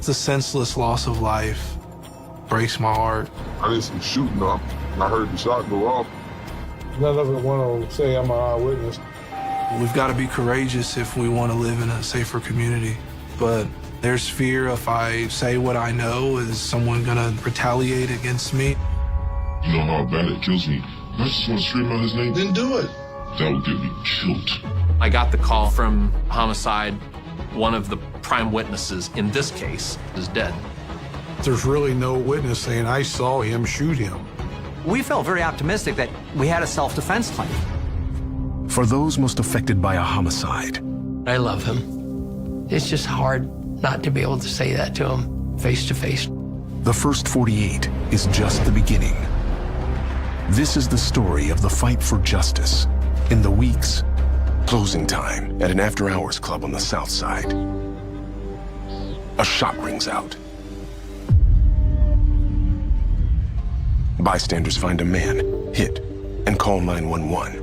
The senseless loss of life breaks my heart. I did some shooting up, and I heard the shot go off. None of it want to say I'm an eyewitness. We've got to be courageous if we want to live in a safer community. But there's fear if I say what I know, is someone going to retaliate against me? You know how bad it kills me? I just want to scream out his name. Then do it. That would get me killed. I got the call from homicide. One of the prime witnesses in this case is dead. There's really no witness saying I saw him shoot him. We felt very optimistic that we had a self-defense claim. For those most affected by a homicide, I love him. It's just hard not to be able to say that to him face to face. the first 48 is just the beginning. This is the story of the fight for justice in the weeks. Closing time at an after-hours club on the south side. A shot rings out. Bystanders find a man hit and call 911.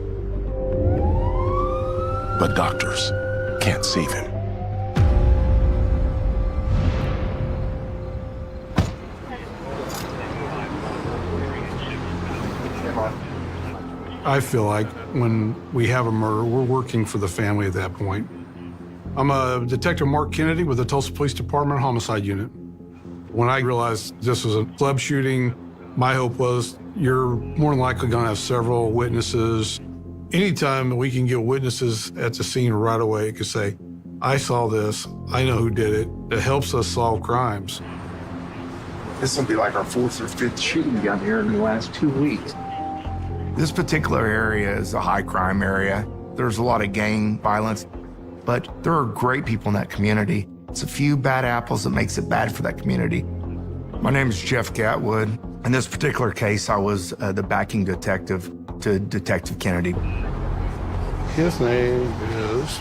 But doctors can't save him. I feel like when we have a murder, we're working for the family at that point. I'm a Detective Mark Kennedy with the Tulsa Police Department Homicide Unit. When I realized this was a club shooting, my hope was you're more than likely going to have several witnesses. Anytime we can get witnesses at the scene right away, it can say, I saw this, I know who did it. It helps us solve crimes. This will be like our fourth or fifth shooting down here in the last 2 weeks. This particular area is a high crime area. There's a lot of gang violence, but there are great people in that community. It's a few bad apples that makes it bad for that community. My name is Jeff Gatwood. In this particular case, I was the backing detective to Detective Kennedy. His name is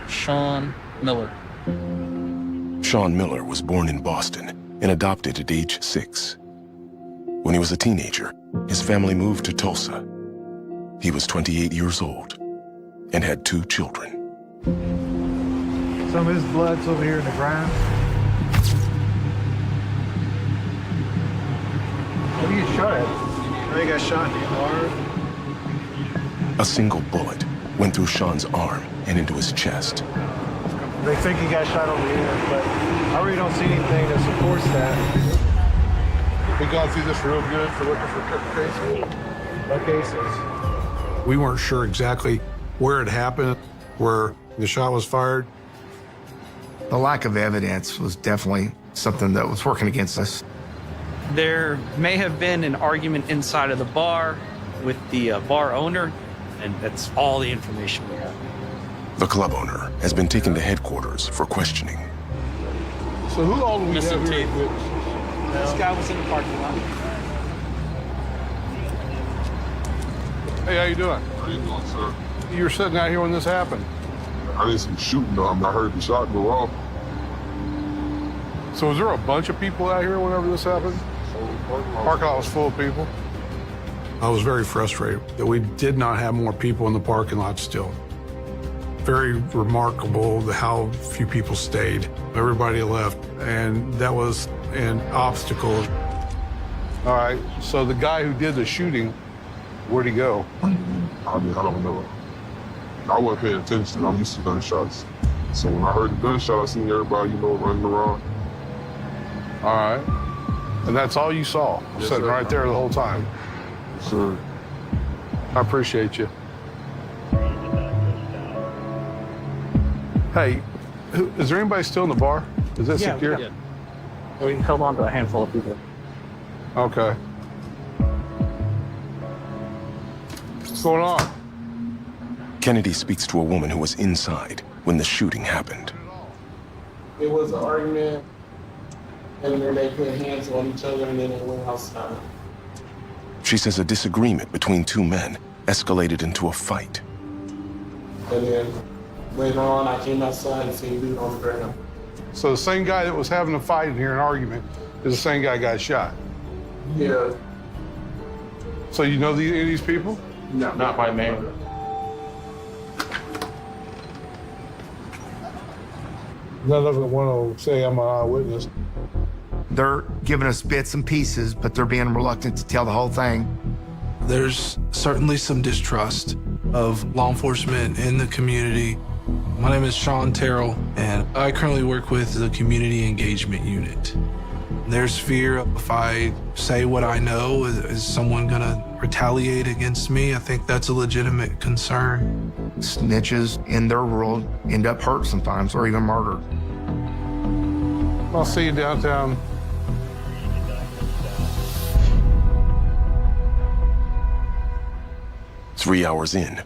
Sean Miller. Sean Miller was born in Boston and adopted at age 6. When he was a teenager, his family moved to Tulsa. He was 28 years old and had 2 children. Some of his blood's over here in the ground. What do you shot at? I think I shot in the arm. A single bullet went through Sean's arm and into his chest. They think he got shot over here, but I really don't see anything that supports that. We gone through this real good for looking for cases. No cases. We weren't sure exactly where it happened, where the shot was fired. The lack of evidence was definitely something that was working against us. There may have been an argument inside of the bar with the bar owner, and that's all the information we have. The club owner has been taken to headquarters for questioning. So who all do we Missing have here? teeth. This guy was in the parking lot. Hey, how you doing? How you doing, sir? You were sitting out here when this happened. I did some shooting. I heard the shot go off. So was there a bunch of people out here whenever this happened? Parking lot was full of people. I was very frustrated that we did not have more people in the parking lot still. Very remarkable how few people stayed. Everybody left, and that was an obstacle. All right, so the guy who did the shooting, where'd he go? I mean, I don't know. I wasn't paying attention. I'm used to gunshots. So when I heard the gunshot, I seen everybody, running around. All right, and that's all you saw, Yes, sitting sir. right there the whole time. Sir. I appreciate you. Hey, is there anybody still in the bar? Is that secure? Yeah. We held on to a handful of people. Okay. What's going on? Kennedy speaks to a woman who was inside when the shooting happened. It was an argument, and then they put hands on each other, and then it went outside. She says a disagreement between 2 men escalated into a fight. And then later on, I came outside and seen dude on the ground. So the same guy that was having a fight in here, an argument, is the same guy got shot. Yeah. So you know any of these people? No. Not by name. None of them want to say I'm an eyewitness. They're giving us bits and pieces, but they're being reluctant to tell the whole thing. There's certainly some distrust of law enforcement in the community. My name is Sean Terrell, and I currently work with the Community Engagement Unit. There's fear if I say what I know, is someone gonna retaliate against me? I think that's a legitimate concern. Snitches in their world end up hurt sometimes or even murdered. I'll see you downtown. Three hours in,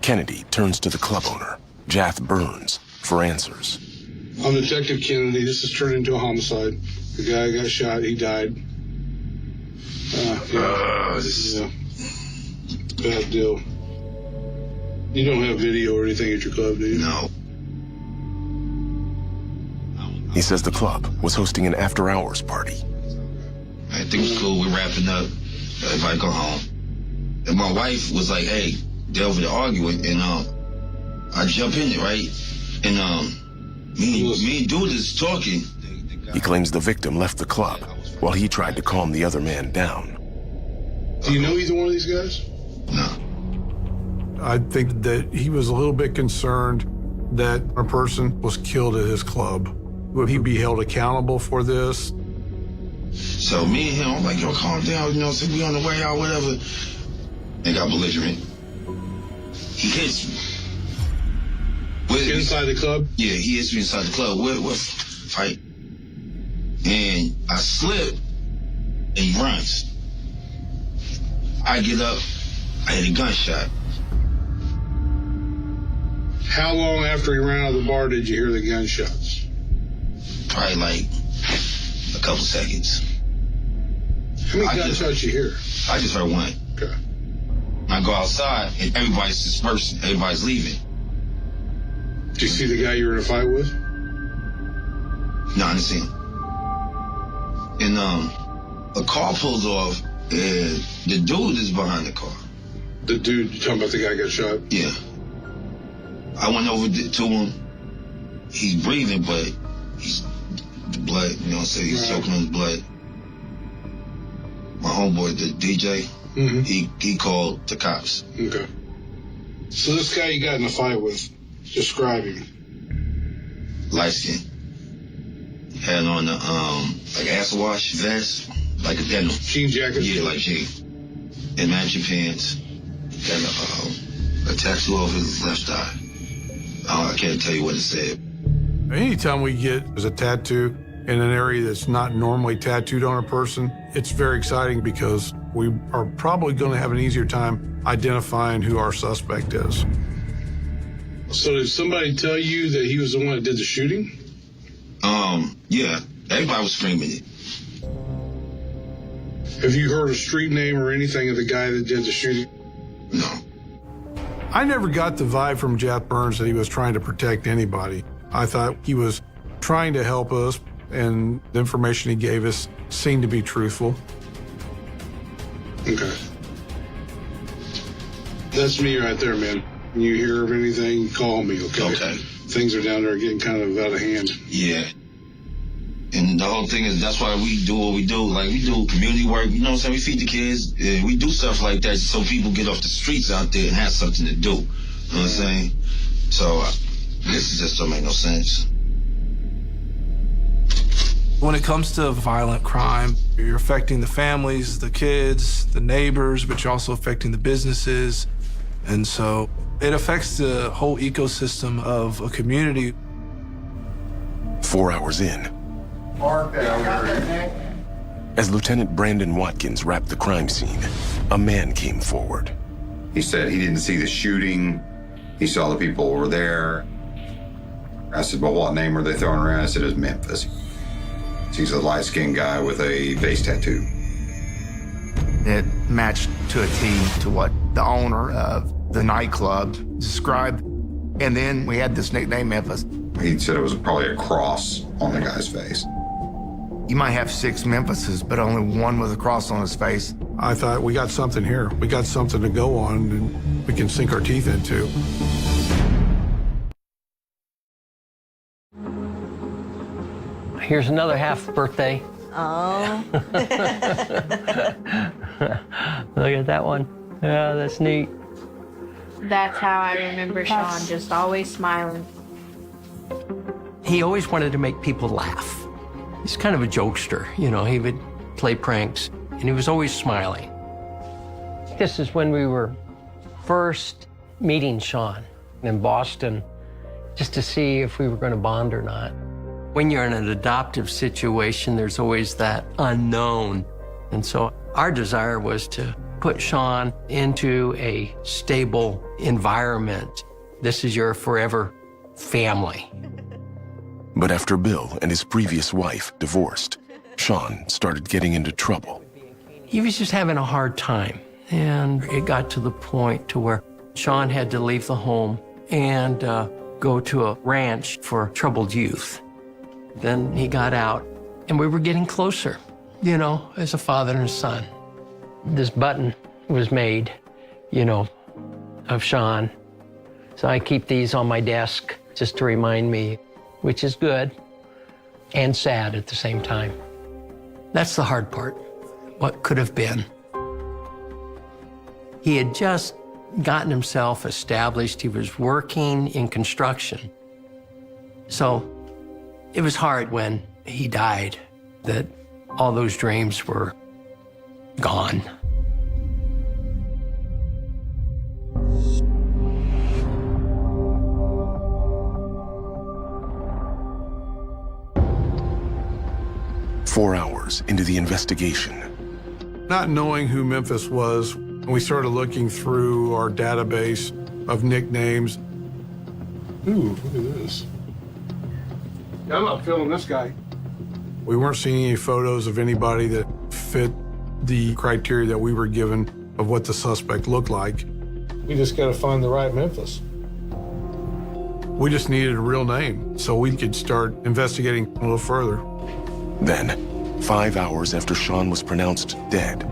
Kennedy turns to the club owner, Jath Burns, for answers. I'm Detective Kennedy. This has turned into a homicide. The guy got shot. He died. Bad deal. You don't have video or anything at your club, do you? No. He says the club was hosting an after-hours party. I think it's cool. We're wrapping up. Everybody go home. And my wife was like, hey, they're over there arguing. And I jump in it, right? And me and dude is talking. He claims the victim left the club while he tried to calm the other man down. Do you know either one of these guys? No. I think that he was a little bit concerned that a person was killed at his club. Would he be held accountable for this? So me and him, I'm like, yo, calm down, you know, so we on the way out, whatever. They got belligerent. He hits me. Inside the club? Yeah, he hits me inside the club. We're fight. And I slip, and he runs. I get up, I hit a gunshot. How long after he ran out of the bar did you hear the gunshots? Probably like a couple seconds. How many gunshots you hear? I just heard one. Okay. I go outside, and everybody's dispersing. Everybody's leaving. Did you see the guy you were in a fight with? No, I didn't see him. And a car pulls off, and the dude is behind the car. The dude, you talking about the guy got shot? Yeah. I went over to him. He's breathing, but he's the blood, you know what I'm saying? He's choking on his blood. My homeboy, the DJ, he called the cops. Okay. So this guy you got in a fight with, describe him. Light skin. Had on the like acid wash vest, like a denim. Jean jacket? Yeah, like jean. And matching pants. Got a tattoo over his left eye. I can't tell you what it said. Anytime we get a tattoo in an area that's not normally tattooed on a person, it's very exciting because we are probably going to have an easier time identifying who our suspect is. So did somebody tell you that he was the one that did the shooting? Yeah. Everybody was screaming it. Have you heard a street name or anything of the guy that did the shooting? No. I never got the vibe from Jath Burns that he was trying to protect anybody. I thought he was trying to help us, and the information he gave us seemed to be truthful. Okay. That's me right there, man. When you hear of anything, call me, okay? Okay. Things are down there getting kind of out of hand. Yeah. And the whole thing is that's why we do what we do. Like, we do community work, you know what I'm saying? We feed the kids. We do stuff like that so people get off the streets out there and have something to do. You know what I'm saying? So this just don't make no sense. When it comes to violent crime, you're affecting the families, the kids, the neighbors, but you're also affecting the businesses. And so it affects the whole ecosystem of a community. 4 hours in, as Lieutenant Brandon Watkins wrapped the crime scene, a man came forward. He said he didn't see the shooting. He saw the people over there. I said, well, what name were they throwing around? I said, it was Memphis. He's a light-skinned guy with a face tattoo. It matched to a T to what the owner of the nightclub described. And then we had this nickname, Memphis. He said it was probably a cross on the guy's face. You might have 6 Memphises, but only one with a cross on his face. I thought, we got something here. We got something to go on and we can sink our teeth into. Here's another half birthday. Oh. Look at that one. Yeah, that's neat. That's how I remember Sean, just always smiling. He always wanted to make people laugh. He's kind of a jokester, you know, he would play pranks, and he was always smiling. This is when we were first meeting Sean in Boston, just to see if we were going to bond or not. When you're in an adoptive situation, there's always that unknown. And so our desire was to put Sean into a stable environment. This is your forever family. But after Bill and his previous wife divorced, Sean started getting into trouble. He was just having a hard time. And it got to the point to where Sean had to leave the home and go to a ranch for troubled youth. Then he got out, and we were getting closer, you know, as a father and a son. This button was made, you know, of Sean. So I keep these on my desk just to remind me, which is good and sad at the same time. That's the hard part, what could have been. He had just gotten himself established. He was working in construction. So it was hard when he died that all those dreams were gone. Four hours into the investigation. Not knowing who Memphis was, we started looking through our database of nicknames. Ooh, look at this. Yeah, I'm not feeling this guy. We weren't seeing any photos of anybody that fit the criteria that we were given of what the suspect looked like. We just got to find the right Memphis. We just needed a real name so we could start investigating a little further. Then, 5 hours after Sean was pronounced dead.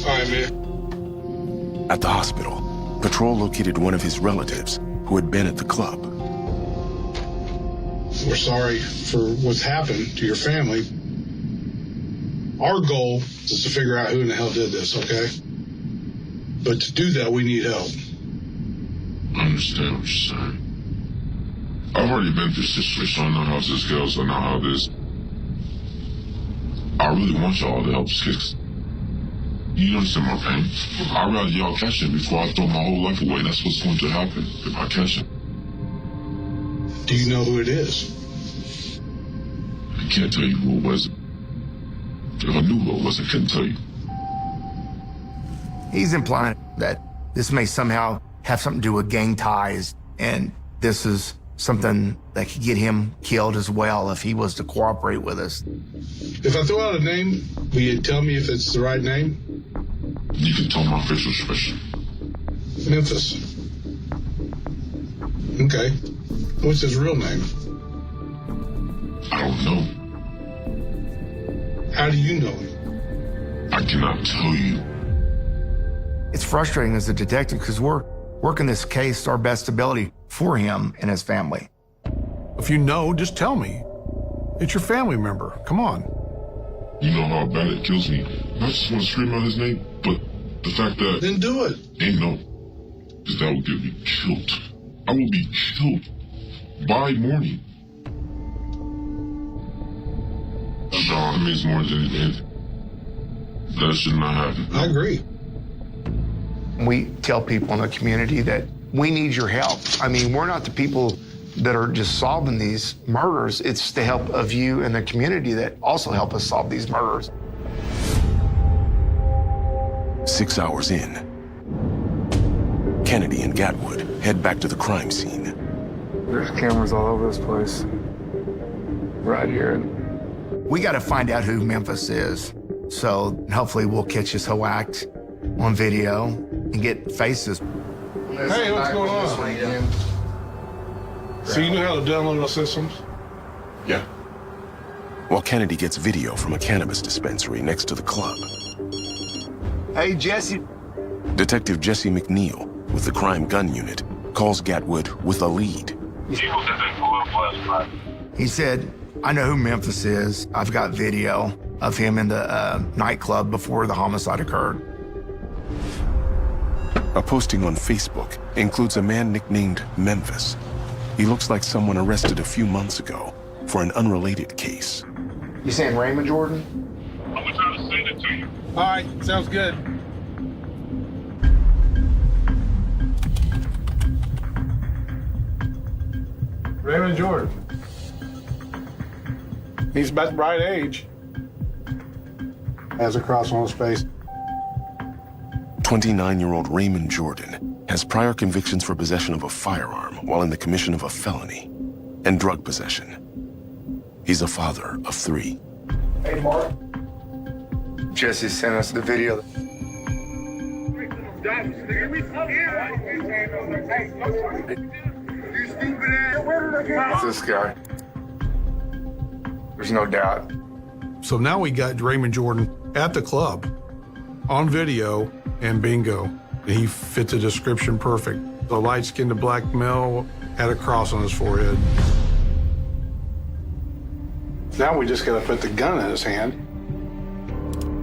Hi, man. At the hospital, patrol located one of his relatives who had been at the club. We're sorry for what's happened to your family. Our goal is to figure out who in the hell did this, okay? But to do that, we need help. I understand what you're saying. I've already been through this situation. I know how this goes. I know how it is. I really want y'all to help this kid. You understand my pain. I'd rather y'all catch him before I throw my whole life away. That's what's going to happen if I catch him. Do you know who it is? I can't tell you who it was. If I knew who it was, I couldn't tell you. He's implying that this may somehow have something to do with gang ties, and this is something that could get him killed as well if he was to cooperate with us. If I throw out a name, will you tell me if it's the right name? You can tell my facial expression. Memphis. Okay. What's his real name? I don't know. How do you know him? I cannot tell you. It's frustrating as a detective because we're working this case to our best ability for him and his family. If you know, just tell me. It's your family member. Come on. You know how bad it kills me. I just want to scream out his name, but the fact that... Then do it. Ain't no. Because that will get me killed. I will be killed by morning. Sean, it means more than anything. That should not happen. I agree. We tell people in the community that we need your help. I mean, we're not the people that are just solving these murders. It's the help of you and the community that also help us solve these murders. 6 hours in, Kennedy and Gatwood head back to the crime scene. There's cameras all over this place. Right here. We got to find out who Memphis is. So hopefully we'll catch this whole act on video and get faces. Hey, what's going on? So you know how to download our systems? Yeah. While Kennedy gets video from a cannabis dispensary next to the club. Hey, Jesse. Detective Jesse McNeil with the crime gun unit calls Gatwood with a lead. He said, I know who Memphis is. I've got video of him in the nightclub before the homicide occurred. A posting on Facebook includes a man nicknamed Memphis. He looks like someone arrested a few months ago for an unrelated case. You saying Raymond Jordan? I'm gonna try to send it to you. All right, sounds good. Raymond Jordan. He's about the right age. Has a cross on his face. 29-year-old Raymond Jordan has prior convictions for possession of a firearm while in the commission of a felony and drug possession. He's a father of 3. Hey, Mark. Jesse sent us the video. It's this guy. There's no doubt. So now we got Raymond Jordan at the club on video, and bingo, he fit the description perfect. The light-skinned black male had a cross on his forehead. Now we just gotta put the gun in his hand.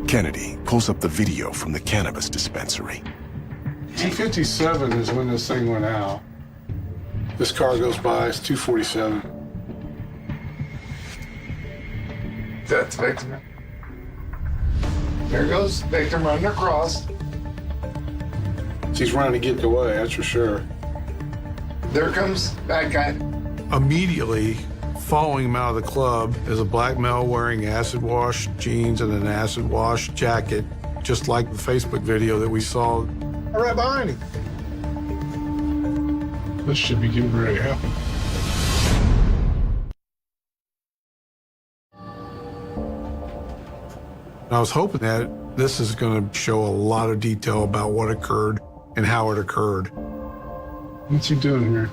Kennedy pulls up the video from the cannabis dispensary. T57 is when this thing went out. This car goes by, it's 247. That's victim. There goes victim running across. She's running to get away, that's for sure. There comes that guy. Immediately following him out of the club is a black male wearing acid wash jeans and an acid wash jacket, just like the Facebook video that we saw right behind him. This should be getting ready to happen. I was hoping that this is going to show a lot of detail about what occurred and how it occurred. What's he doing here?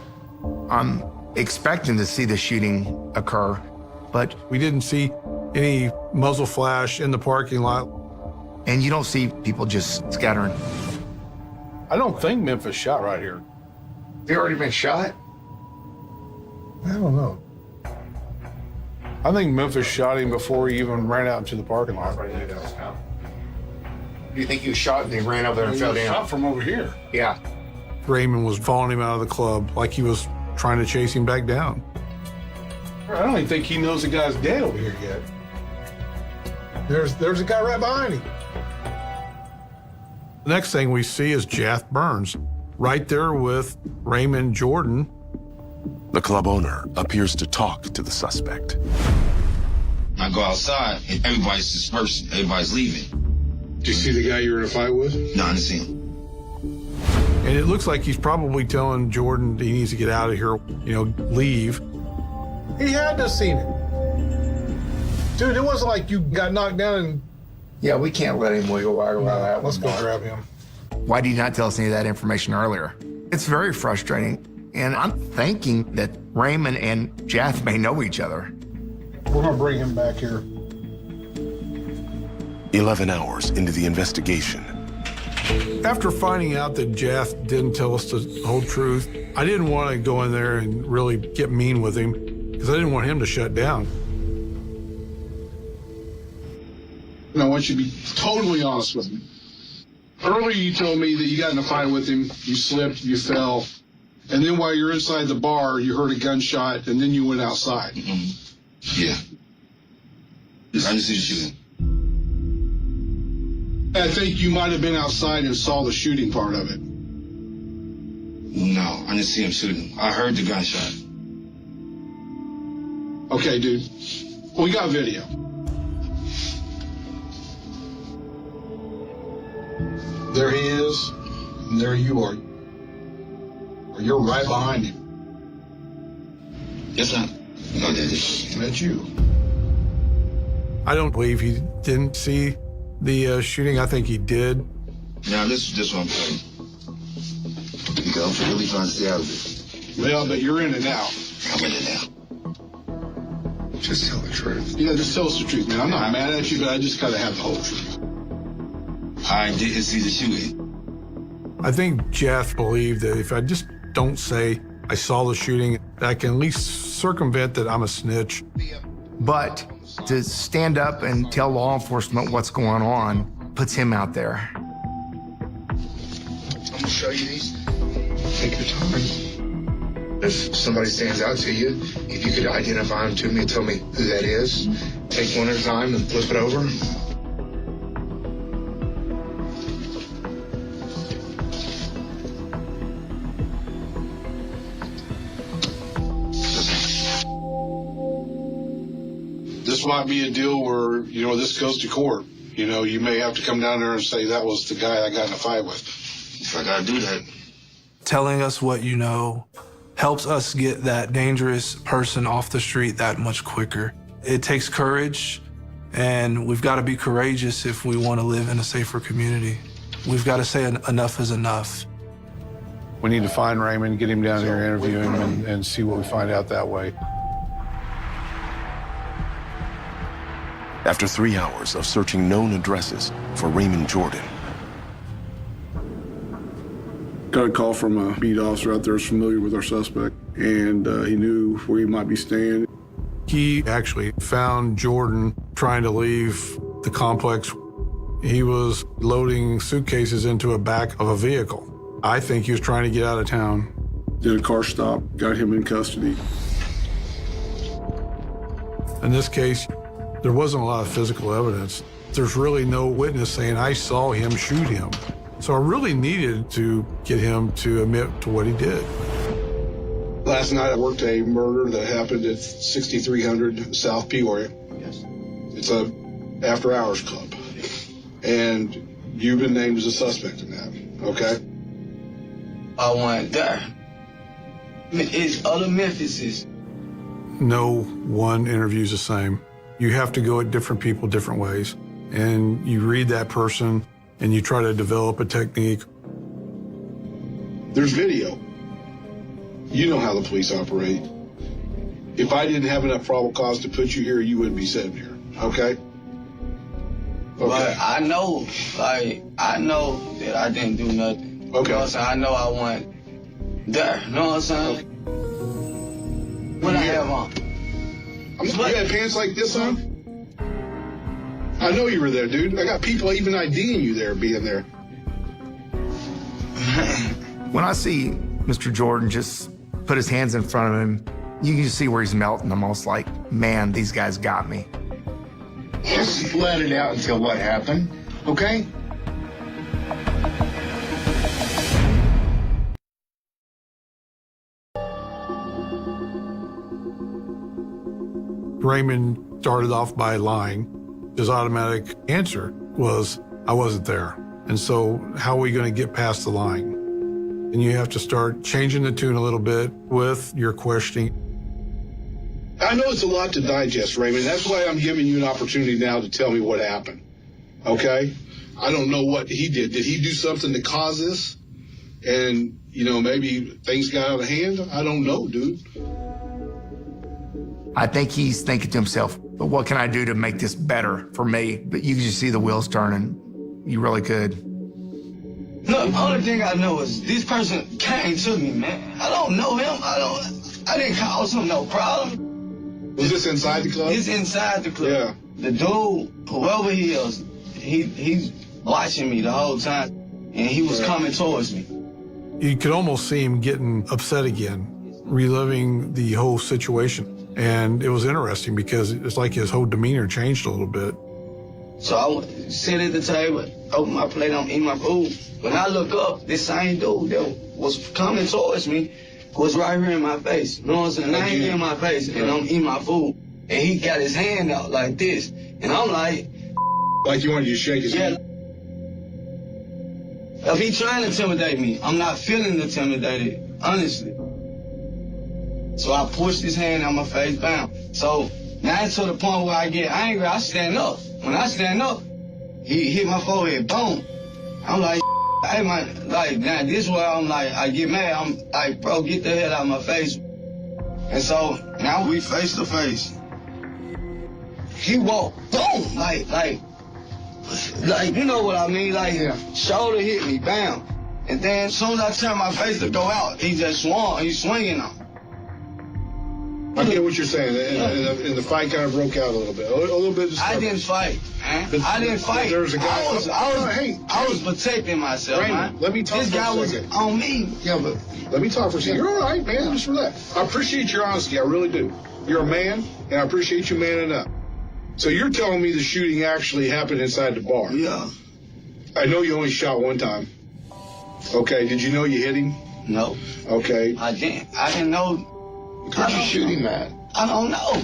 I'm expecting to see the shooting occur, but we didn't see any muzzle flash in the parking lot. And you don't see people just scattering. I don't think Memphis shot right here. He already been shot? I don't know. I think Memphis shot him before he even ran out into the parking lot. Do you think he was shot and he ran over there and fell down? Shot from over here. Yeah. Raymond was following him out of the club like he was trying to chase him back down. I don't even think he knows the guy's dead over here yet. There's a guy right behind him. The next thing we see is Jath Burns, right there with Raymond Jordan. The club owner appears to talk to the suspect. I go outside and everybody's dispersing. Everybody's leaving. Did you see the guy you were in a fight with? No, I didn't see him. And it looks like he's probably telling Jordan he needs to get out of here, leave. He had to have seen it. Dude, it wasn't like you got knocked down and... Yeah, we can't let him wiggle waggle like that. Let's go grab him. Why did you not tell us any of that information earlier? It's very frustrating. And I'm thinking that Raymond and Jath may know each other. We're gonna bring him back here. 11 hours into the investigation. After finding out that Jath didn't tell us the whole truth, I didn't want to go in there and really get mean with him because I didn't want him to shut down. I want you to be totally honest with me. Earlier you told me that you got in a fight with him, you slipped, you fell, and then while you're inside the bar, you heard a gunshot, and then you went outside. Yeah. I just see the shooting. I think you might have been outside and saw the shooting part of it. No, I didn't see him shooting. I heard the gunshot. Okay, dude. We got video. There he is, and there you are. You're right behind him. Yes, not. No, that's you. I don't believe he didn't see the shooting. I think he did. Now, this is what I'm saying. Because I'm really trying to stay out of it. Well, but you're in it now. I'm in it now. Just tell the truth. Yeah, just tell us the truth, man. I'm not mad at you, but I just gotta have the whole truth. I didn't see the shooting. I think Jeff believed that if I just don't say I saw the shooting. I can at least circumvent that I'm a snitch. But to stand up and tell law enforcement what's going on puts him out there. I'm gonna show you these. Take your time. If somebody stands out to you, if you could identify them to me and tell me who that is, take one at a time and flip it over. This might be a deal where, this goes to court. You may have to come down there and say that was the guy I got in a fight with. If I gotta do that. Telling us what you know helps us get that dangerous person off the street that much quicker. It takes courage, and we've got to be courageous if we want to live in a safer community. We've got to say enough is enough. We need to find Raymond, get him down here, interview him, and see what we find out that way. After 3 hours of searching known addresses for Raymond Jordan, got a call from a beat officer out there who's familiar with our suspect, and he knew where he might be staying. He actually found Jordan trying to leave the complex. He was loading suitcases into a back of a vehicle. I think he was trying to get out of town. Did a car stop, got him in custody. In this case, there wasn't a lot of physical evidence. There's really no witness saying, I saw him shoot him. So I really needed to get him to admit to what he did. Last night I worked a murder that happened at 6300 South Peoria. Yes. It's a after-hours club. And you've been named as a suspect in that, okay? I went there. It's other Memphises. No one interview's the same. You have to go at different people different ways. And you read that person and you try to develop a technique. There's video. You know how the police operate. If I didn't have enough probable cause to put you here, you wouldn't be sitting here, okay? But I know that I didn't do nothing. Okay. You know what I'm saying? I know I went there. You know what I'm saying? Okay. What I have on? You had pants like this on? I know you were there, dude. I got people even IDing you there, being there. When I see Mr. Jordan just put his hands in front of him, you can just see where he's melting. I'm almost like, man, these guys got me. Just let it out and tell what happened, okay? Raymond started off by lying. His automatic answer was, I wasn't there. And so how are we going to get past the lying? And you have to start changing the tune a little bit with your questioning. I know it's a lot to digest, Raymond. That's why I'm giving you an opportunity now to tell me what happened, okay? I don't know what he did. Did he do something to cause this? And, maybe things got out of hand? I don't know, dude. I think he's thinking to himself, but what can I do to make this better for me? But you can just see the wheels turning. You really could. Look, the only thing I know is this person came to me, man. I don't know him. I didn't cause him no problem. Was this inside the club? It's inside the club. Yeah. The dude, whoever he is, he's watching me the whole time, and he was coming towards me. You could almost see him getting upset again, reliving the whole situation. And it was interesting because it's like his whole demeanor changed a little bit. So I would sit at the table, open my plate, I'm eating my food. When I look up, this same dude that was coming towards me was right here in my face. You know what I'm saying? Right here in my face, and I'm eating my food. And he got his hand out like this. And I'm like... Like you wanted you to shake his hand? If he trying to intimidate me, I'm not feeling intimidated, honestly. So I pushed his hand out my face, bam. So now it's to the point where I get angry, I stand up. When I stand up, he hit my forehead, boom. I'm like, hey man, now this is where I'm like, I get mad. I'm like, bro, get the hell out of my face. And so now we face to face. He walked, boom, like, you know what I mean? Like, shoulder hit me, bam. And then as soon as I turned my face to go out, he just swung. He's swinging on. I get what you're saying, and the fight kind of broke out a little bit. A little bit. I didn't fight, man. I didn't fight. There was a guy. I was protecting myself, Raymond, man. let me talk. This guy was on me. Yeah, but let me talk for a second. You're all right, man. Just relax. I appreciate your honesty. I really do. You're a man, and I appreciate you manning up. So you're telling me the shooting actually happened inside the bar? Yeah. I know you only shot one time. Okay. Did you know you hit him? No. Okay. I didn't know. Where'd you shoot him at? I don't know.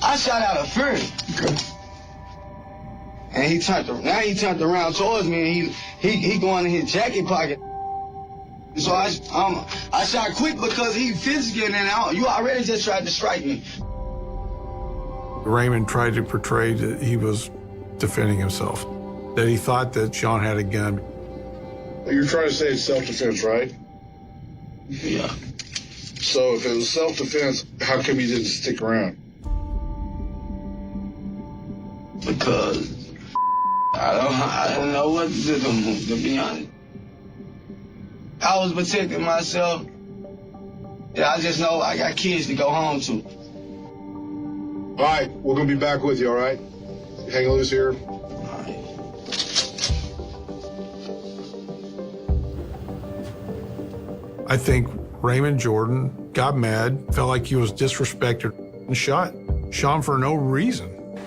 I shot out of fear. Okay. And he turned around towards me, and he going in his jacket pocket. So I shot quick because he physically and out. You already just tried to strike me. Raymond tried to portray that he was defending himself, that he thought that Sean had a gun. You're trying to say it's self-defense, right? Yeah. So if it was self-defense, how come you didn't stick around? Because I don't know what to do, to be honest. I was protecting myself. Yeah, I just know I got kids to go home to. All right, we're going to be back with you, all right? Hang loose here. I think Raymond Jordan got mad, felt like he was disrespected, and shot Sean for no reason.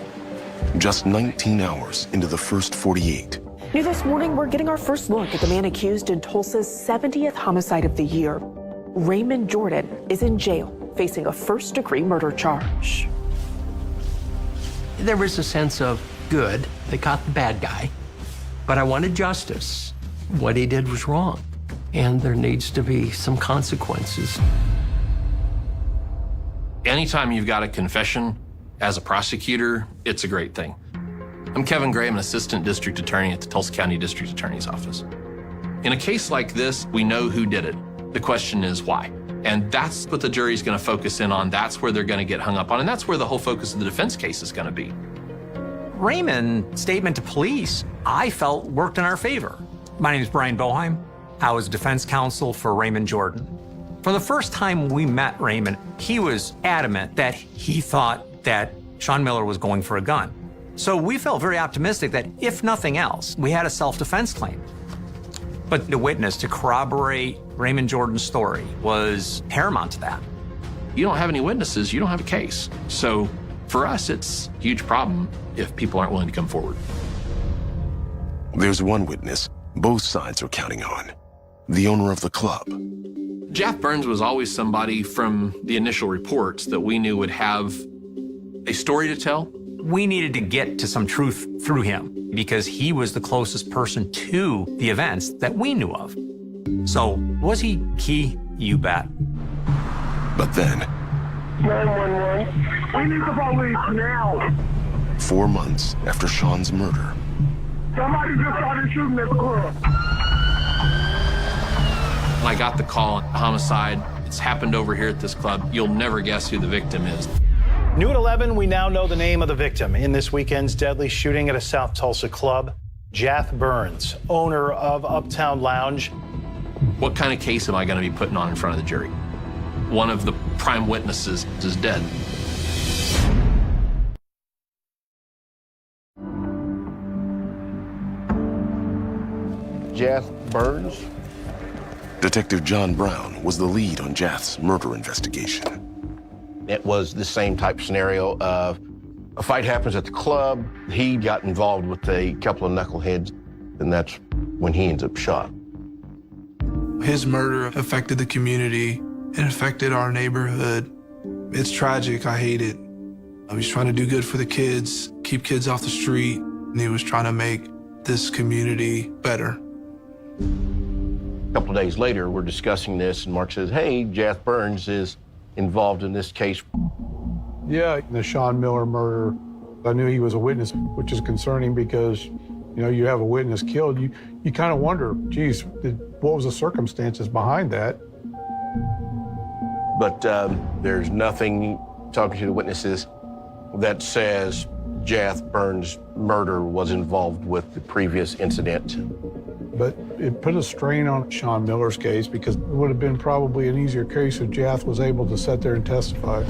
Just 19 hours into the first 48. New this morning, we're getting our first look at the man accused in Tulsa's 70th homicide of the year. Raymond Jordan is in jail, facing a first-degree murder charge. There was a sense of good. They caught the bad guy. But I wanted justice. What he did was wrong. And there needs to be some consequences. Anytime you've got a confession as a prosecutor, it's a great thing. I'm Kevin Gray, I'm an assistant district attorney at the Tulsa County District Attorney's Office. In a case like this, we know who did it. The question is why? And that's what the jury's gonna focus in on. That's where they're gonna get hung up on. And that's where the whole focus of the defense case is gonna be. Raymond's statement to police, I felt, worked in our favor. My name is Brian Boheim. I was defense counsel for Raymond Jordan. From the first time we met Raymond, he was adamant that he thought that Sean Miller was going for a gun. So we felt very optimistic that, if nothing else, we had a self-defense claim. But the witness to corroborate Raymond Jordan's story was paramount to that. You don't have any witnesses, you don't have a case. So for us, it's a huge problem if people aren't willing to come forward. There's one witness both sides are counting on. The owner of the club. Jeff Burns was always somebody from the initial reports that we knew would have a story to tell. We needed to get to some truth through him because he was the closest person to the events that we knew of. So was he key? You bet. But then, 911. We need the police now. 4 months after Sean's murder, Somebody just started shooting this club. When I got the call on homicide, it's happened over here at this club. You'll never guess who the victim is. New at 11, we now know the name of the victim in this weekend's deadly shooting at a South Tulsa club. Jath Burns, owner of Uptown Lounge. What kind of case am I going to be putting on in front of the jury? One of the prime witnesses is dead. Jath Burns? Detective John Brown was the lead on Jath's murder investigation. It was the same type scenario of a fight happens at the club, he got involved with a couple of knuckleheads, and that's when he ends up shot. His murder affected the community. It affected our neighborhood. It's tragic. I hate it. He was trying to do good for the kids, keep kids off the street, and he was trying to make this community better. A couple of days later, we're discussing this, and Mark says, hey, Jath Burns is involved in this case. Yeah, the Sean Miller murder, I knew he was a witness, which is concerning because, you know, you have a witness killed. You kind of wonder, geez, what was the circumstances behind that? But there's nothing, talking to the witnesses, that says Jath Burns' murder was involved with the previous incident. But It put a strain on Sean Miller's case because it would have been probably an easier case if Jath was able to sit there and testify.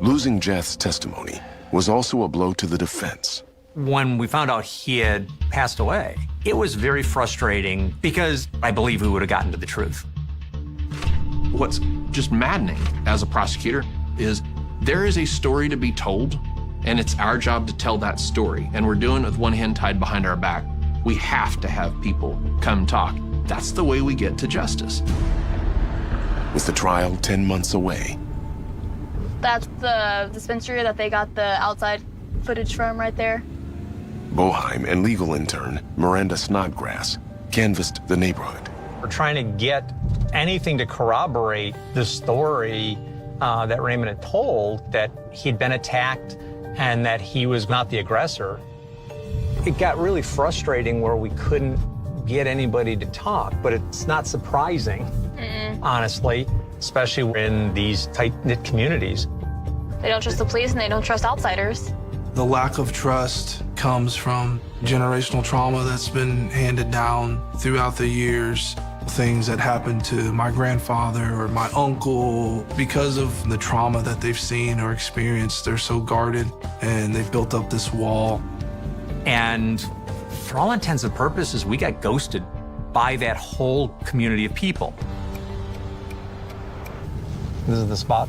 Losing Jath's testimony was also a blow to the defense. When we found out he had passed away, it was very frustrating because I believe we would have gotten to the truth. What's just maddening as a prosecutor is there is a story to be told, and it's our job to tell that story. And we're doing it with one hand tied behind our back. We have to have people come talk. That's the way we get to justice. With the trial 10 months away. That's the dispensary that they got the outside footage from right there. Boheim and legal intern Miranda Snodgrass canvassed the neighborhood. We're trying to get anything to corroborate the story that Raymond had told, that he'd been attacked and that he was not the aggressor. It got really frustrating where we couldn't get anybody to talk, but it's not surprising, honestly, especially in these tight-knit communities. They don't trust the police and they don't trust outsiders. The lack of trust comes from generational trauma that's been handed down throughout the years. Things that happened to my grandfather or my uncle. Because of the trauma that they've seen or experienced, they're so guarded and they've built up this wall. And for all intents and purposes, we got ghosted by that whole community of people. This is the spot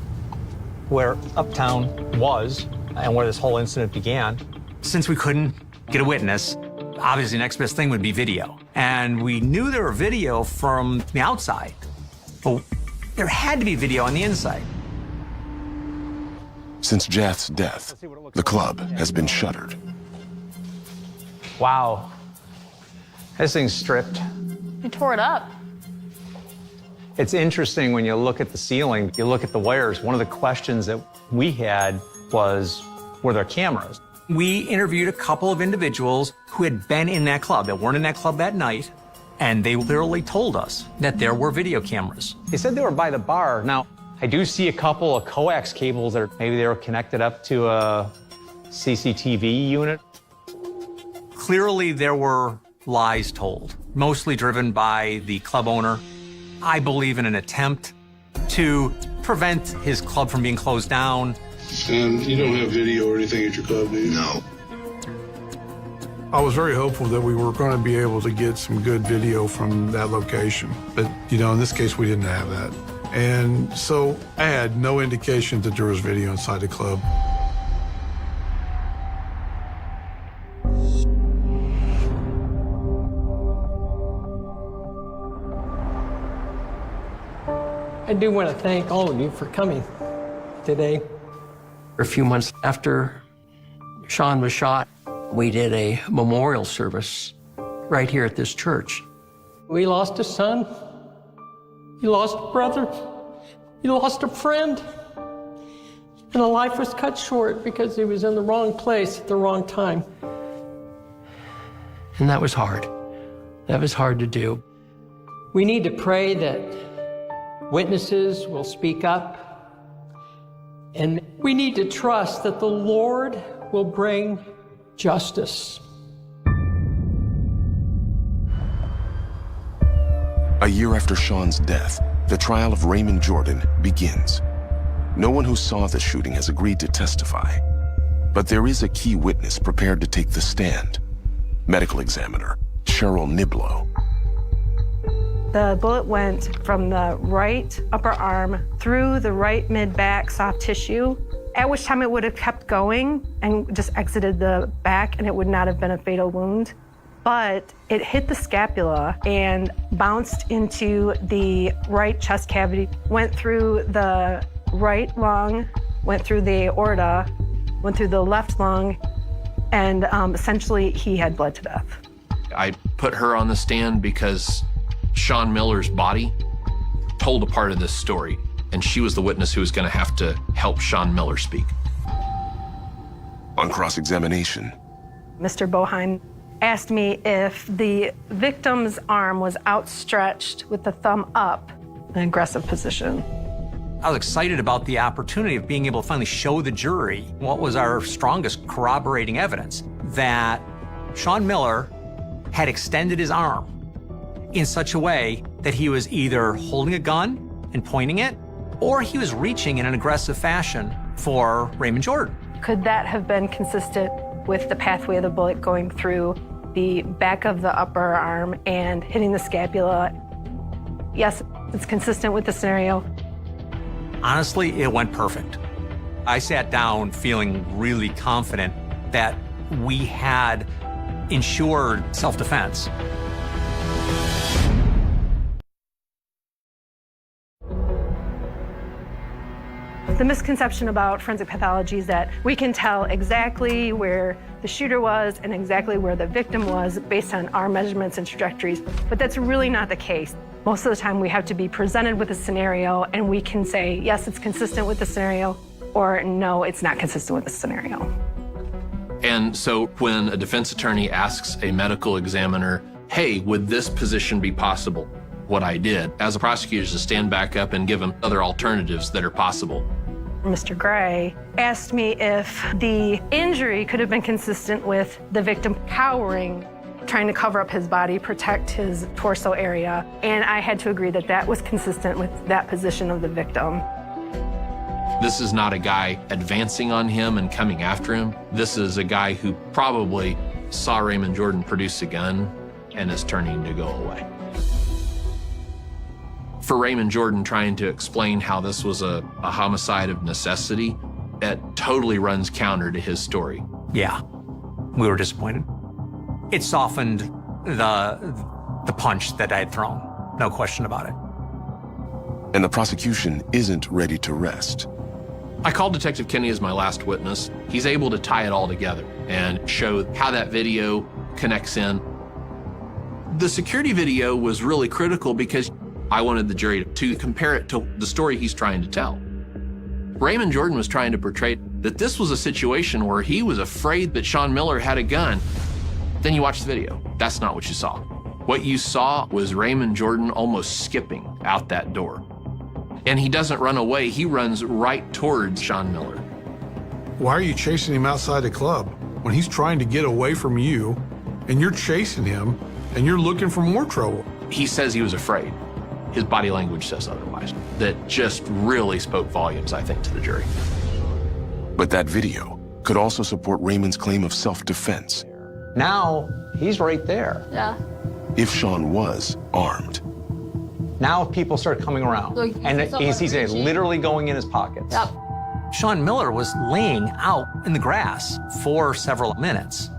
where Uptown was and where this whole incident began. Since we couldn't get a witness, obviously the next best thing would be video. And we knew there were video from the outside, but there had to be video on the inside. Since Jath's death, the club has been shuttered. Wow. This thing's stripped. They tore it up. It's interesting when you look at the ceiling, you look at the wires. One of the questions that we had was, were there cameras? We interviewed a couple of individuals who had been in that club, that weren't in that club that night, and they literally told us that there were video cameras. They said they were by the bar. Now, I do see a couple of coax cables that maybe they were connected up to a CCTV unit. Clearly, there were lies told, mostly driven by the club owner. I believe in an attempt to prevent his club from being closed down. And you don't have video or anything at your club, do you? No. I was very hopeful that we were going to be able to get some good video from that location. But, in this case, we didn't have that. And so I had no indication that there was video inside the club. I do want to thank all of you for coming today. A few months after Sean was shot, we did a memorial service right here at this church. We lost a son, you lost a brother, you lost a friend, and a life was cut short because he was in the wrong place at the wrong time. And that was hard. That was hard to do. We need to pray that witnesses will speak up, and we need to trust that the Lord will bring justice. A year after Sean's death, the trial of Raymond Jordan begins. No one who saw the shooting has agreed to testify, but there is a key witness prepared to take the stand. Medical examiner Cheryl Niblo. The bullet went from the right upper arm through the right mid-back soft tissue, at which time it would have kept going and just exited the back, and it would not have been a fatal wound. But it hit the scapula and bounced into the right chest cavity, went through the right lung, went through the aorta, went through the left lung, and essentially he had bled to death. I put her on the stand because Sean Miller's body told a part of this story, and she was the witness who was going to have to help Sean Miller speak. On cross-examination, Mr. Boheim asked me if the victim's arm was outstretched with the thumb up, an aggressive position. I was excited about the opportunity of being able to finally show the jury what was our strongest corroborating evidence, that Sean Miller had extended his arm in such a way that he was either holding a gun and pointing it, or he was reaching in an aggressive fashion for Raymond Jordan. Could that have been consistent with the pathway of the bullet going through the back of the upper arm and hitting the scapula? Yes, it's consistent with the scenario. Honestly, it went perfect. I sat down feeling really confident that we had ensured self-defense. The misconception about forensic pathology is that we can tell exactly where the shooter was and exactly where the victim was based on our measurements and trajectories, but that's really not the case. Most of the time we have to be presented with a scenario and we can say, yes, it's consistent with the scenario, or no, it's not consistent with the scenario. And so when a defense attorney asks a medical examiner, hey, would this position be possible? What I did as a prosecutor is to stand back up and give them other alternatives that are possible. Mr. Gray asked me if the injury could have been consistent with the victim cowering, trying to cover up his body, protect his torso area, and I had to agree that that was consistent with that position of the victim. This is not a guy advancing on him and coming after him. This is a guy who probably saw Raymond Jordan produce a gun and is turning to go away. For Raymond Jordan trying to explain how this was a homicide of necessity, it totally runs counter to his story. Yeah, we were disappointed. It softened the punch that I had thrown, no question about it. And the prosecution isn't ready to rest. I called Detective Kenny as my last witness. He's able to tie it all together and show how that video connects in. The security video was really critical because I wanted the jury to compare it to the story he's trying to tell. Raymond Jordan was trying to portray that this was a situation where he was afraid that Sean Miller had a gun. Then you watch the video. That's not what you saw. What you saw was Raymond Jordan almost skipping out that door. And he doesn't run away, he runs right towards Sean Miller. Why are you chasing him outside the club when he's trying to get away from you and you're chasing him and you're looking for more trouble? He says he was afraid. His body language says otherwise. That just really spoke volumes, I think, to the jury. But that video could also support Raymond's claim of self-defense. Now, he's right there. Yeah. If Sean was armed. Now people start coming around, Like, and he's reaching. literally going in his pockets. Yep. Sean Miller was laying out in the grass for several minutes,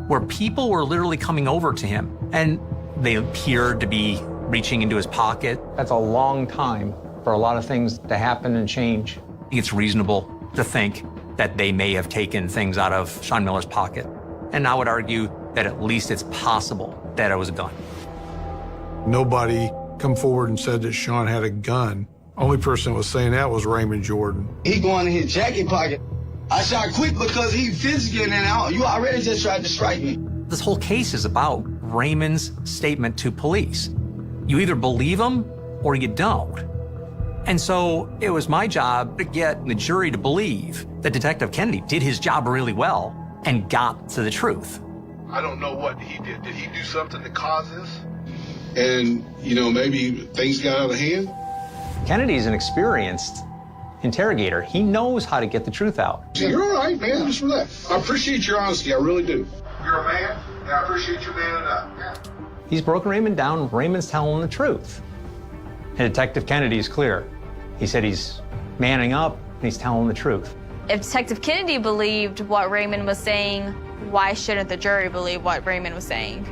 where people were literally coming over to him, and they appeared to be reaching into his pocket. That's a long time for a lot of things to happen and change. It's reasonable to think that they may have taken things out of Sean Miller's pocket. And I would argue that at least it's possible that it was a gun. Nobody come forward and said that Sean had a gun. Only person that was saying that was Raymond Jordan. He going in his jacket pocket. I shot quick because he physically and out. You already just tried to strike me. This whole case is about Raymond's statement to police. You either believe him or you don't. And so it was my job to get the jury to believe that Detective Kennedy did his job really well and got to the truth. I don't know what he did. Did he do something to cause this? And, maybe things got out of hand? Kennedy's an experienced interrogator. He knows how to get the truth out. You're all right, man. Just for that. I appreciate your honesty. I really do. You're a man, and I appreciate you manning up. Yeah. He's broken Raymond down. Raymond's telling the truth. And Detective Kennedy's clear. He said he's manning up and he's telling the truth. If Detective Kennedy believed what Raymond was saying, why shouldn't the jury believe what Raymond was saying?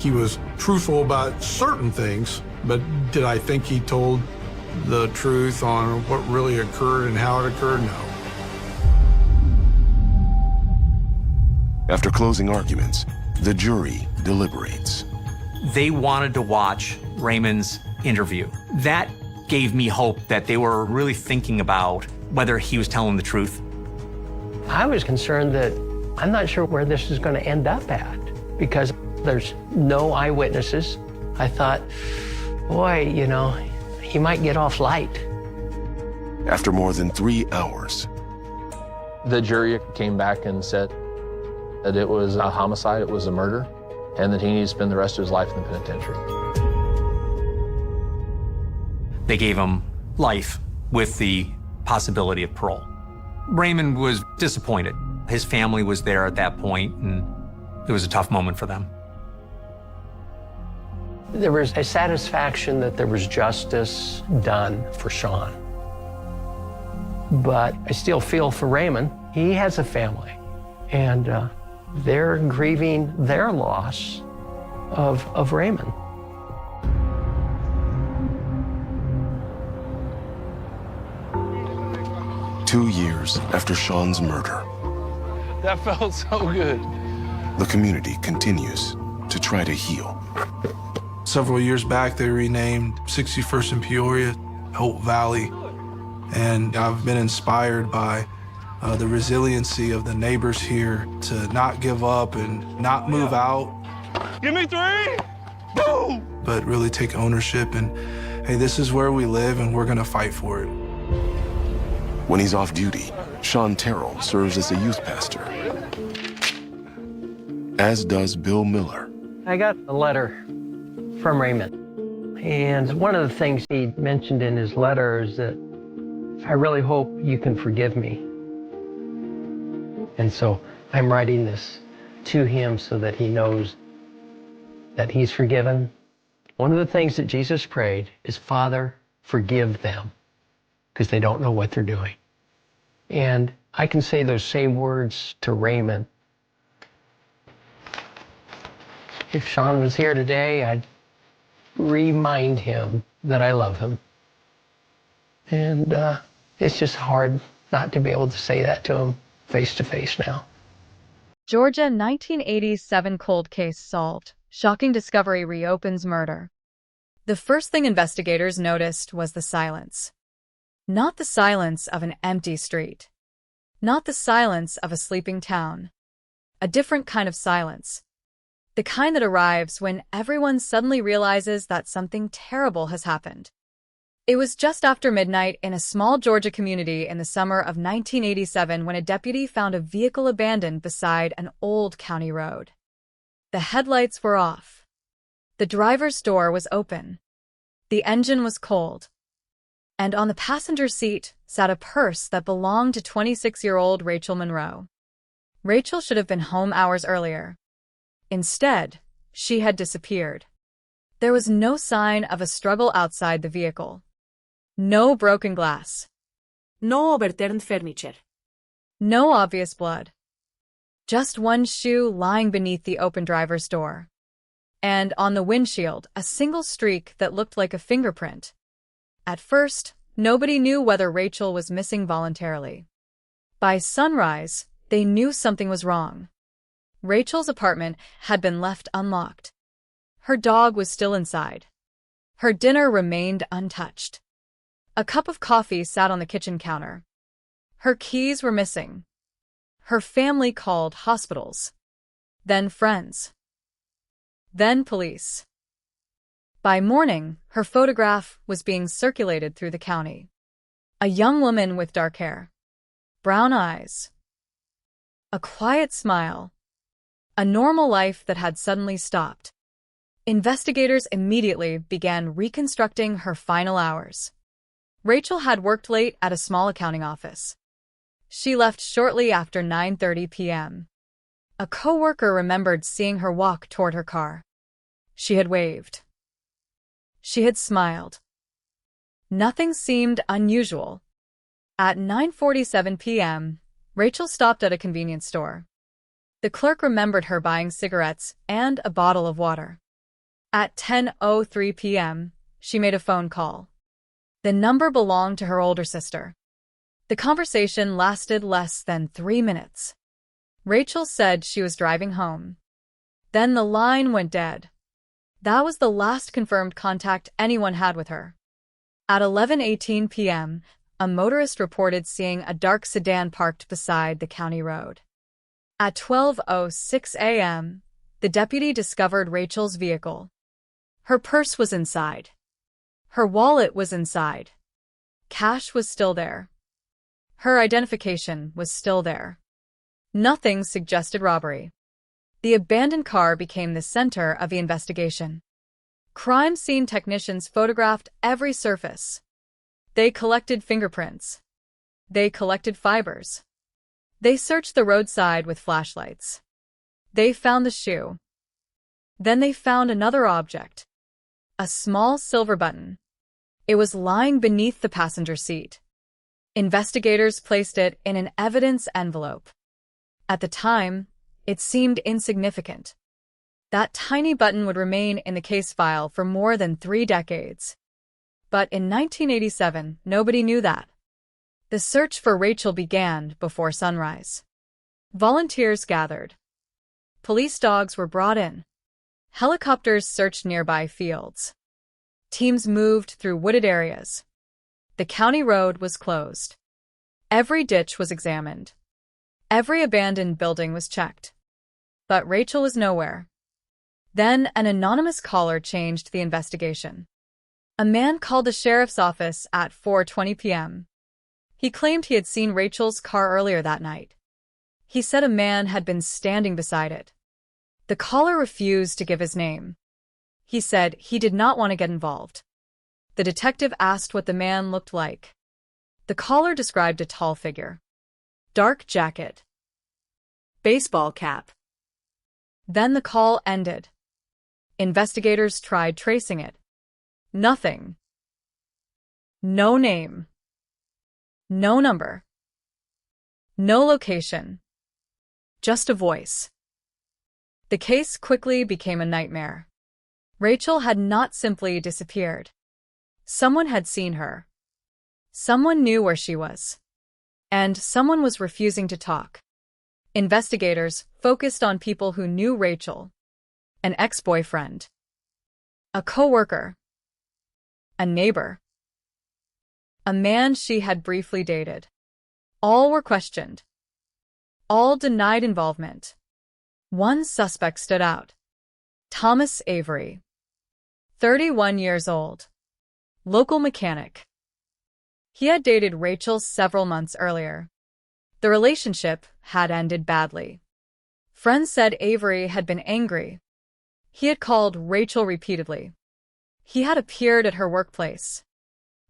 He was truthful about certain things, but did I think he told the truth on what really occurred and how it occurred? No. After closing arguments, the jury deliberates. They wanted to watch Raymond's interview. That gave me hope that they were really thinking about whether he was telling the truth. I was concerned that I'm not sure where this is going to end up at because there's no eyewitnesses. I thought, boy, he might get off light. After more than 3 hours, The jury came back and said that it was a homicide, it was a murder, and that he needed to spend the rest of his life in the penitentiary. They gave him life with the possibility of parole. Raymond was disappointed. His family was there at that point, and it was a tough moment for them. There was a satisfaction that there was justice done for Sean. But I still feel for Raymond. He has a family, and they're grieving their loss of Raymond. Two years after Sean's murder, That felt so good. the community continues to try to heal. Several years back, they renamed 61st and Peoria Hope Valley. And I've been inspired by the resiliency of the neighbors here to not give up and not move out. Give me 3! Boom! But really take ownership and, hey, this is where we live and we're gonna fight for it. When he's off duty, Sean Terrell serves as a youth pastor, as does Bill Miller. I got a letter from Raymond. And one of the things he mentioned in his letter is that I really hope you can forgive me. And so I'm writing this to him so that he knows that he's forgiven. One of the things that Jesus prayed is, Father, forgive them, because they don't know what they're doing. And I can say those same words to Raymond. If Sean was here today, I'd remind him that I love him. And it's just hard not to be able to say that to him face to face now. Georgia 1987 cold case solved. Shocking discovery reopens murder. The first thing investigators noticed was the silence. Not the silence of an empty street. Not the silence of a sleeping town. A different kind of silence. The kind that arrives when everyone suddenly realizes that something terrible has happened. It was just after midnight in a small Georgia community in the summer of 1987 when a deputy found a vehicle abandoned beside an old county road. The headlights were off. The driver's door was open. The engine was cold. And on the passenger seat sat a purse that belonged to 26-year-old Rachel Monroe. Rachel should have been home hours earlier. Instead, she had disappeared. There was no sign of a struggle outside the vehicle. No broken glass. No overturned furniture. No obvious blood. Just one shoe lying beneath the open driver's door. And on the windshield, a single streak that looked like a fingerprint. At first, nobody knew whether Rachel was missing voluntarily. By sunrise, they knew something was wrong. Rachel's apartment had been left unlocked. Her dog was still inside. Her dinner remained untouched. A cup of coffee sat on the kitchen counter. Her keys were missing. Her family called hospitals. Then friends. Then police. By morning, her photograph was being circulated through the county. A young woman with dark hair. Brown eyes. A quiet smile. A normal life that had suddenly stopped. Investigators immediately began reconstructing her final hours. Rachel had worked late at a small accounting office. She left shortly after 9:30 p.m. A coworker remembered seeing her walk toward her car. She had waved. She had smiled. Nothing seemed unusual. At 9:47 p.m., Rachel stopped at a convenience store. The clerk remembered her buying cigarettes and a bottle of water. At 10:03 p.m., she made a phone call. The number belonged to her older sister. The conversation lasted less than 3 minutes. Rachel said she was driving home. Then the line went dead. That was the last confirmed contact anyone had with her. At 11:18 p.m., a motorist reported seeing a dark sedan parked beside the county road. At 12:06 a.m., the deputy discovered Rachel's vehicle. Her purse was inside. Her wallet was inside. Cash was still there. Her identification was still there. Nothing suggested robbery. The abandoned car became the center of the investigation. Crime scene technicians photographed every surface. They collected fingerprints. They collected fibers. They searched the roadside with flashlights. They found the shoe. Then they found another object. A small silver button. It was lying beneath the passenger seat. Investigators placed it in an evidence envelope. At the time, it seemed insignificant. That tiny button would remain in the case file for more than 3 decades. But in 1987, nobody knew that. The search for Rachel began before sunrise. Volunteers gathered. Police dogs were brought in. Helicopters searched nearby fields. Teams moved through wooded areas. The county road was closed. Every ditch was examined. Every abandoned building was checked. But Rachel was nowhere. Then an anonymous caller changed the investigation. A man called the sheriff's office at 4:20 p.m. He claimed he had seen Rachel's car earlier that night. He said a man had been standing beside it. The caller refused to give his name. He said he did not want to get involved. The detective asked what the man looked like. The caller described a tall figure. Dark jacket. Baseball cap. Then the call ended. Investigators tried tracing it. Nothing. No name. No number. No location. Just a voice. The case quickly became a nightmare. Rachel had not simply disappeared. Someone had seen her. Someone knew where she was. And someone was refusing to talk. Investigators focused on people who knew Rachel. An ex-boyfriend. A co-worker. A neighbor. A man she had briefly dated. All were questioned. All denied involvement. One suspect stood out. Thomas Avery. 31 years old. Local mechanic. He had dated Rachel several months earlier. The relationship had ended badly. Friends said Avery had been angry. He had called Rachel repeatedly. He had appeared at her workplace.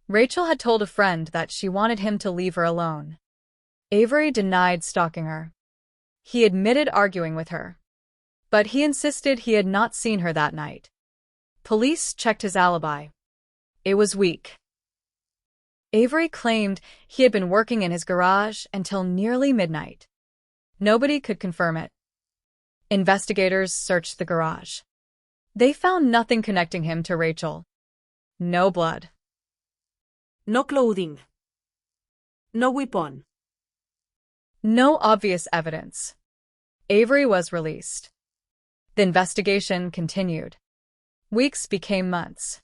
Rachel had told a friend that she wanted him to leave her alone. Avery denied stalking her. He admitted arguing with her. But he insisted he had not seen her that night. Police checked his alibi. It was weak. Avery claimed he had been working in his garage until nearly midnight. Nobody could confirm it. Investigators searched the garage. They found nothing connecting him to Rachel. No blood. No clothing. No weapon. No obvious evidence. Avery was released. The investigation continued. Weeks became months.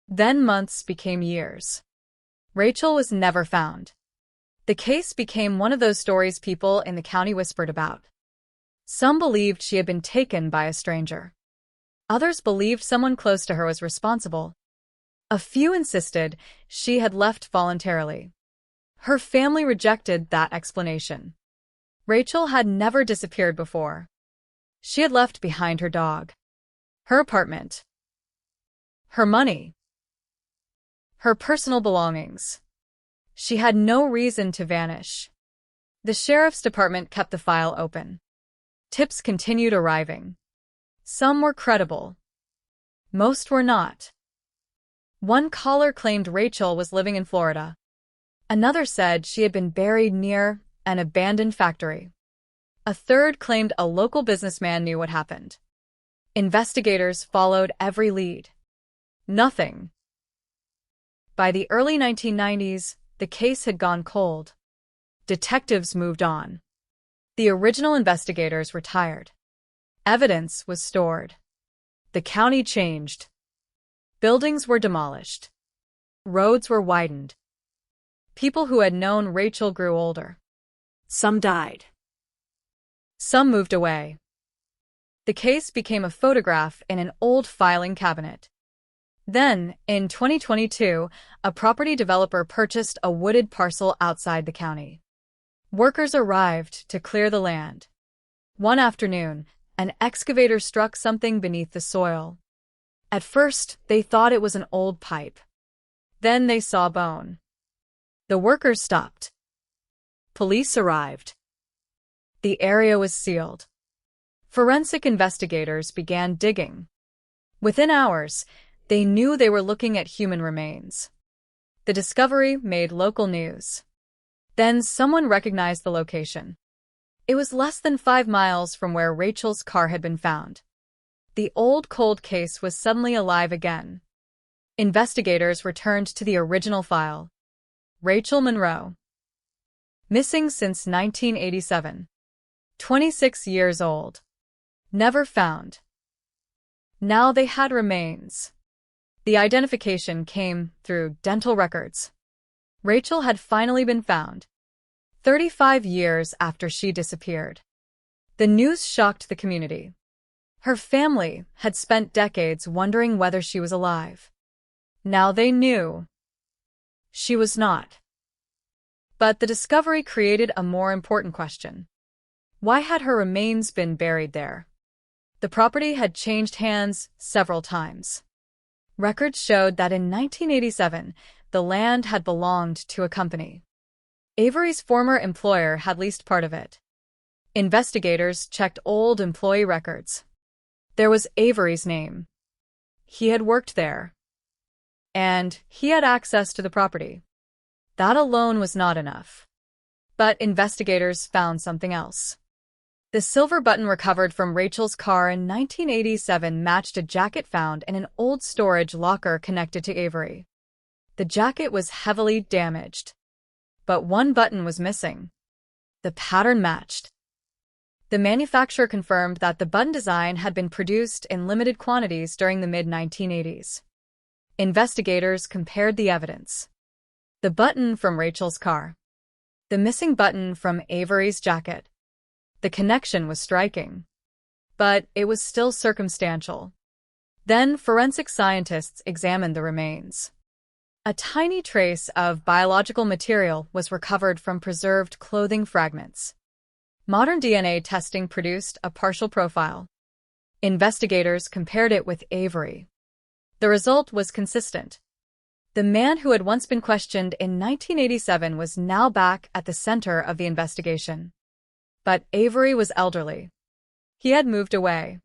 Then months became years. Rachel was never found. The case became one of those stories people in the county whispered about. Some believed she had been taken by a stranger. Others believed someone close to her was responsible. A few insisted she had left voluntarily. Her family rejected that explanation. Rachel had never disappeared before. She had left behind her dog, her apartment, her money, her personal belongings. She had no reason to vanish. The sheriff's department kept the file open. Tips continued arriving. Some were credible. Most were not. One caller claimed Rachel was living in Florida. Another said she had been buried near an abandoned factory. A third claimed a local businessman knew what happened. Investigators followed every lead. Nothing. By the early 1990s, the case had gone cold. Detectives moved on. The original investigators retired. Evidence was stored. The county changed. Buildings were demolished. Roads were widened. People who had known Rachel grew older. Some died. Some moved away. The case became a photograph in an old filing cabinet. Then, in 2022, a property developer purchased a wooded parcel outside the county. Workers arrived to clear the land. One afternoon, an excavator struck something beneath the soil. At first, they thought it was an old pipe. Then they saw bone. The workers stopped. Police arrived. The area was sealed. Forensic investigators began digging. Within hours, they knew they were looking at human remains. The discovery made local news. Then someone recognized the location. It was less than 5 miles from where Rachel's car had been found. The old cold case was suddenly alive again. Investigators returned to the original file. Rachel Monroe. Missing since 1987. 26 years old. Never found. Now they had remains. The identification came through dental records. Rachel had finally been found, 35 years after she disappeared. The news shocked the community. Her family had spent decades wondering whether she was alive. Now they knew she was not. But the discovery created a more important question. Why had her remains been buried there? The property had changed hands several times. Records showed that in 1987, the land had belonged to a company. Avery's former employer had leased part of it. Investigators checked old employee records. There was Avery's name. He had worked there. And he had access to the property. That alone was not enough. But investigators found something else. The silver button recovered from Rachel's car in 1987 matched a jacket found in an old storage locker connected to Avery. The jacket was heavily damaged. But one button was missing. The pattern matched. The manufacturer confirmed that the button design had been produced in limited quantities during the mid-1980s. Investigators compared the evidence. The button from Rachel's car. The missing button from Avery's jacket. The connection was striking. But it was still circumstantial. Then forensic scientists examined the remains. A tiny trace of biological material was recovered from preserved clothing fragments. Modern DNA testing produced a partial profile. Investigators compared it with Avery. The result was consistent. The man who had once been questioned in 1987 was now back at the center of the investigation. But Avery was elderly. He had moved away.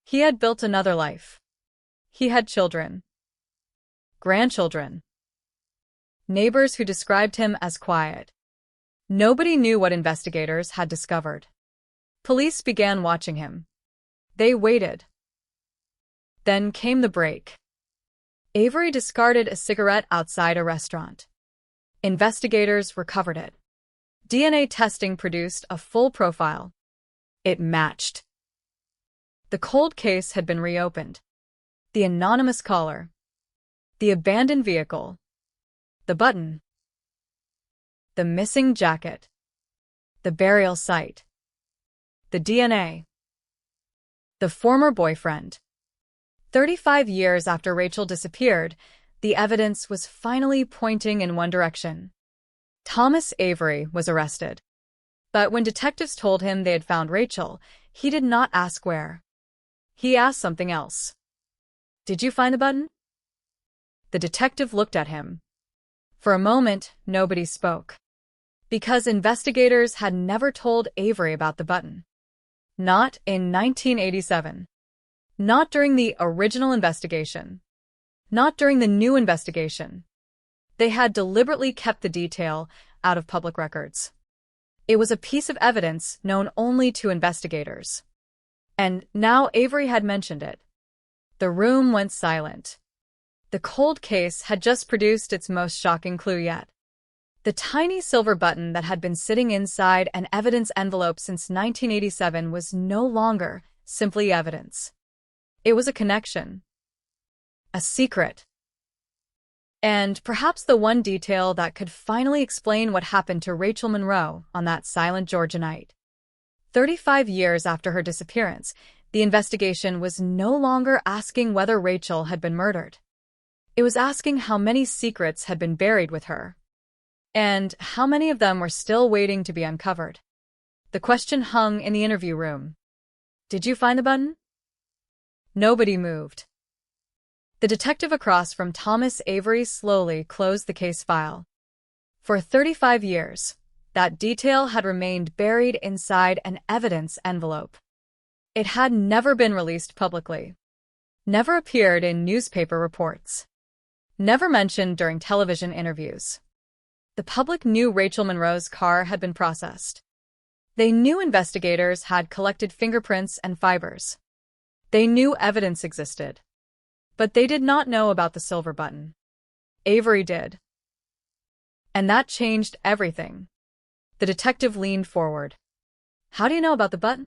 He had built another life. He had children. Grandchildren. Neighbors who described him as quiet. Nobody knew what investigators had discovered. Police began watching him. They waited. Then came the break. Avery discarded a cigarette outside a restaurant. Investigators recovered it. DNA testing produced a full profile. It matched. The cold case had been reopened. The anonymous caller. The abandoned vehicle. The button. The missing jacket. The burial site. The DNA. The former boyfriend. 35 years after Rachel disappeared, the evidence was finally pointing in one direction. Thomas Avery was arrested. But when detectives told him they had found Rachel, he did not ask where. He asked something else. "Did you find the button?" The detective looked at him. For a moment, nobody spoke. Because investigators had never told Avery about the button. Not in 1987. Not during the original investigation. Not during the new investigation. They had deliberately kept the detail out of public records. It was a piece of evidence known only to investigators. And now Avery had mentioned it. The room went silent. The cold case had just produced its most shocking clue yet. The tiny silver button that had been sitting inside an evidence envelope since 1987 was no longer simply evidence. It was a connection. A secret. And perhaps the one detail that could finally explain what happened to Rachel Monroe on that silent Georgia night. 35 years after her disappearance, the investigation was no longer asking whether Rachel had been murdered. It was asking how many secrets had been buried with her. And how many of them were still waiting to be uncovered. The question hung in the interview room. "Did you find the button?" Nobody moved. The detective across from Thomas Avery slowly closed the case file. For 35 years, that detail had remained buried inside an evidence envelope. It had never been released publicly, never appeared in newspaper reports, never mentioned during television interviews. The public knew Rachel Monroe's car had been processed. They knew investigators had collected fingerprints and fibers. They knew evidence existed. But they did not know about the silver button. Avery did. And that changed everything. The detective leaned forward. How do you know about the button?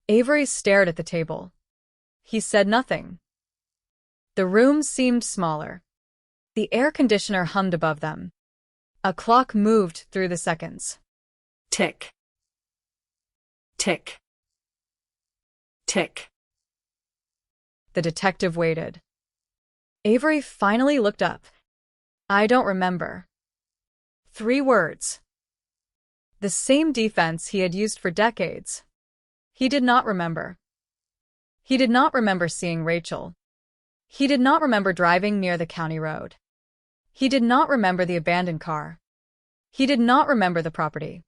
Avery stared at the table. He said nothing. The room seemed smaller. The air conditioner hummed above them. A clock moved through the seconds. Tick. Tick. Tick. The detective waited. Avery finally looked up. I don't remember. 3 words. The same defense he had used for decades. He did not remember. He did not remember seeing Rachel. He did not remember driving near the county road. He did not remember the abandoned car. He did not remember the property.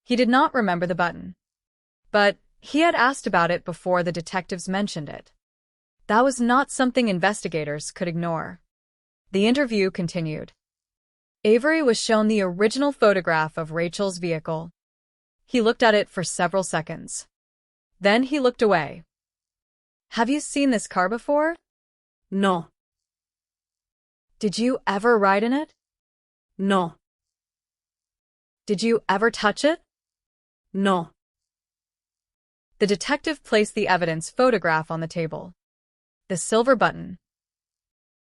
He did not remember the button. But he had asked about it before the detectives mentioned it. That was not something investigators could ignore. The interview continued. Avery was shown the original photograph of Rachel's vehicle. He looked at it for several seconds. Then he looked away. Have you seen this car before? No. Did you ever ride in it? No. Did you ever touch it? No. The detective placed the evidence photograph on the table. The silver button.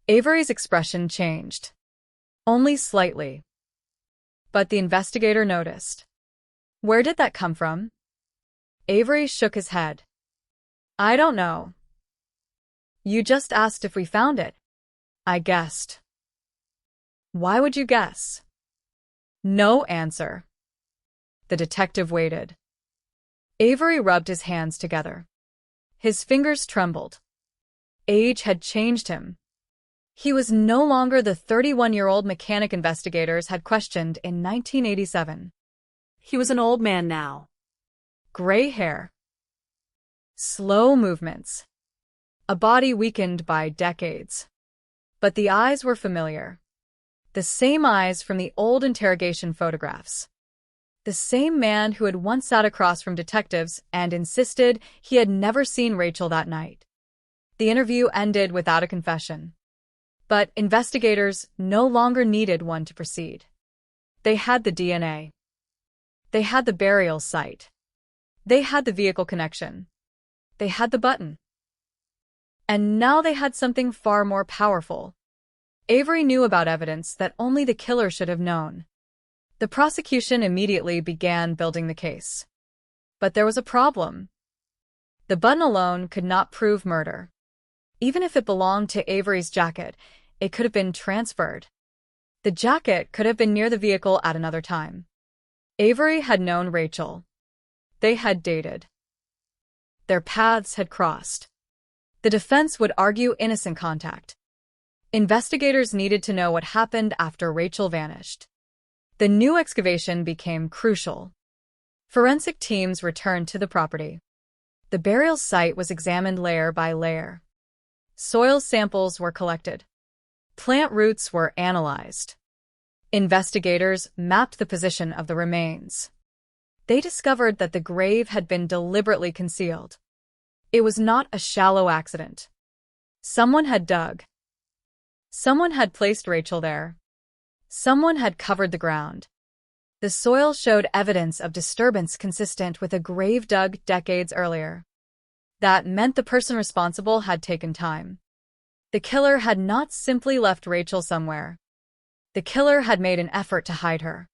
Avery's expression changed. Only slightly. But the investigator noticed. Where did that come from? Avery shook his head. I don't know. You just asked if we found it. I guessed. Why would you guess? No answer. The detective waited. Avery rubbed his hands together. His fingers trembled. Age had changed him. He was no longer the 31-year-old mechanic investigators had questioned in 1987. He was an old man now. Gray hair. Slow movements. A body weakened by decades. But the eyes were familiar. The same eyes from the old interrogation photographs. The same man who had once sat across from detectives and insisted he had never seen Rachel that night. The interview ended without a confession. But investigators no longer needed one to proceed. They had the DNA. They had the burial site. They had the vehicle connection. They had the button. And now they had something far more powerful. Avery knew about evidence that only the killer should have known. The prosecution immediately began building the case. But there was a problem. The button alone could not prove murder. Even if it belonged to Avery's jacket, it could have been transferred. The jacket could have been near the vehicle at another time. Avery had known Rachel. They had dated. Their paths had crossed. The defense would argue innocent contact. Investigators needed to know what happened after Rachel vanished. The new excavation became crucial. Forensic teams returned to the property. The burial site was examined layer by layer. Soil samples were collected. Plant roots were analyzed. Investigators mapped the position of the remains. They discovered that the grave had been deliberately concealed. It was not a shallow accident. Someone had dug. Someone had placed Rachel there. Someone had covered the ground. The soil showed evidence of disturbance consistent with a grave dug decades earlier. That meant the person responsible had taken time. The killer had not simply left Rachel somewhere. The killer had made an effort to hide her.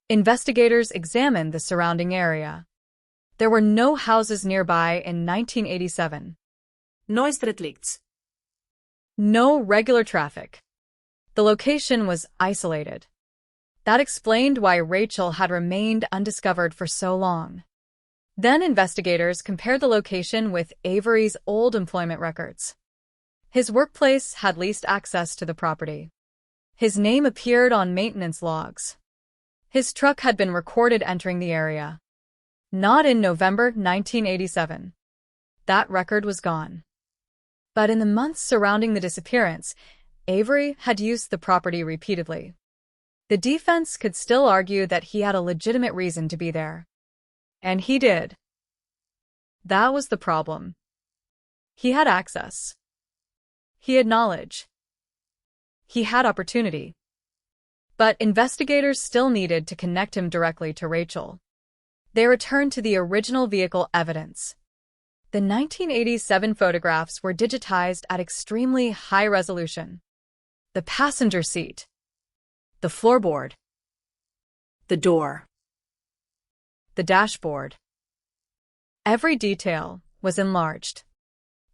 Investigators examined the surrounding area. There were no houses nearby in 1987. No streetlights. No regular traffic. The location was isolated. That explained why Rachel had remained undiscovered for so long. Then investigators compared the location with Avery's old employment records. His workplace had least access to the property. His name appeared on maintenance logs. His truck had been recorded entering the area. Not in November 1987. That record was gone. But in the months surrounding the disappearance, Avery had used the property repeatedly. The defense could still argue that he had a legitimate reason to be there. And he did. That was the problem. He had access. He had knowledge. He had opportunity. But investigators still needed to connect him directly to Rachel. They returned to the original vehicle evidence. The 1987 photographs were digitized at extremely high resolution. The passenger seat, the floorboard, the door, the dashboard. Every detail was enlarged.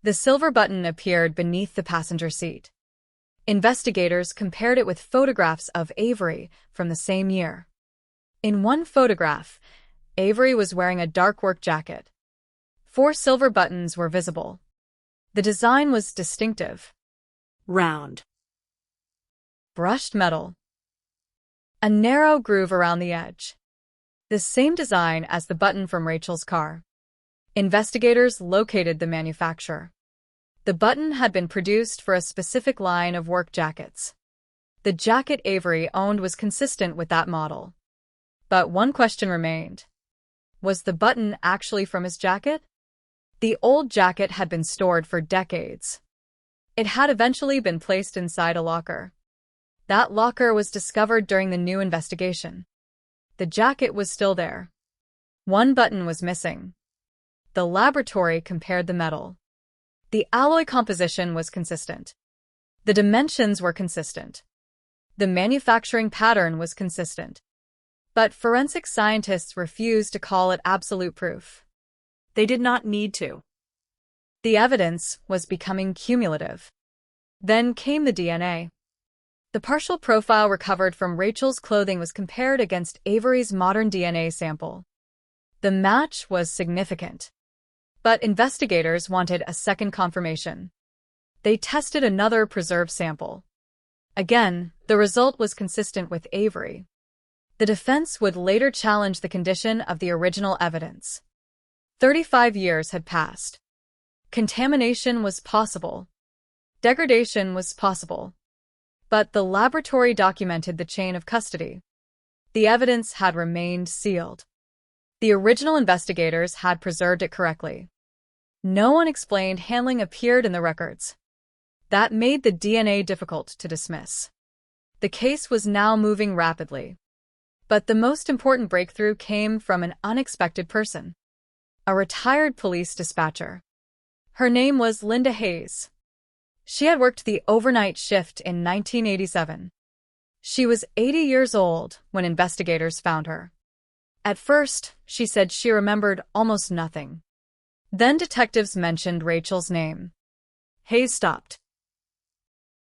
The silver button appeared beneath the passenger seat. Investigators compared it with photographs of Avery from the same year. In one photograph, Avery was wearing a dark work jacket. 4 silver buttons were visible. The design was distinctive. Round. Brushed metal. A narrow groove around the edge. The same design as the button from Rachel's car. Investigators located the manufacturer. The button had been produced for a specific line of work jackets. The jacket Avery owned was consistent with that model. But one question remained. Was the button actually from his jacket? The old jacket had been stored for decades. It had eventually been placed inside a locker. That locker was discovered during the new investigation. The jacket was still there. One button was missing. The laboratory compared the metal. The alloy composition was consistent. The dimensions were consistent. The manufacturing pattern was consistent. But forensic scientists refused to call it absolute proof. They did not need to. The evidence was becoming cumulative. Then came the DNA. The partial profile recovered from Rachel's clothing was compared against Avery's modern DNA sample. The match was significant. But investigators wanted a second confirmation. They tested another preserved sample. Again, the result was consistent with Avery. The defense would later challenge the condition of the original evidence. 35 years had passed. Contamination was possible. Degradation was possible. But the laboratory documented the chain of custody. The evidence had remained sealed. The original investigators had preserved it correctly. No unexplained handling appeared in the records. That made the DNA difficult to dismiss. The case was now moving rapidly. But the most important breakthrough came from an unexpected person. A retired police dispatcher. Her name was Linda Hayes. She had worked the overnight shift in 1987. She was 80 years old when investigators found her. At first, she said she remembered almost nothing. Then detectives mentioned Rachel's name. Hayes stopped.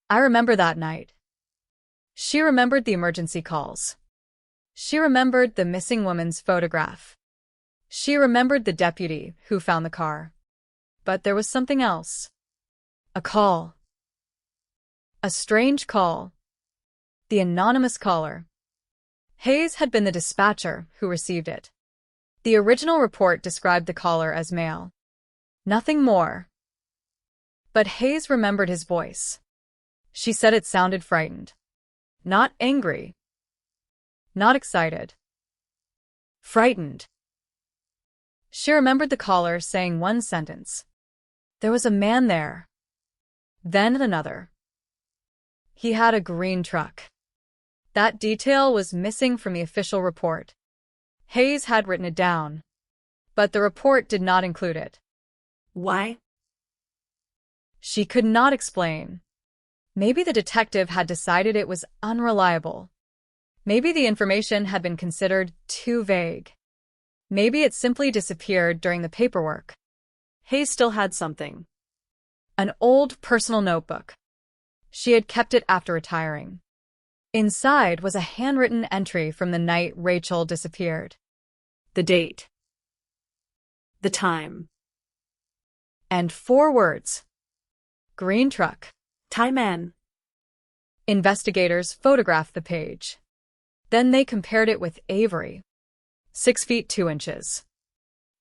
I remember that night. She remembered the emergency calls. She remembered the missing woman's photograph. She remembered the deputy who found the car. But there was something else. A call. A strange call. The anonymous caller. Hayes had been the dispatcher who received it. The original report described the caller as male. Nothing more. But Hayes remembered his voice. She said it sounded frightened. Not angry. Not excited. Frightened. She remembered the caller saying one sentence. There was a man there. Then another. He had a green truck. That detail was missing from the official report. Hayes had written it down, but the report did not include it. Why? She could not explain. Maybe the detective had decided it was unreliable. Maybe the information had been considered too vague. Maybe it simply disappeared during the paperwork. Hayes still had something. An old personal notebook. She had kept it after retiring. Inside was a handwritten entry from the night Rachel disappeared. The date. The time. And 4 words. Green truck. Thai man. Investigators photographed the page. Then they compared it with Avery. 6 feet 2 inches.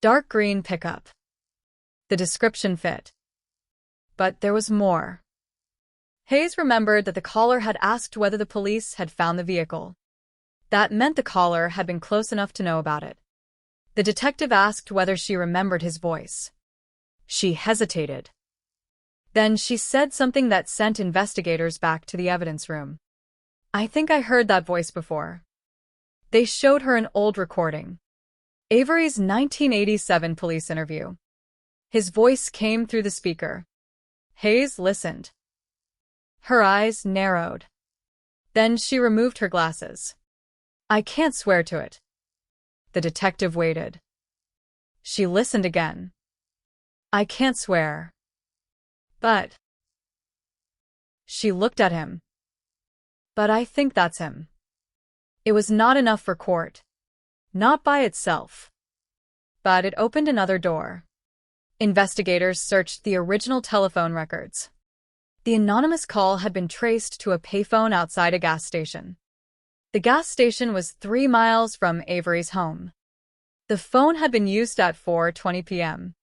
Dark green pickup. The description fit. But there was more. Hayes remembered that the caller had asked whether the police had found the vehicle. That meant the caller had been close enough to know about it. The detective asked whether she remembered his voice. She hesitated. Then she said something that sent investigators back to the evidence room. "I think I heard that voice before." They showed her an old recording. Avery's 1987 police interview. His voice came through the speaker. Hayes listened. Her eyes narrowed. Then she removed her glasses. "I can't swear to it." The detective waited. She listened again. "I can't swear. But..." She looked at him. "But I think that's him." It was not enough for court. Not by itself. But it opened another door. Investigators searched the original telephone records. The anonymous call had been traced to a payphone outside a gas station. The gas station was 3 miles from Avery's home. The phone had been used at 4:20 p.m.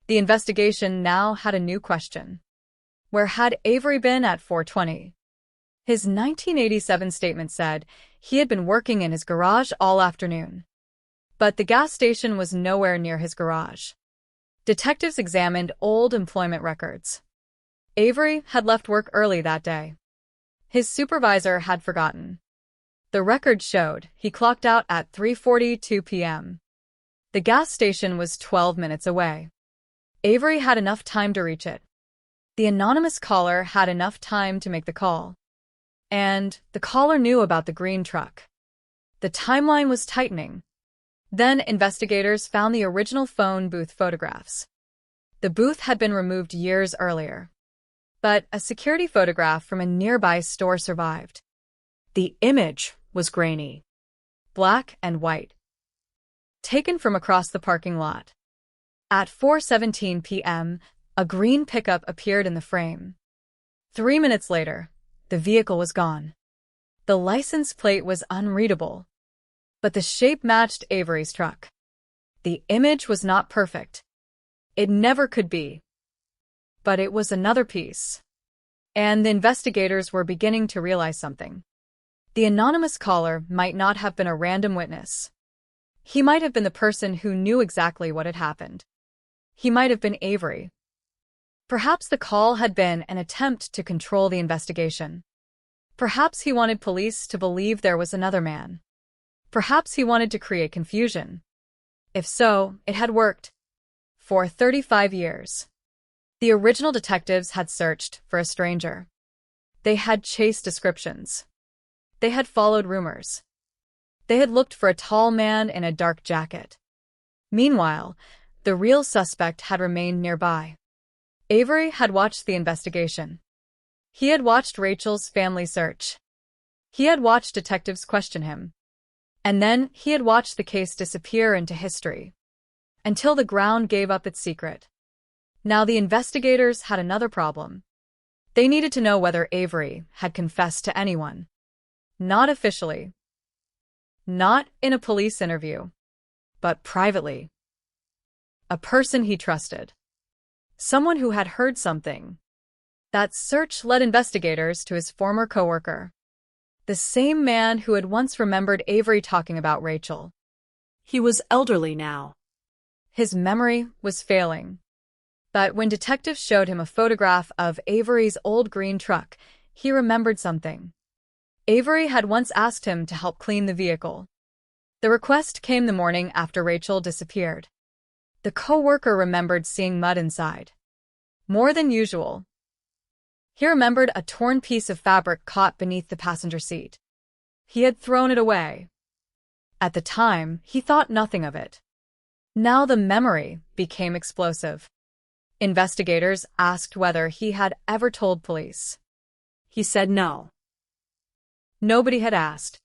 The investigation now had a new question. Where had Avery been at 4:20? His 1987 statement said he had been working in his garage all afternoon. But the gas station was nowhere near his garage. Detectives examined old employment records. Avery had left work early that day. His supervisor had forgotten. The record showed he clocked out at 3:42 p.m. The gas station was 12 minutes away. Avery had enough time to reach it. The anonymous caller had enough time to make the call. And the caller knew about the green truck. The timeline was tightening. Then investigators found the original phone booth photographs. The booth had been removed years earlier. But a security photograph from a nearby store survived. The image was grainy. Black and white. Taken from across the parking lot. At 4:17 p.m., a green pickup appeared in the frame. 3 minutes later, the vehicle was gone. The license plate was unreadable. But the shape matched Avery's truck. The image was not perfect. It never could be. But it was another piece. And the investigators were beginning to realize something. The anonymous caller might not have been a random witness. He might have been the person who knew exactly what had happened. He might have been Avery. Perhaps the call had been an attempt to control the investigation. Perhaps he wanted police to believe there was another man. Perhaps he wanted to create confusion. If so, it had worked. For 35 years. The original detectives had searched for a stranger. They had chased descriptions. They had followed rumors. They had looked for a tall man in a dark jacket. Meanwhile, the real suspect had remained nearby. Avery had watched the investigation. He had watched Rachel's family search. He had watched detectives question him. And then he had watched the case disappear into history. Until the ground gave up its secret. Now the investigators had another problem. They needed to know whether Avery had confessed to anyone. Not officially. Not in a police interview. But privately. A person he trusted. Someone who had heard something. That search led investigators to his former coworker. The same man who had once remembered Avery talking about Rachel. He was elderly now. His memory was failing. But when detectives showed him a photograph of Avery's old green truck, he remembered something. Avery had once asked him to help clean the vehicle. The request came the morning after Rachel disappeared. The co-worker remembered seeing mud inside. More than usual. He remembered a torn piece of fabric caught beneath the passenger seat. He had thrown it away. At the time, he thought nothing of it. Now the memory became explosive. Investigators asked whether he had ever told police. He said no. Nobody had asked.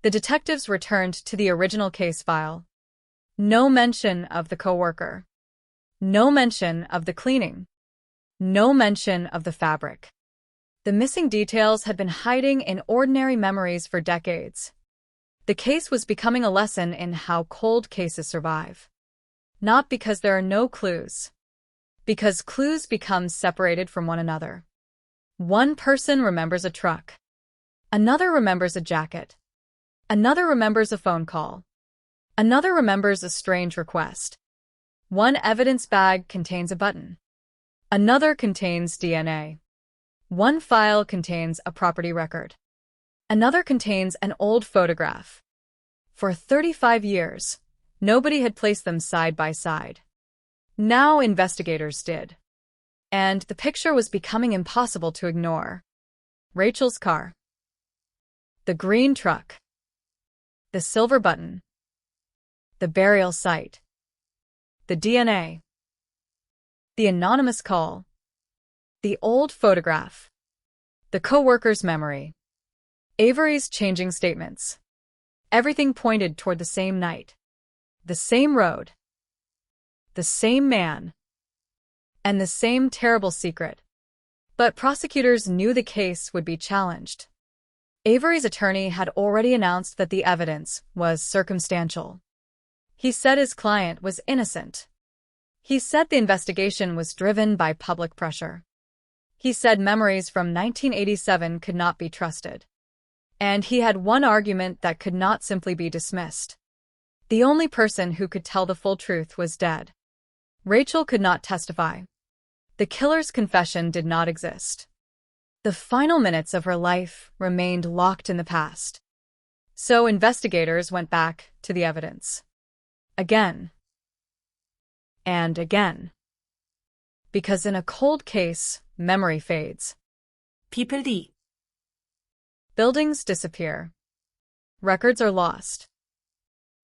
The detectives returned to the original case file. No mention of the coworker. No mention of the cleaning. No mention of the fabric. The missing details had been hiding in ordinary memories for decades. The case was becoming a lesson in how cold cases survive. Not because there are no clues. Because clues become separated from one another. One person remembers a truck. Another remembers a jacket. Another remembers a phone call. Another remembers a strange request. One evidence bag contains a button. Another contains DNA. One file contains a property record. Another contains an old photograph. For 35 years, nobody had placed them side by side. Now investigators did. And the picture was becoming impossible to ignore. Rachel's car. The green truck. The silver button. The burial site. The DNA. The anonymous call. The old photograph. The co-worker's memory. Avery's changing statements. Everything pointed toward the same night. The same road. The same man. And the same terrible secret. But prosecutors knew the case would be challenged. Avery's attorney had already announced that the evidence was circumstantial. He said his client was innocent. He said the investigation was driven by public pressure. He said memories from 1987 could not be trusted. And he had one argument that could not simply be dismissed. The only person who could tell the full truth was dead. Rachel could not testify. The killer's confession did not exist. The final minutes of her life remained locked in the past. So investigators went back to the evidence. Again. And again. Because in a cold case, memory fades. People die. Buildings disappear. Records are lost.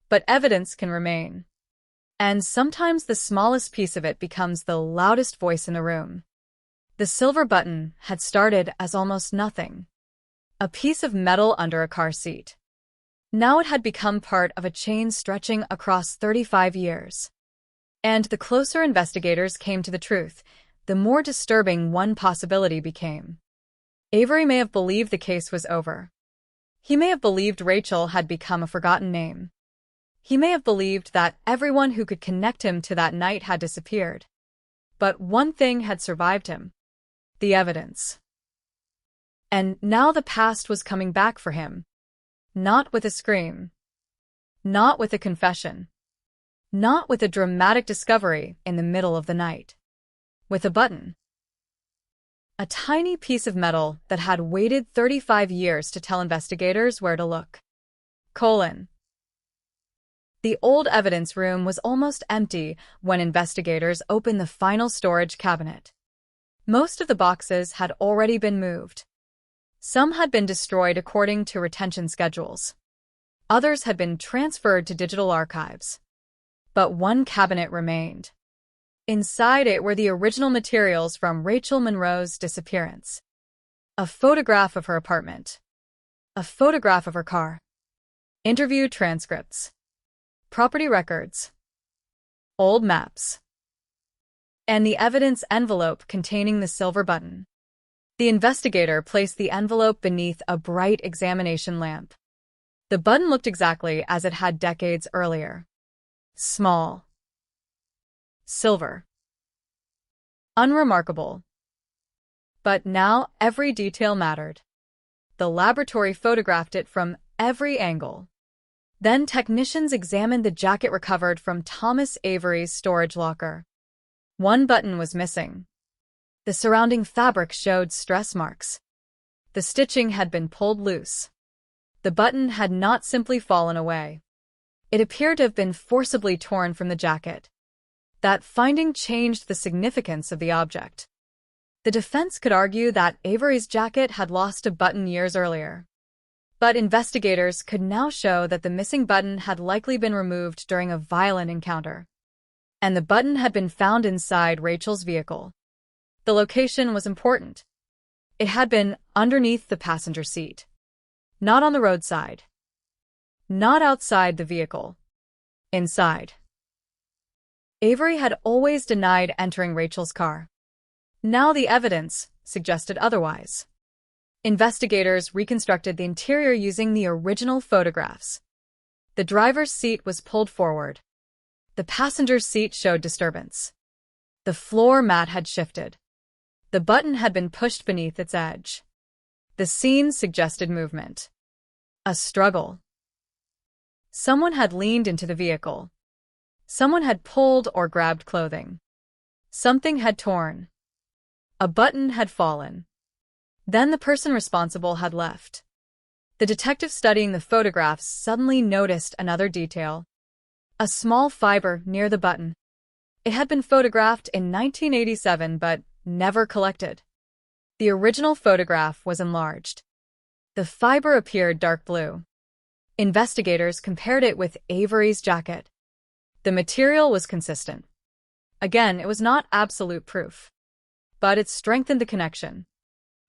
But evidence can remain. And sometimes the smallest piece of it becomes the loudest voice in the room. The silver button had started as almost nothing. A piece of metal under a car seat. Now it had become part of a chain stretching across 35 years. And the closer investigators came to the truth, the more disturbing one possibility became. Avery may have believed the case was over. He may have believed Rachel had become a forgotten name. He may have believed that everyone who could connect him to that night had disappeared. But one thing had survived him. The evidence. And now the past was coming back for him. Not with a scream. Not with a confession. Not with a dramatic discovery in the middle of the night. With a button. A tiny piece of metal that had waited 35 years to tell investigators where to look. The old evidence room was almost empty when investigators opened the final storage cabinet. Most of the boxes had already been moved. Some had been destroyed according to retention schedules. Others had been transferred to digital archives. But one cabinet remained. Inside it were the original materials from Rachel Monroe's disappearance. A photograph of her apartment. A photograph of her car. Interview transcripts. Property records. Old maps. And the evidence envelope containing the silver button. The investigator placed the envelope beneath a bright examination lamp. The button looked exactly as it had decades earlier. Small. Silver. Unremarkable. But now every detail mattered. The laboratory photographed it from every angle. Then technicians examined the jacket recovered from Thomas Avery's storage locker. One button was missing. The surrounding fabric showed stress marks. The stitching had been pulled loose. The button had not simply fallen away. It appeared to have been forcibly torn from the jacket. That finding changed the significance of the object. The defense could argue that Avery's jacket had lost a button years earlier. But investigators could now show that the missing button had likely been removed during a violent encounter. And the button had been found inside Rachel's vehicle. The location was important. It had been underneath the passenger seat. Not on the roadside. Not outside the vehicle. Inside. Avery had always denied entering Rachel's car. Now the evidence suggested otherwise. Investigators reconstructed the interior using the original photographs. The driver's seat was pulled forward. The passenger's seat showed disturbance. The floor mat had shifted. The button had been pushed beneath its edge. The scene suggested movement. A struggle. Someone had leaned into the vehicle. Someone had pulled or grabbed clothing. Something had torn. A button had fallen. Then the person responsible had left. The detective studying the photographs suddenly noticed another detail. A small fiber near the button. It had been photographed in 1987 but never collected. The original photograph was enlarged. The fiber appeared dark blue. Investigators compared it with Avery's jacket. The material was consistent. Again, it was not absolute proof, but it strengthened the connection.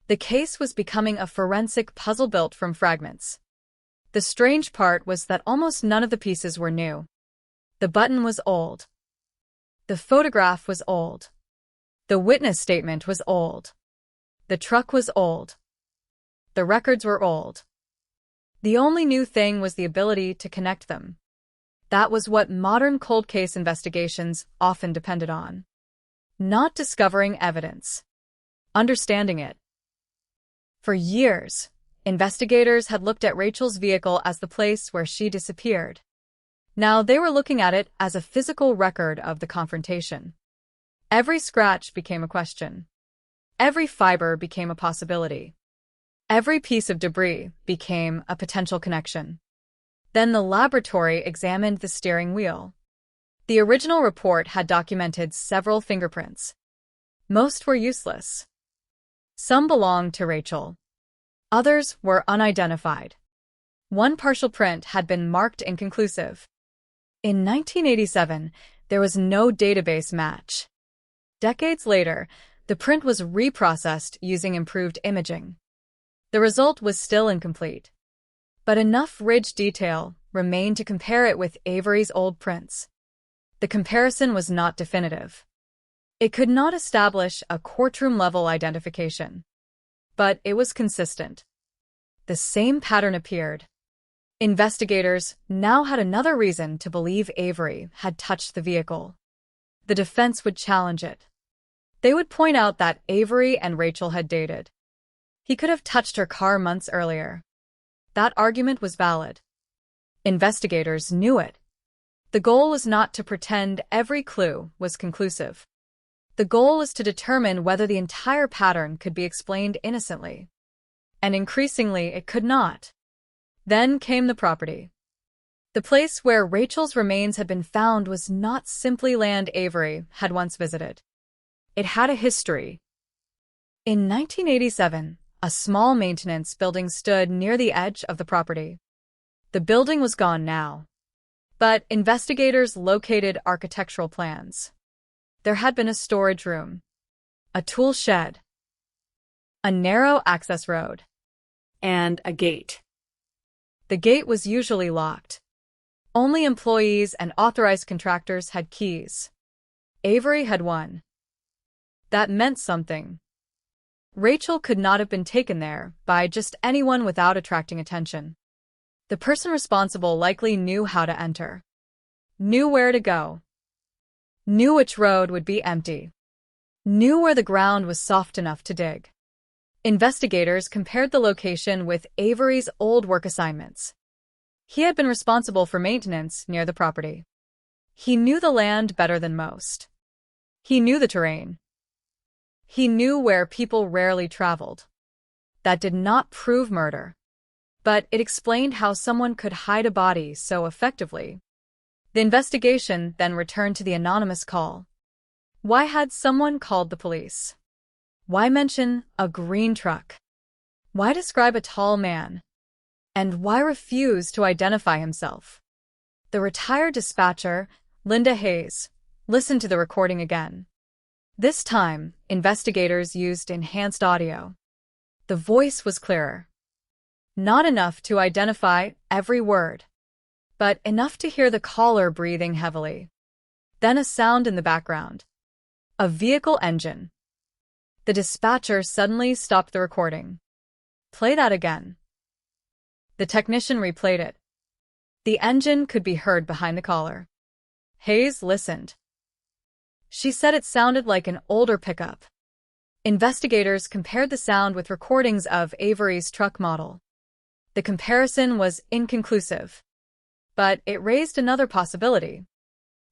The case was becoming a forensic puzzle built from fragments. The strange part was that almost none of the pieces were new. The button was old. The photograph was old. The witness statement was old. The truck was old. The records were old. The only new thing was the ability to connect them. That was what modern cold case investigations often depended on. Not discovering evidence. Understanding it. For years, investigators had looked at Rachel's vehicle as the place where she disappeared. Now they were looking at it as a physical record of the confrontation. Every scratch became a question. Every fiber became a possibility. Every piece of debris became a potential connection. Then the laboratory examined the steering wheel. The original report had documented several fingerprints. Most were useless. Some belonged to Rachel. Others were unidentified. One partial print had been marked inconclusive. In 1987, there was no database match. Decades later, the print was reprocessed using improved imaging. The result was still incomplete, but enough ridge detail remained to compare it with Avery's old prints. The comparison was not definitive. It could not establish a courtroom-level identification, but it was consistent. The same pattern appeared. Investigators now had another reason to believe Avery had touched the vehicle. The defense would challenge it. They would point out that Avery and Rachel had dated. He could have touched her car months earlier. That argument was valid. Investigators knew it. The goal was not to pretend every clue was conclusive. The goal was to determine whether the entire pattern could be explained innocently. And increasingly, it could not. Then came the property. The place where Rachel's remains had been found was not simply land Avery had once visited. It had a history. In 1987, a small maintenance building stood near the edge of the property. The building was gone now, but investigators located architectural plans. There had been a storage room, a tool shed, a narrow access road, and a gate. The gate was usually locked. Only employees and authorized contractors had keys. Avery had one. That meant something. Rachel could not have been taken there by just anyone without attracting attention. The person responsible likely knew how to enter, knew where to go, knew which road would be empty, knew where the ground was soft enough to dig. Investigators compared the location with Avery's old work assignments. He had been responsible for maintenance near the property. He knew the land better than most. He knew the terrain. He knew where people rarely traveled. That did not prove murder, but it explained how someone could hide a body so effectively. The investigation then returned to the anonymous call. Why had someone called the police? Why mention a green truck? Why describe a tall man? And why refuse to identify himself? The retired dispatcher, Linda Hayes, listened to the recording again. This time, investigators used enhanced audio. The voice was clearer. Not enough to identify every word, but enough to hear the caller breathing heavily. Then a sound in the background. A vehicle engine. The dispatcher suddenly stopped the recording. Play that again. The technician replayed it. The engine could be heard behind the caller. Hayes listened. She said it sounded like an older pickup. Investigators compared the sound with recordings of Avery's truck model. The comparison was inconclusive, but it raised another possibility.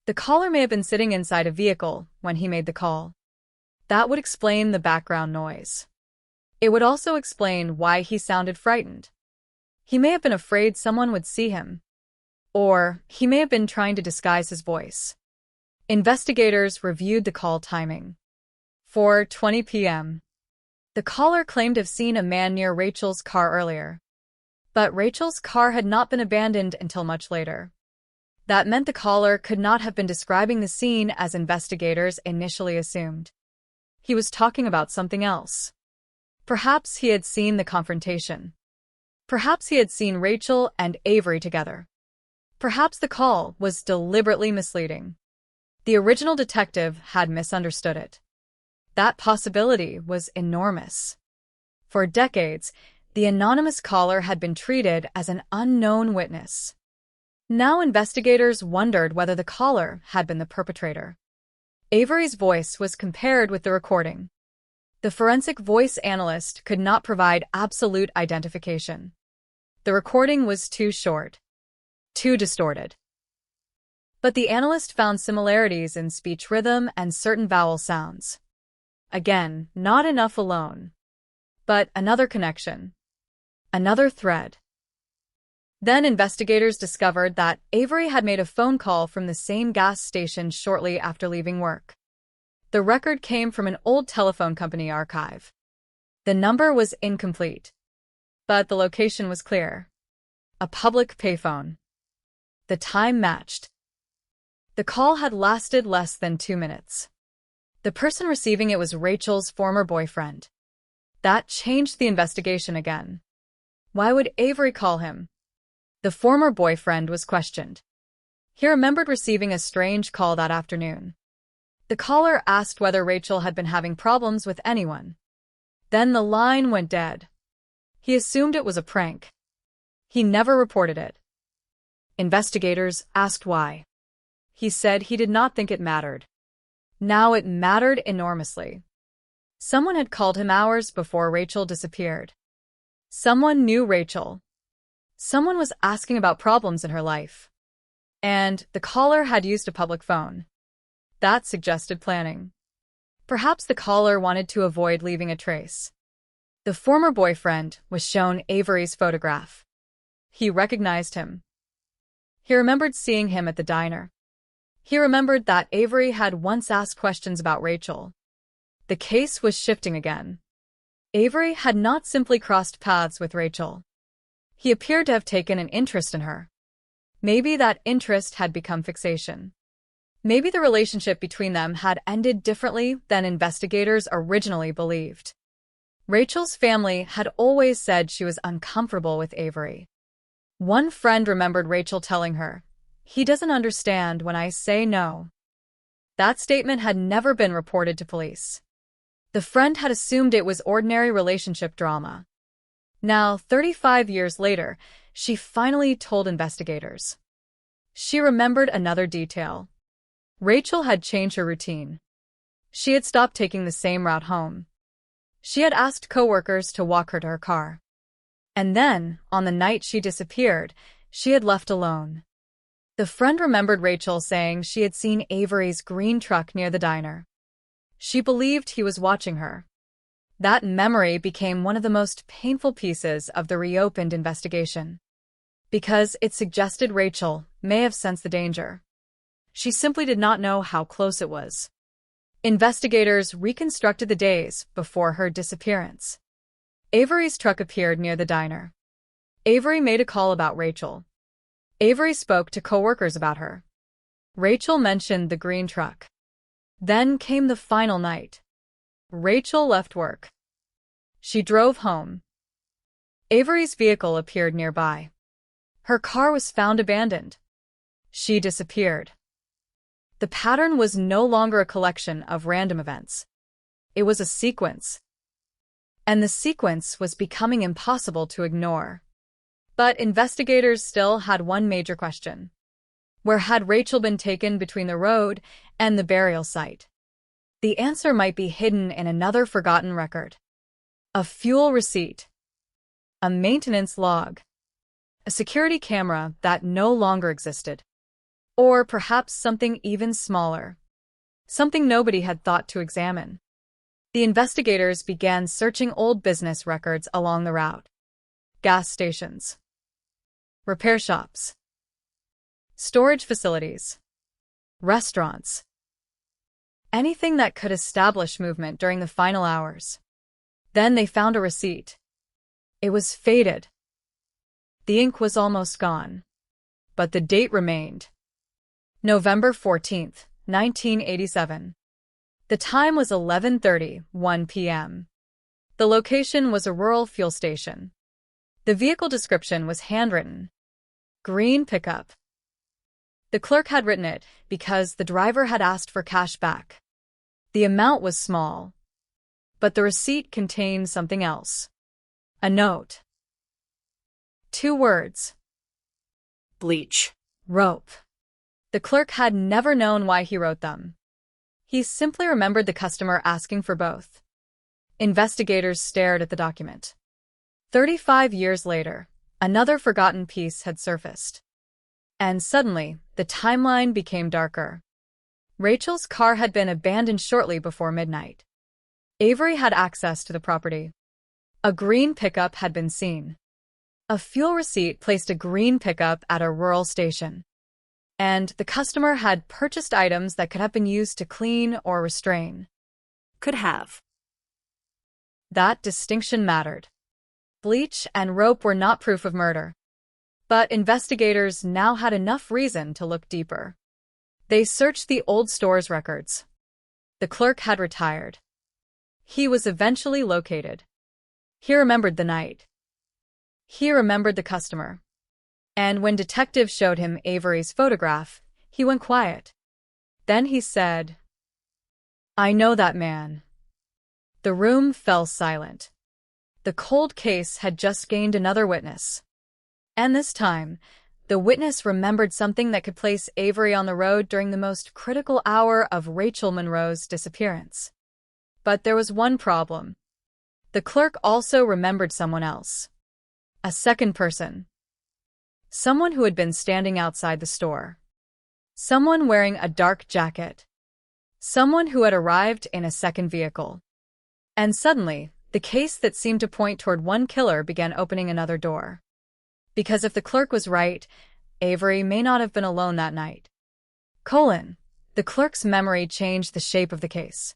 The caller may have been sitting inside a vehicle when he made the call. That would explain the background noise. It would also explain why he sounded frightened. He may have been afraid someone would see him, or he may have been trying to disguise his voice. Investigators reviewed the call timing. 4:20 p.m. The caller claimed to have seen a man near Rachel's car earlier. But Rachel's car had not been abandoned until much later. That meant the caller could not have been describing the scene as investigators initially assumed. He was talking about something else. Perhaps he had seen the confrontation. Perhaps he had seen Rachel and Avery together. Perhaps the call was deliberately misleading. The original detective had misunderstood it. That possibility was enormous. For decades, the anonymous caller had been treated as an unknown witness. Now investigators wondered whether the caller had been the perpetrator. Avery's voice was compared with the recording. The forensic voice analyst could not provide absolute identification. The recording was too short, too distorted. But the analyst found similarities in speech rhythm and certain vowel sounds. Again, not enough alone, but another connection, another thread. Then investigators discovered that Avery had made a phone call from the same gas station shortly after leaving work. The record came from an old telephone company archive. The number was incomplete, but the location was clear. A public payphone. The time matched. The call had lasted less than 2 minutes. The person receiving it was Rachel's former boyfriend. That changed the investigation again. Why would Avery call him? The former boyfriend was questioned. He remembered receiving a strange call that afternoon. The caller asked whether Rachel had been having problems with anyone. Then the line went dead. He assumed it was a prank. He never reported it. Investigators asked why. He said he did not think it mattered. Now it mattered enormously. Someone had called him hours before Rachel disappeared. Someone knew Rachel. Someone was asking about problems in her life. And the caller had used a public phone. That suggested planning. Perhaps the caller wanted to avoid leaving a trace. The former boyfriend was shown Avery's photograph. He recognized him. He remembered seeing him at the diner. He remembered that Avery had once asked questions about Rachel. The case was shifting again. Avery had not simply crossed paths with Rachel. He appeared to have taken an interest in her. Maybe that interest had become fixation. Maybe the relationship between them had ended differently than investigators originally believed. Rachel's family had always said she was uncomfortable with Avery. One friend remembered Rachel telling her, "He doesn't understand when I say no." That statement had never been reported to police. The friend had assumed it was ordinary relationship drama. Now, 35 years later, she finally told investigators. She remembered another detail. Rachel had changed her routine. She had stopped taking the same route home. She had asked coworkers to walk her to her car. And then, on the night she disappeared, she had left alone. The friend remembered Rachel saying she had seen Avery's green truck near the diner. She believed he was watching her. That memory became one of the most painful pieces of the reopened investigation. Because it suggested Rachel may have sensed the danger. She simply did not know how close it was. Investigators reconstructed the days before her disappearance. Avery's truck appeared near the diner. Avery made a call about Rachel. Avery spoke to coworkers about her. Rachel mentioned the green truck. Then came the final night. Rachel left work. She drove home. Avery's vehicle appeared nearby. Her car was found abandoned. She disappeared. The pattern was no longer a collection of random events. it was a sequence. And the sequence was becoming impossible to ignore. But investigators still had one major question. Where had Rachel been taken between the road and the burial site? The answer might be hidden in another forgotten record. A fuel receipt. A maintenance log. A security camera that no longer existed. Or perhaps something even smaller. Something nobody had thought to examine. The investigators began searching old business records along the route. Gas stations. Repair shops. Storage facilities. Restaurants. Anything that could establish movement during the final hours. Then they found a receipt. It was faded. The ink was almost gone. But the date remained. November 14th, 1987. The time was 11:31 p.m. The location was a rural fuel station. The vehicle description was handwritten. Green pickup. The clerk had written it because the driver had asked for cash back. The amount was small, but the receipt contained something else. A note. 2 words. Bleach. Rope. The clerk had never known why he wrote them. He simply remembered the customer asking for both. Investigators stared at the document. 35 years later, another forgotten piece had surfaced. And suddenly, the timeline became darker. Rachel's car had been abandoned shortly before midnight. Avery had access to the property. A green pickup had been seen. A fuel receipt placed a green pickup at a rural station. And the customer had purchased items that could have been used to clean or restrain. Could have. That distinction mattered. Bleach and rope were not proof of murder. But investigators now had enough reason to look deeper. They searched the old store's records. The clerk had retired. He was eventually located. He remembered the night. He remembered the customer. And when detectives showed him Avery's photograph, he went quiet. Then he said, "I know that man." The room fell silent. The cold case had just gained another witness. And this time, the witness remembered something that could place Avery on the road during the most critical hour of Rachel Monroe's disappearance. But there was one problem. The clerk also remembered someone else. A second person. Someone who had been standing outside the store. Someone wearing a dark jacket. Someone who had arrived in a second vehicle. And suddenly, the case that seemed to point toward one killer began opening another door. Because if the clerk was right, Avery may not have been alone that night. The clerk's memory changed the shape of the case.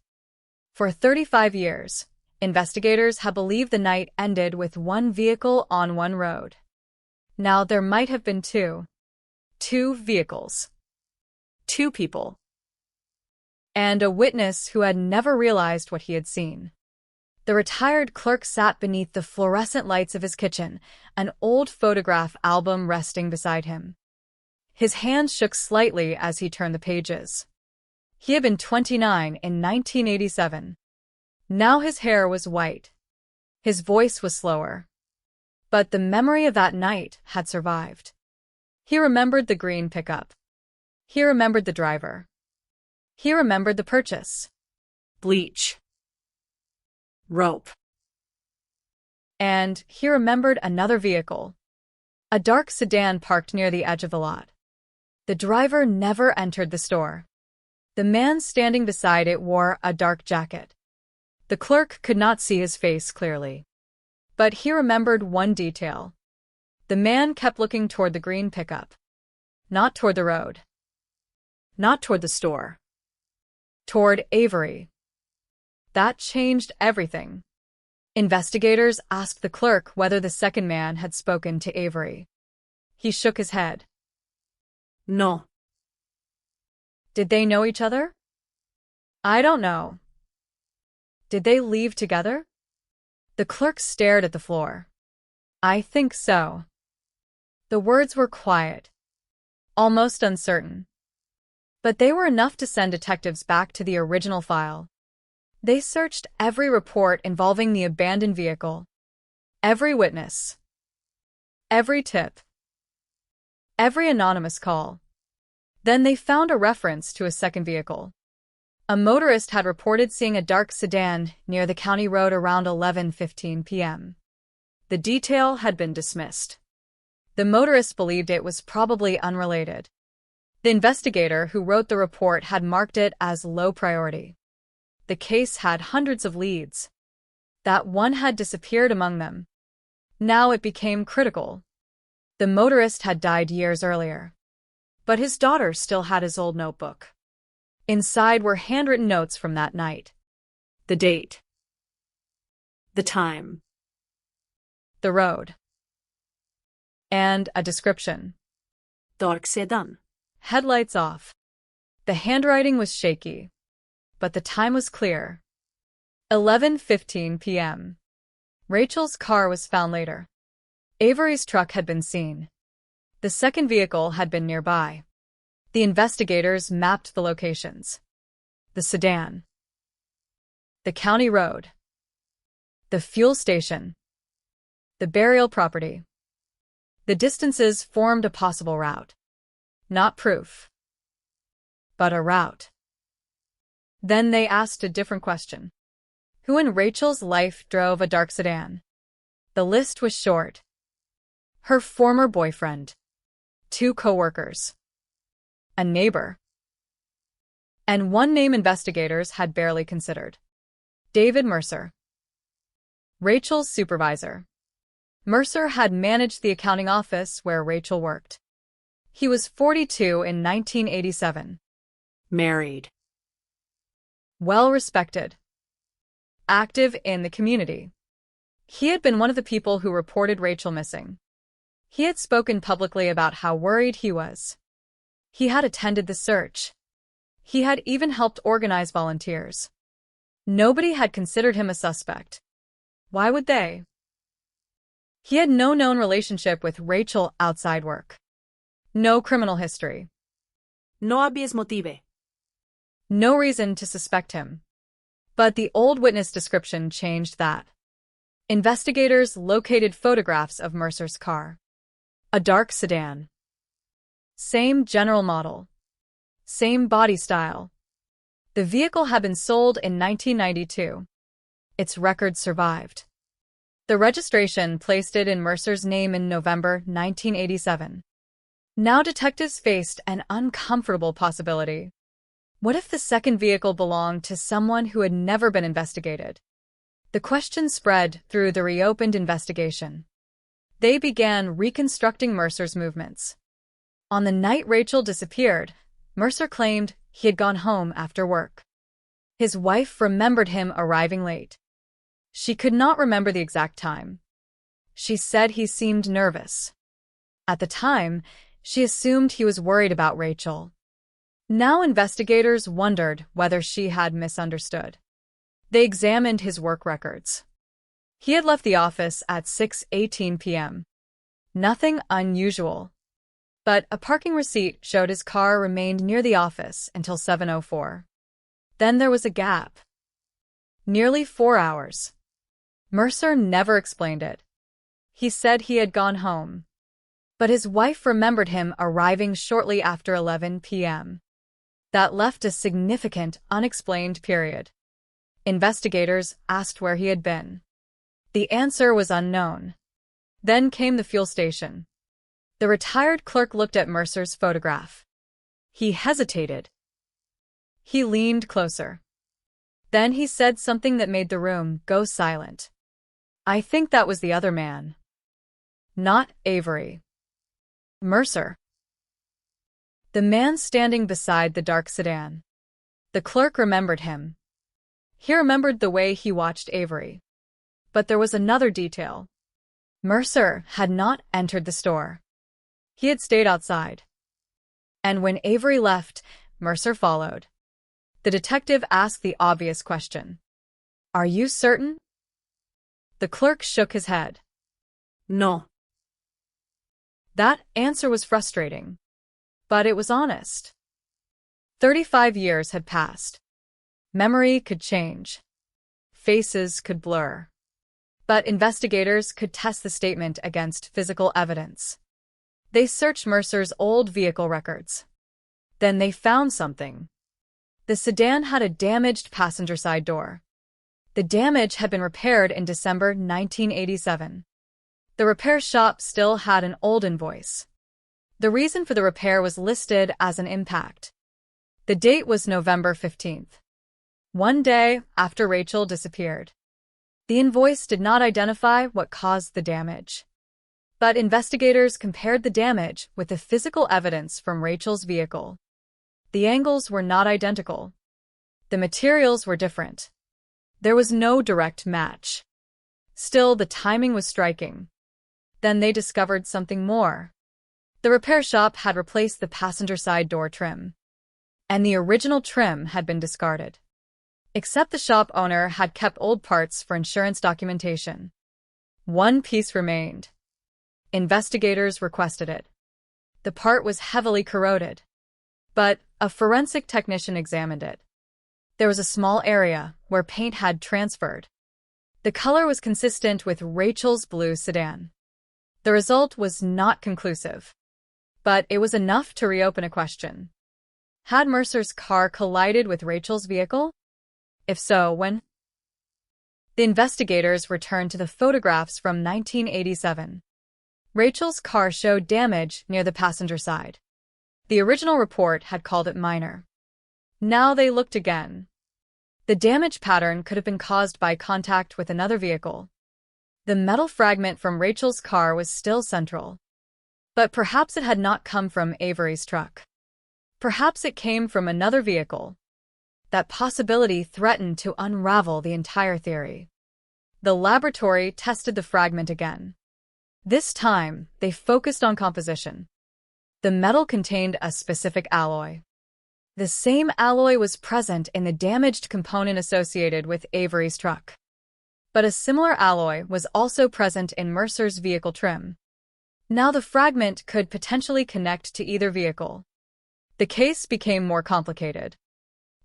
For 35 years, investigators had believed the night ended with one vehicle on one road. Now there might have been two. 2 vehicles. 2 people. And a witness who had never realized what he had seen. The retired clerk sat beneath the fluorescent lights of his kitchen, an old photograph album resting beside him. His hands shook slightly as he turned the pages. He had been 29 in 1987. Now his hair was white. His voice was slower. But the memory of that night had survived. He remembered the green pickup. He remembered the driver. He remembered the purchase. Bleach. Rope. And he remembered another vehicle. A dark sedan parked near the edge of the lot. The driver never entered the store. The man standing beside it wore a dark jacket. The clerk could not see his face clearly. But he remembered one detail. The man kept looking toward the green pickup. Not toward the road. Not toward the store. Toward Avery. That changed everything. Investigators asked the clerk whether the second man had spoken to Avery. He shook his head. No. Did they know each other? I don't know. Did they leave together? The clerk stared at the floor. I think so. The words were quiet, almost uncertain. But they were enough to send detectives back to the original file. They searched every report involving the abandoned vehicle, every witness, every tip, every anonymous call. Then they found a reference to a second vehicle. A motorist had reported seeing a dark sedan near the county road around 11:15 p.m. The detail had been dismissed. The motorist believed it was probably unrelated. The investigator who wrote the report had marked it as low priority. The case had hundreds of leads. That one had disappeared among them. Now it became critical. The motorist had died years earlier. But his daughter still had his old notebook. Inside were handwritten notes from that night. The date. The time. The road. And a description. Dark sedan. Headlights off. The handwriting was shaky, but the time was clear. 11:15 p.m. Rachel's car was found later. Avery's truck had been seen. The second vehicle had been nearby. The investigators mapped the locations. The sedan. The county road. The fuel station. The burial property. The distances formed a possible route. Not proof, but a route. Then they asked a different question. Who in Rachel's life drove a dark sedan? The list was short. Her former boyfriend, 2 co-workers, a neighbor, and one name investigators had barely considered. David Mercer, Rachel's supervisor. Mercer had managed the accounting office where Rachel worked. He was 42 in 1987. Married. Well-respected. Active in the community. He had been one of the people who reported Rachel missing. He had spoken publicly about how worried he was. He had attended the search. He had even helped organize volunteers. Nobody had considered him a suspect. Why would they? He had no known relationship with Rachel outside work. No criminal history. No habeas motive. No reason to suspect him. But the old witness description changed that. Investigators located photographs of Mercer's car. A dark sedan. Same general model. Same body style. The vehicle had been sold in 1992. Its record survived. The registration placed it in Mercer's name in November 1987. Now detectives faced an uncomfortable possibility. What if the second vehicle belonged to someone who had never been investigated? The question spread through the reopened investigation. They began reconstructing Mercer's movements. On the night Rachel disappeared, Mercer claimed he had gone home after work. His wife remembered him arriving late. She could not remember the exact time. She said he seemed nervous. At the time, she assumed he was worried about Rachel. Now investigators wondered whether she had misunderstood. They examined his work records. He had left the office at 6:18 p.m. Nothing unusual. But a parking receipt showed his car remained near the office until 7:04. Then there was a gap. Nearly 4 hours. Mercer never explained it. He said he had gone home. But his wife remembered him arriving shortly after 11 p.m. That left a significant, unexplained period. Investigators asked where he had been. The answer was unknown. Then came the fuel station. The retired clerk looked at Mercer's photograph. He hesitated. He leaned closer. Then he said something that made the room go silent. I think that was the other man. Not Avery. Mercer. The man standing beside the dark sedan. The clerk remembered him. He remembered the way he watched Avery. But there was another detail. Mercer had not entered the store. He had stayed outside. And when Avery left, Mercer followed. The detective asked the obvious question. Are you certain? The clerk shook his head. No. That answer was frustrating. But it was honest. 35 years had passed. Memory could change. faces could blur. But investigators could test the statement against physical evidence. They searched Mercer's old vehicle records. Then they found something. The sedan had a damaged passenger side door. The damage had been repaired in December 1987. The repair shop still had an old invoice. The reason for the repair was listed as an impact. The date was November 15th, one day after Rachel disappeared. The invoice did not identify what caused the damage. But investigators compared the damage with the physical evidence from Rachel's vehicle. The angles were not identical. The materials were different. There was no direct match. Still, the timing was striking. Then they discovered something more. The repair shop had replaced the passenger side door trim, and the original trim had been discarded. Except the shop owner had kept old parts for insurance documentation. One piece remained. Investigators requested it. The part was heavily corroded, but a forensic technician examined it. There was a small area where paint had transferred. The color was consistent with Rachel's blue sedan. The result was not conclusive, but it was enough to reopen a question. Had Mercer's car collided with Rachel's vehicle? If so, when? The investigators returned to the photographs from 1987. Rachel's car showed damage near the passenger side. The original report had called it minor. Now they looked again. The damage pattern could have been caused by contact with another vehicle. The metal fragment from Rachel's car was still central. But perhaps it had not come from Avery's truck. Perhaps it came from another vehicle. That possibility threatened to unravel the entire theory. The laboratory tested the fragment again. This time, they focused on composition. The metal contained a specific alloy. The same alloy was present in the damaged component associated with Avery's truck. But a similar alloy was also present in Mercer's vehicle trim. Now the fragment could potentially connect to either vehicle. The case became more complicated.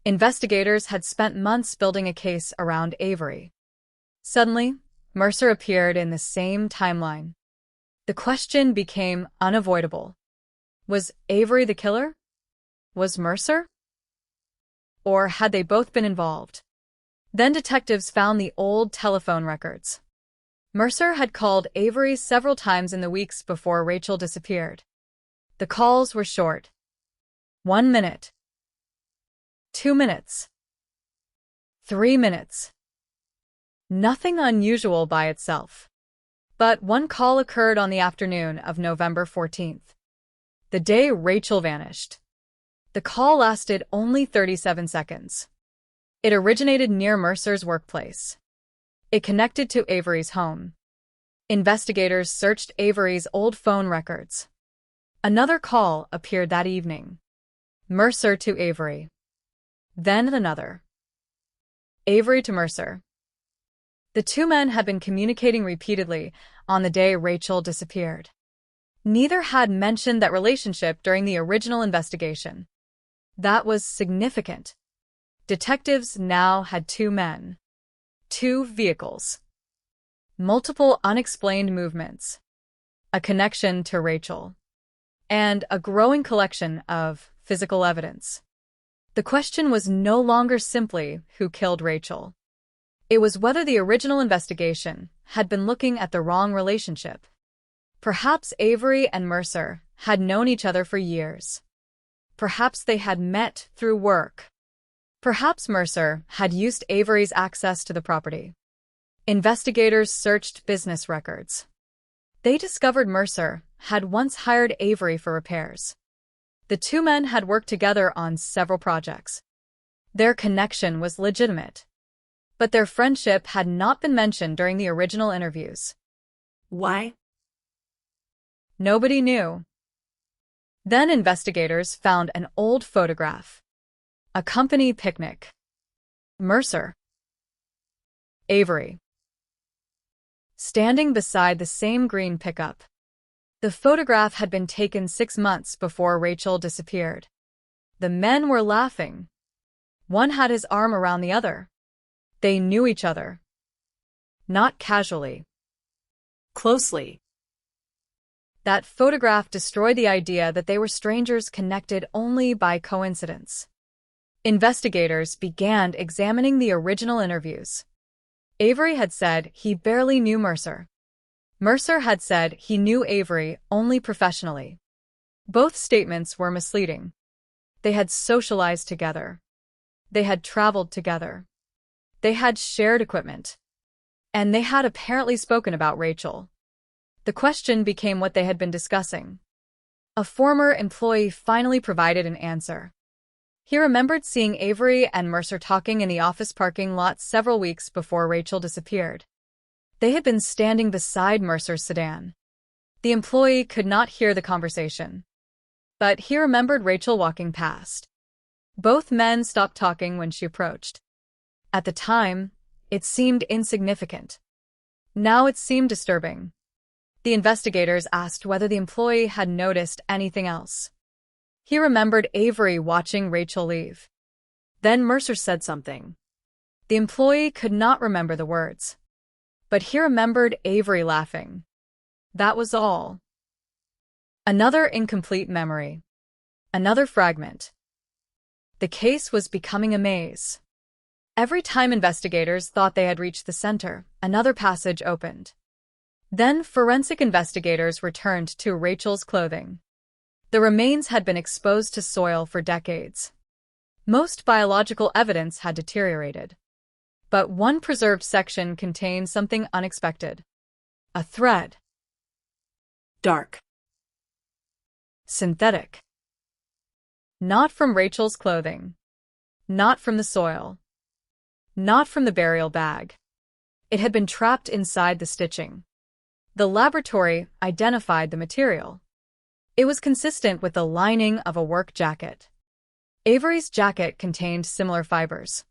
Investigators had spent months building a case around Avery. Suddenly, Mercer appeared in the same timeline. The question became unavoidable. Was Avery the killer? Was Mercer? Or had they both been involved? Then detectives found the old telephone records. Mercer had called Avery several times in the weeks before Rachel disappeared. The calls were short. 1 minute. 2 minutes. 3 minutes. Nothing unusual by itself. But one call occurred on the afternoon of November 14th, the day Rachel vanished. The call lasted only 37 seconds. It originated near Mercer's workplace. It connected to Avery's home. Investigators searched Avery's old phone records. Another call appeared that evening. Mercer to Avery. Then another. Avery to Mercer. The two men had been communicating repeatedly on the day Rachel disappeared. Neither had mentioned that relationship during the original investigation. That was significant. Detectives now had two men, two vehicles, multiple unexplained movements, a connection to Rachel, and a growing collection of physical evidence. The question was no longer simply who killed Rachel. It was whether the original investigation had been looking at the wrong relationship. Perhaps Avery and Mercer had known each other for years. Perhaps they had met through work. Perhaps Mercer had used Avery's access to the property. Investigators searched business records. They discovered Mercer had once hired Avery for repairs. The two men had worked together on several projects. Their connection was legitimate. But their friendship had not been mentioned during the original interviews. Why? Nobody knew. Then investigators found an old photograph. A company picnic. Mercer. Avery. Standing beside the same green pickup. The photograph had been taken 6 months before Rachel disappeared. The men were laughing. One had his arm around the other. They knew each other. Not casually. Closely. That photograph destroyed the idea that they were strangers connected only by coincidence. Investigators began examining the original interviews. Avery had said he barely knew Mercer. Mercer had said he knew Avery only professionally. Both statements were misleading. They had socialized together. They had traveled together. They had shared equipment. And they had apparently spoken about Rachel. The question became what they had been discussing. A former employee finally provided an answer. He remembered seeing Avery and Mercer talking in the office parking lot several weeks before Rachel disappeared. They had been standing beside Mercer's sedan. The employee could not hear the conversation, but he remembered Rachel walking past. Both men stopped talking when she approached. At the time, it seemed insignificant. Now it seemed disturbing. The investigators asked whether the employee had noticed anything else. He remembered Avery watching Rachel leave. Then Mercer said something. The employee could not remember the words, but he remembered Avery laughing. That was all. Another incomplete memory. Another fragment. The case was becoming a maze. Every time investigators thought they had reached the center, another passage opened. Then forensic investigators returned to Rachel's clothing. The remains had been exposed to soil for decades. Most biological evidence had deteriorated. But one preserved section contained something unexpected. A thread. Dark. Synthetic. Not from Rachel's clothing. Not from the soil. Not from the burial bag. It had been trapped inside the stitching. The laboratory identified the material. It was consistent with the lining of a work jacket. Avery's jacket contained similar fibers.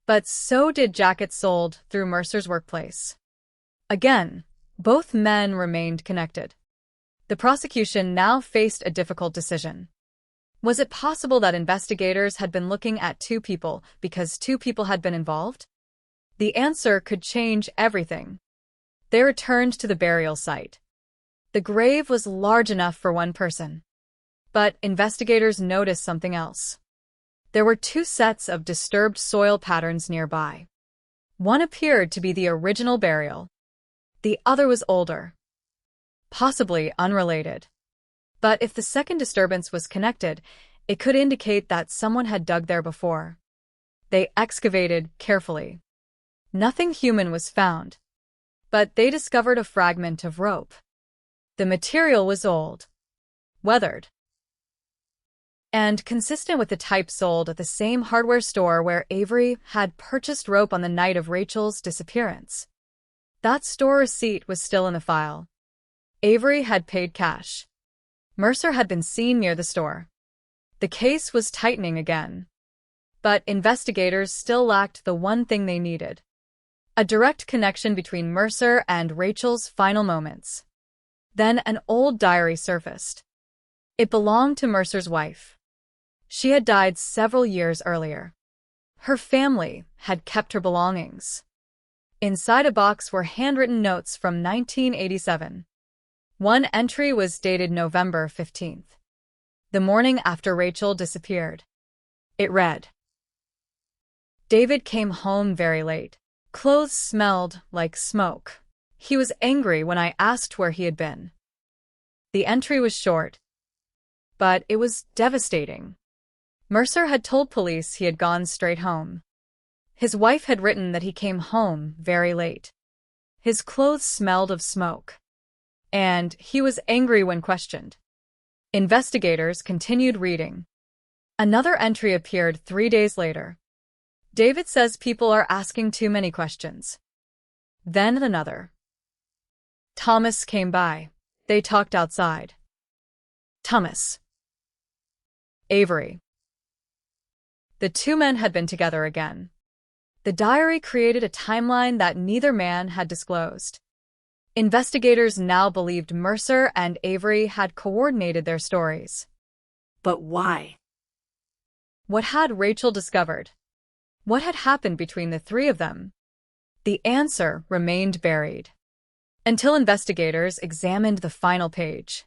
But so did jackets sold through Mercer's workplace. Again, both men remained connected. The prosecution now faced a difficult decision. Was it possible that investigators had been looking at two people because two people had been involved? The answer could change everything. They returned to the burial site. The grave was large enough for one person. But investigators noticed something else. There were two sets of disturbed soil patterns nearby. One appeared to be the original burial. The other was older. Possibly unrelated. But if the second disturbance was connected, it could indicate that someone had dug there before. They excavated carefully. Nothing human was found. But they discovered a fragment of rope. The material was old, weathered, and consistent with the type sold at the same hardware store where Avery had purchased rope on the night of Rachel's disappearance. That store receipt was still in the file. Avery had paid cash. Mercer had been seen near the store. The case was tightening again. But investigators still lacked the one thing they needed: a direct connection between Mercer and Rachel's final moments. Then an old diary surfaced. It belonged to Mercer's wife. She had died several years earlier. Her family had kept her belongings. Inside a box were handwritten notes from 1987. One entry was dated November 15th, the morning after Rachel disappeared. It read, "David came home very late. Clothes smelled like smoke. He was angry when I asked where he had been." The entry was short, but it was devastating. Mercer had told police he had gone straight home. His wife had written that he came home very late. His clothes smelled of smoke. And he was angry when questioned. Investigators continued reading. Another entry appeared 3 days later. David says people are asking too many questions. Then another. Thomas came by. They talked outside. Thomas. Avery. The two men had been together again. The diary created a timeline that neither man had disclosed. Investigators now believed Mercer and Avery had coordinated their stories. But why? What had Rachel discovered? What had happened between the three of them? The answer remained buried until investigators examined the final page.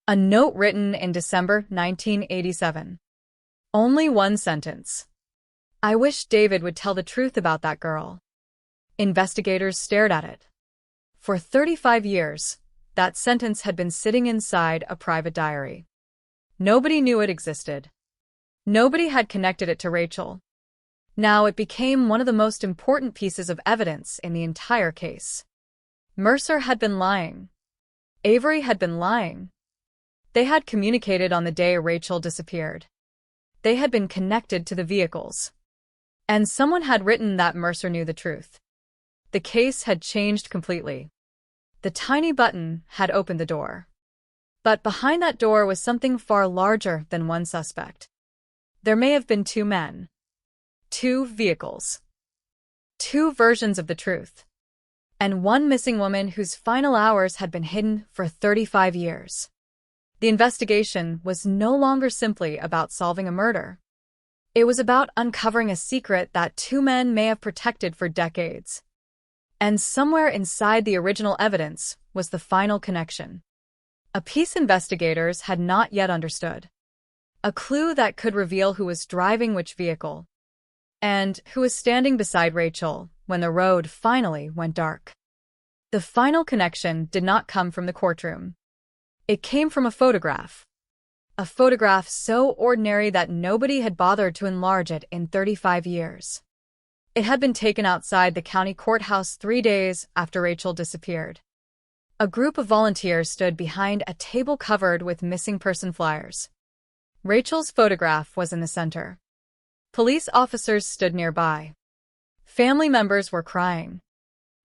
A note written in December 1987. Only one sentence. I wish David would tell the truth about that girl. Investigators stared at it. For 35 years, that sentence had been sitting inside a private diary. Nobody knew it existed. Nobody had connected it to Rachel. Now it became one of the most important pieces of evidence in the entire case. Mercer had been lying. Avery had been lying. They had communicated on the day Rachel disappeared. They had been connected to the vehicles. And someone had written that Mercer knew the truth. The case had changed completely. The tiny button had opened the door. But behind that door was something far larger than one suspect. There may have been two men. Two vehicles. Two versions of the truth. And one missing woman whose final hours had been hidden for 35 years. The investigation was no longer simply about solving a murder. It was about uncovering a secret that two men may have protected for decades. And somewhere inside the original evidence was the final connection. A piece investigators had not yet understood. A clue that could reveal who was driving which vehicle. And who was standing beside Rachel when the road finally went dark. The final connection did not come from the courtroom. It came from a photograph. A photograph so ordinary that nobody had bothered to enlarge it in 35 years. It had been taken outside the county courthouse 3 days after Rachel disappeared. A group of volunteers stood behind a table covered with missing person flyers. Rachel's photograph was in the center. Police officers stood nearby. Family members were crying.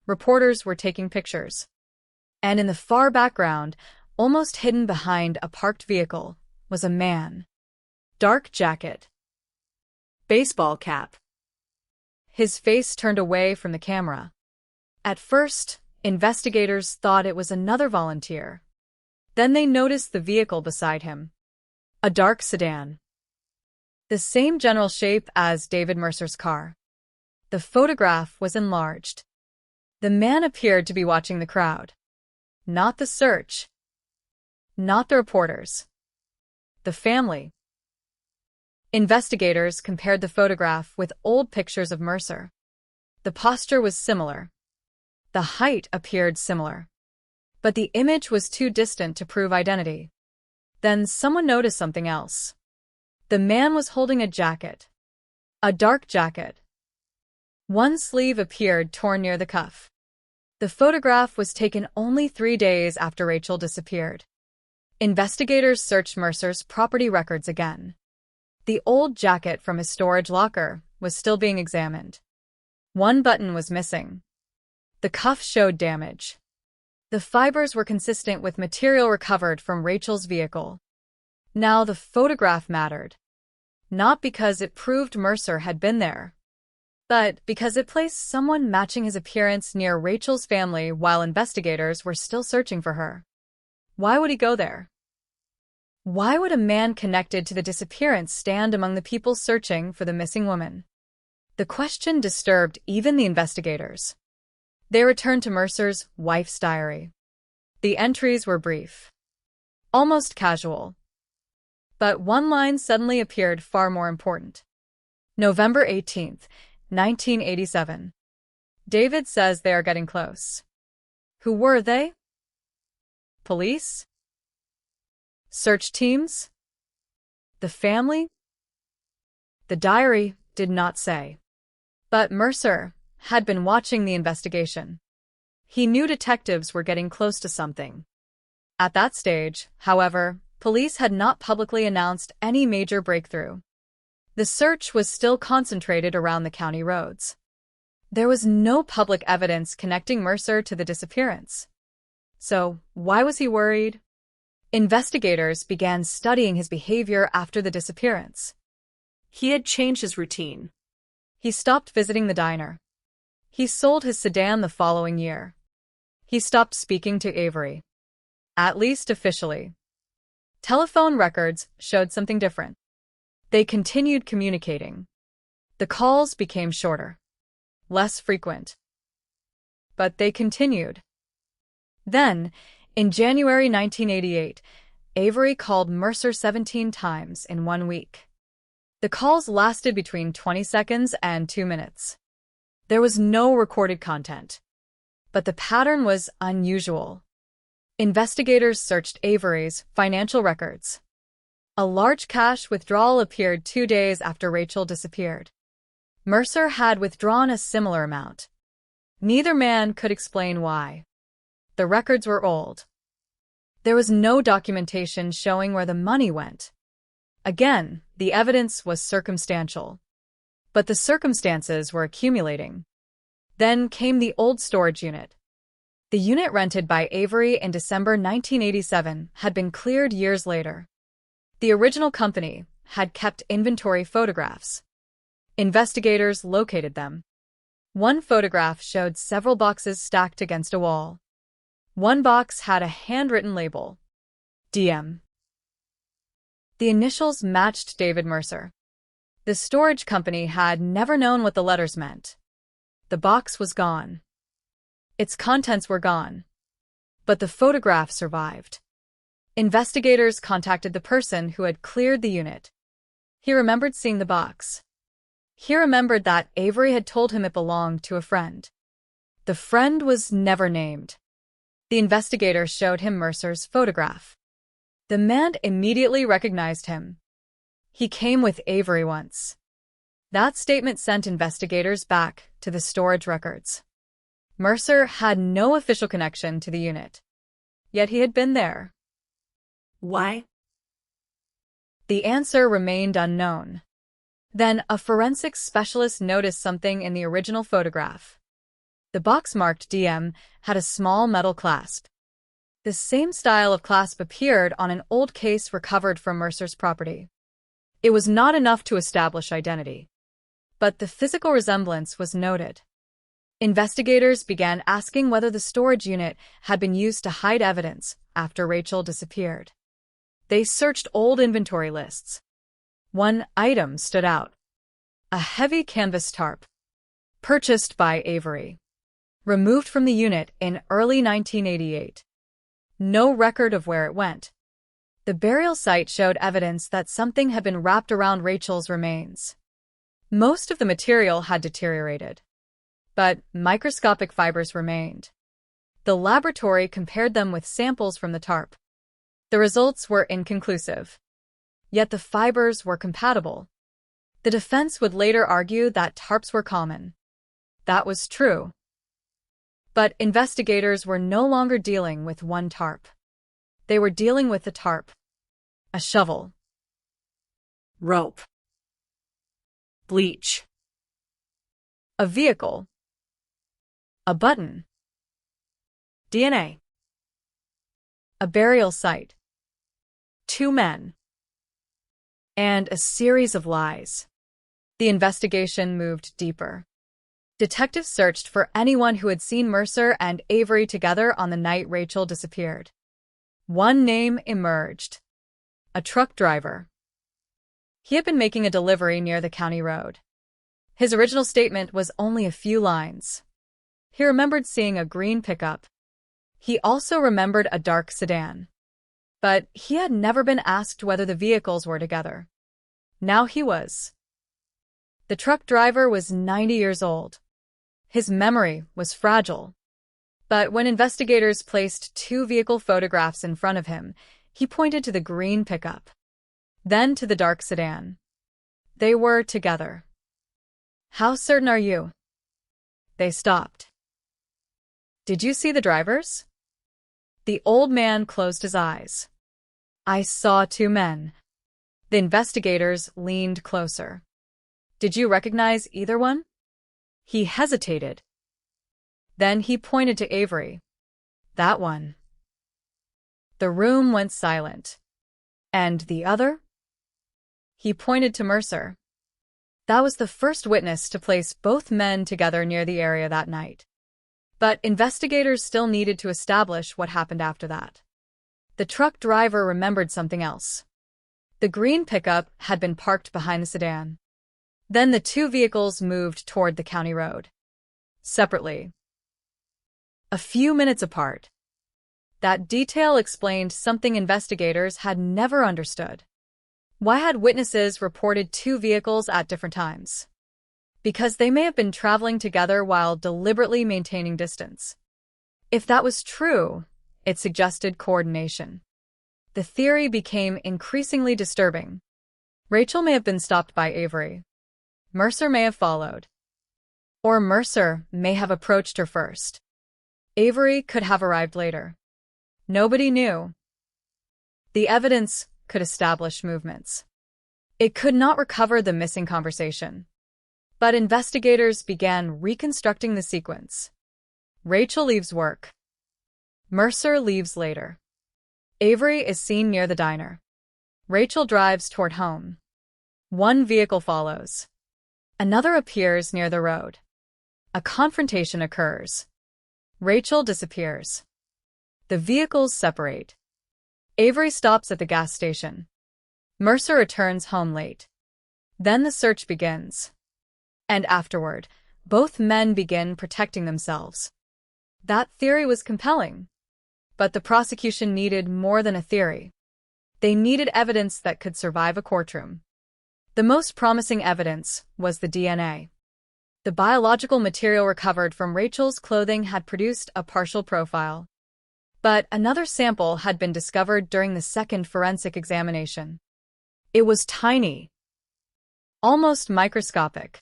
Reporters were taking pictures. And in the far background, almost hidden behind a parked vehicle, was a man. Dark jacket. Baseball cap. His face turned away from the camera. At first, investigators thought it was another volunteer. Then they noticed the vehicle beside him. A dark sedan. The same general shape as David Mercer's car. The photograph was enlarged. The man appeared to be watching the crowd. Not the search. Not the reporters. The family. Investigators compared the photograph with old pictures of Mercer. The posture was similar. The height appeared similar. But the image was too distant to prove identity. Then someone noticed something else. The man was holding a jacket. A dark jacket. One sleeve appeared torn near the cuff. The photograph was taken only 3 days after Rachel disappeared. Investigators searched Mercer's property records again. The old jacket from his storage locker was still being examined. One button was missing. The cuff showed damage. The fibers were consistent with material recovered from Rachel's vehicle. Now the photograph mattered. Not because it proved Mercer had been there, but because it placed someone matching his appearance near Rachel's family while investigators were still searching for her. Why would he go there? Why would a man connected to the disappearance stand among the people searching for the missing woman? The question disturbed even the investigators. They returned to Mercer's wife's diary. The entries were brief. Almost casual. But one line suddenly appeared far more important. November 18th, 1987. David says they are getting close. Who were they? Police? Search teams? The family? The diary did not say. But Mercer had been watching the investigation. He knew detectives were getting close to something. At that stage, however, police had not publicly announced any major breakthrough. The search was still concentrated around the county roads. There was no public evidence connecting Mercer to the disappearance. So, why was he worried? Investigators began studying his behavior after the disappearance. He had changed his routine. He stopped visiting the diner. He sold his sedan the following year. He stopped speaking to Avery. At least officially. Telephone records showed something different. They continued communicating. The calls became shorter, less frequent. But they continued. Then, in January 1988, Avery called Mercer 17 times in 1 week. The calls lasted between 20 seconds and 2 minutes. There was no recorded content, but the pattern was unusual. Investigators searched Avery's financial records. A large cash withdrawal appeared 2 days after Rachel disappeared. Mercer had withdrawn a similar amount. Neither man could explain why. The records were old. There was no documentation showing where the money went. Again, the evidence was circumstantial. But the circumstances were accumulating. Then came the old storage unit. The unit rented by Avery in December 1987 had been cleared years later. The original company had kept inventory photographs. Investigators located them. One photograph showed several boxes stacked against a wall. One box had a handwritten label, DM. The initials matched David Mercer. The storage company had never known what the letters meant. The box was gone. Its contents were gone. But the photograph survived. Investigators contacted the person who had cleared the unit. He remembered seeing the box. He remembered that Avery had told him it belonged to a friend. The friend was never named. The investigator showed him Mercer's photograph. The man immediately recognized him. He came with Avery once. That statement sent investigators back to the storage records. Mercer had no official connection to the unit. Yet he had been there. Why? The answer remained unknown. Then a forensics specialist noticed something in the original photograph. The box marked DM had a small metal clasp. The same style of clasp appeared on an old case recovered from Mercer's property. It was not enough to establish identity. But the physical resemblance was noted. Investigators began asking whether the storage unit had been used to hide evidence after Rachel disappeared. They searched old inventory lists. One item stood out. A heavy canvas tarp. Purchased by Avery. Removed from the unit in early 1988. No record of where it went. The burial site showed evidence that something had been wrapped around Rachel's remains. Most of the material had deteriorated, but microscopic fibers remained. The laboratory compared them with samples from the tarp. The results were inconclusive. Yet the fibers were compatible. The defense would later argue that tarps were common. That was true. But investigators were no longer dealing with one tarp. They were dealing with the tarp. A shovel. Rope. Bleach. A vehicle. A button. DNA. A burial site. 2 men. And a series of lies. The investigation moved deeper. Detectives searched for anyone who had seen Mercer and Avery together on the night Rachel disappeared. One name emerged. A truck driver. He had been making a delivery near the county road. His original statement was only a few lines. He remembered seeing a green pickup. He also remembered a dark sedan. But he had never been asked whether the vehicles were together. Now he was. The truck driver was 90 years old. His memory was fragile. But when investigators placed 2 vehicle photographs in front of him, he pointed to the green pickup. Then to the dark sedan. They were together. How certain are you? They stopped. Did you see the drivers? The old man closed his eyes. I saw 2 men. The investigators leaned closer. Did you recognize either one? He hesitated. Then he pointed to Avery. That one. The room went silent. And the other? He pointed to Mercer. That was the first witness to place both men together near the area that night. But investigators still needed to establish what happened after that. The truck driver remembered something else. The green pickup had been parked behind the sedan. Then the two vehicles moved toward the county road. Separately. A few minutes apart. That detail explained something investigators had never understood. Why had witnesses reported two vehicles at different times? Because they may have been traveling together while deliberately maintaining distance. If that was true, it suggested coordination. The theory became increasingly disturbing. Rachel may have been stopped by Avery. Mercer may have followed. Or Mercer may have approached her first. Avery could have arrived later. Nobody knew. The evidence could establish movements. It could not recover the missing conversation. But investigators began reconstructing the sequence. Rachel leaves work. Mercer leaves later. Avery is seen near the diner. Rachel drives toward home. One vehicle follows. Another appears near the road. A confrontation occurs. Rachel disappears. The vehicles separate. Avery stops at the gas station. Mercer returns home late. Then the search begins. And afterward, both men begin protecting themselves. That theory was compelling. But the prosecution needed more than a theory. They needed evidence that could survive a courtroom. The most promising evidence was the DNA. The biological material recovered from Rachel's clothing had produced a partial profile. But another sample had been discovered during the second forensic examination. It was tiny. Almost microscopic.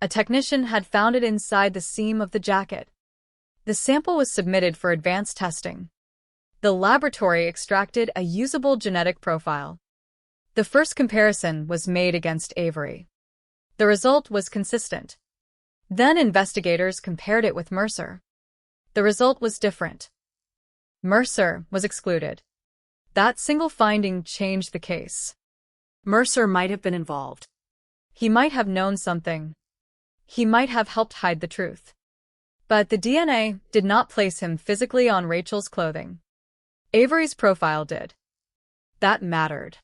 A technician had found it inside the seam of the jacket. The sample was submitted for advanced testing. The laboratory extracted a usable genetic profile. The first comparison was made against Avery. The result was consistent. Then investigators compared it with Mercer. The result was different. Mercer was excluded. That single finding changed the case. Mercer might have been involved. He might have known something. He might have helped hide the truth. But the DNA did not place him physically on Rachel's clothing. Avery's profile did. That mattered.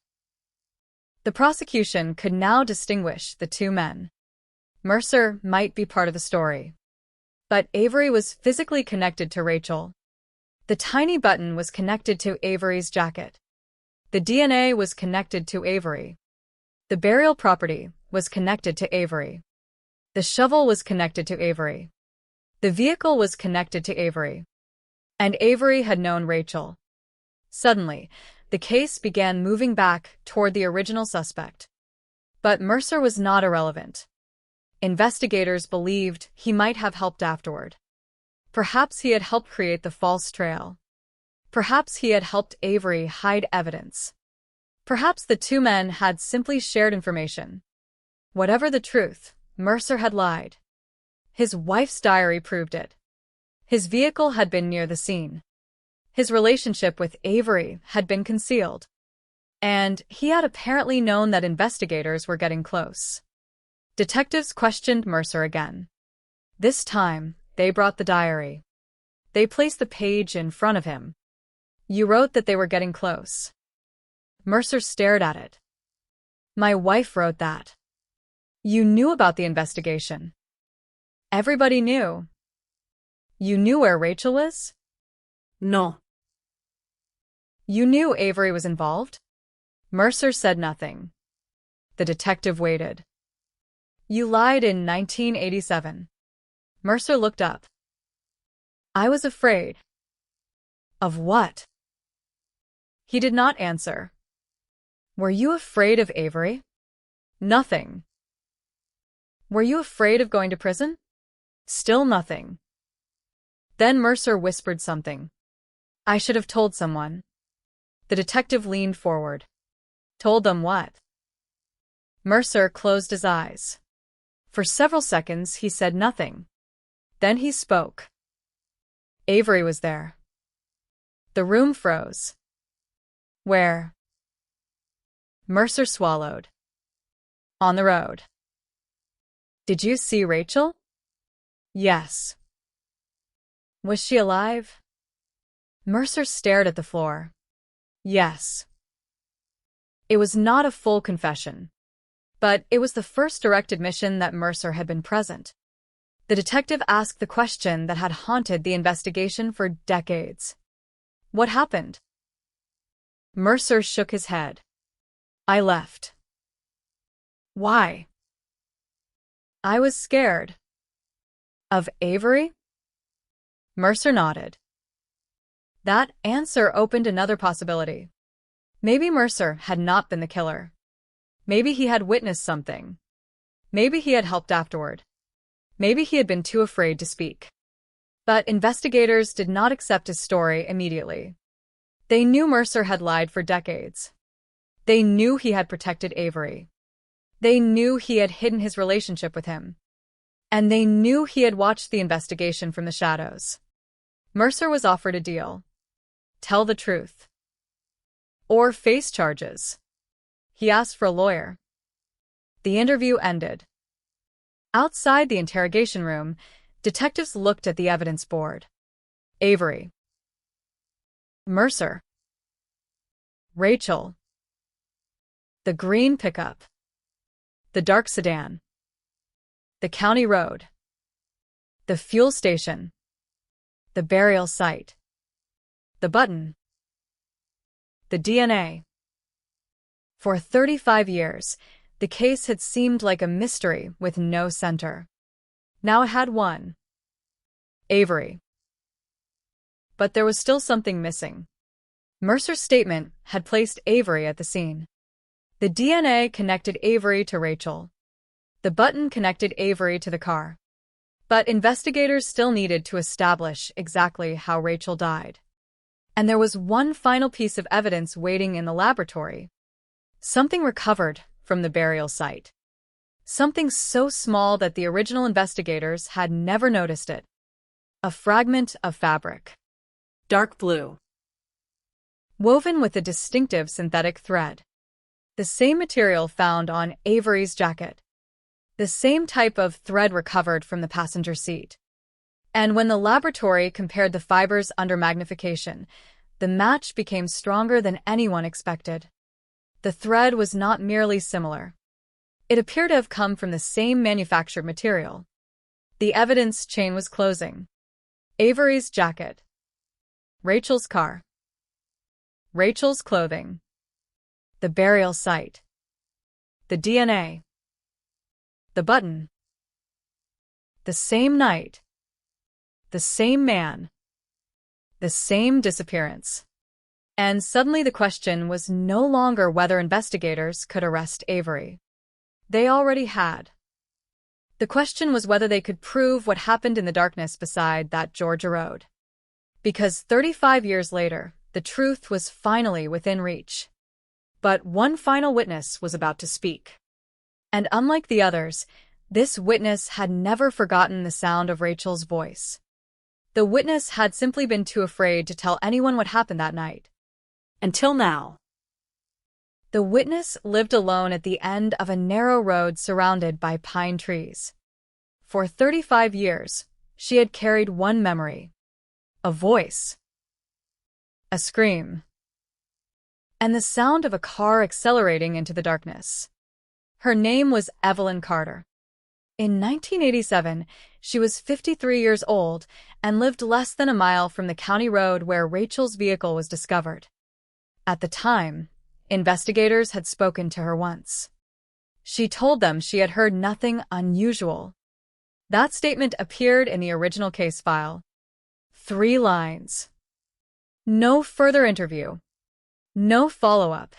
The prosecution could now distinguish the two men. Mercer might be part of the story. But Avery was physically connected to Rachel. The tiny button was connected to Avery's jacket. The DNA was connected to Avery. The burial property was connected to Avery. The shovel was connected to Avery. The vehicle was connected to Avery. And Avery had known Rachel. Suddenly, the case began moving back toward the original suspect. But Mercer was not irrelevant. Investigators believed he might have helped afterward. Perhaps he had helped create the false trail. Perhaps he had helped Avery hide evidence. Perhaps the two men had simply shared information. Whatever the truth, Mercer had lied. His wife's diary proved it. His vehicle had been near the scene. His relationship with Avery had been concealed. And he had apparently known that investigators were getting close. Detectives questioned Mercer again. This time, they brought the diary. They placed the page in front of him. You wrote that they were getting close. Mercer stared at it. My wife wrote that. You knew about the investigation. Everybody knew. You knew where Rachel was? No. You knew Avery was involved? Mercer said nothing. The detective waited. You lied in 1987. Mercer looked up. I was afraid. Of what? He did not answer. Were you afraid of Avery? Nothing. Were you afraid of going to prison? Still nothing. Then Mercer whispered something. I should have told someone. The detective leaned forward. Told them what? Mercer closed his eyes. For several seconds he said nothing. Then he spoke. Avery was there. The room froze. Where? Mercer swallowed. On the road. Did you see Rachel? Yes. Was she alive? Mercer stared at the floor. Yes. It was not a full confession. But it was the first direct admission that Mercer had been present. The detective asked the question that had haunted the investigation for decades. What happened? Mercer shook his head. I left. Why? I was scared. Of Avery? Mercer nodded. That answer opened another possibility. Maybe Mercer had not been the killer. Maybe he had witnessed something. Maybe he had helped afterward. Maybe he had been too afraid to speak. But investigators did not accept his story immediately. They knew Mercer had lied for decades. They knew he had protected Avery. They knew he had hidden his relationship with him. And they knew he had watched the investigation from the shadows. Mercer was offered a deal. Tell the truth. Or face charges. He asked for a lawyer. The interview ended. Outside the interrogation room, detectives looked at the evidence board. Avery. Mercer. Rachel. The green pickup. The dark sedan. The county road. The fuel station. The burial site. The button. The DNA. For 35 years, the case had seemed like a mystery with no center. Now it had one. Avery. But there was still something missing. Mercer's statement had placed Avery at the scene. The DNA connected Avery to Rachel. The button connected Avery to the car. But investigators still needed to establish exactly how Rachel died. And there was one final piece of evidence waiting in the laboratory. Something recovered from the burial site. Something so small that the original investigators had never noticed it. A fragment of fabric. Dark blue. Woven with a distinctive synthetic thread. The same material found on Avery's jacket. The same type of thread recovered from the passenger seat. And when the laboratory compared the fibers under magnification, the match became stronger than anyone expected. The thread was not merely similar. It appeared to have come from the same manufactured material. The evidence chain was closing. Avery's jacket. Rachel's car. Rachel's clothing. The burial site. The DNA. The button. The same night. The same man. The same disappearance. And suddenly the question was no longer whether investigators could arrest Avery. They already had. The question was whether they could prove what happened in the darkness beside that Georgia road. Because 35 years later, the truth was finally within reach. But one final witness was about to speak. And unlike the others, this witness had never forgotten the sound of Rachel's voice. The witness had simply been too afraid to tell anyone what happened that night. Until now. The witness lived alone at the end of a narrow road surrounded by pine trees. For 35 years, she had carried one memory. A voice. A scream. And the sound of a car accelerating into the darkness. Her name was Evelyn Carter. In 1987, she was 53 years old and lived less than a mile from the county road where Rachel's vehicle was discovered. At the time, investigators had spoken to her once. She told them she had heard nothing unusual. That statement appeared in the original case file. 3 lines. No further interview. No follow-up.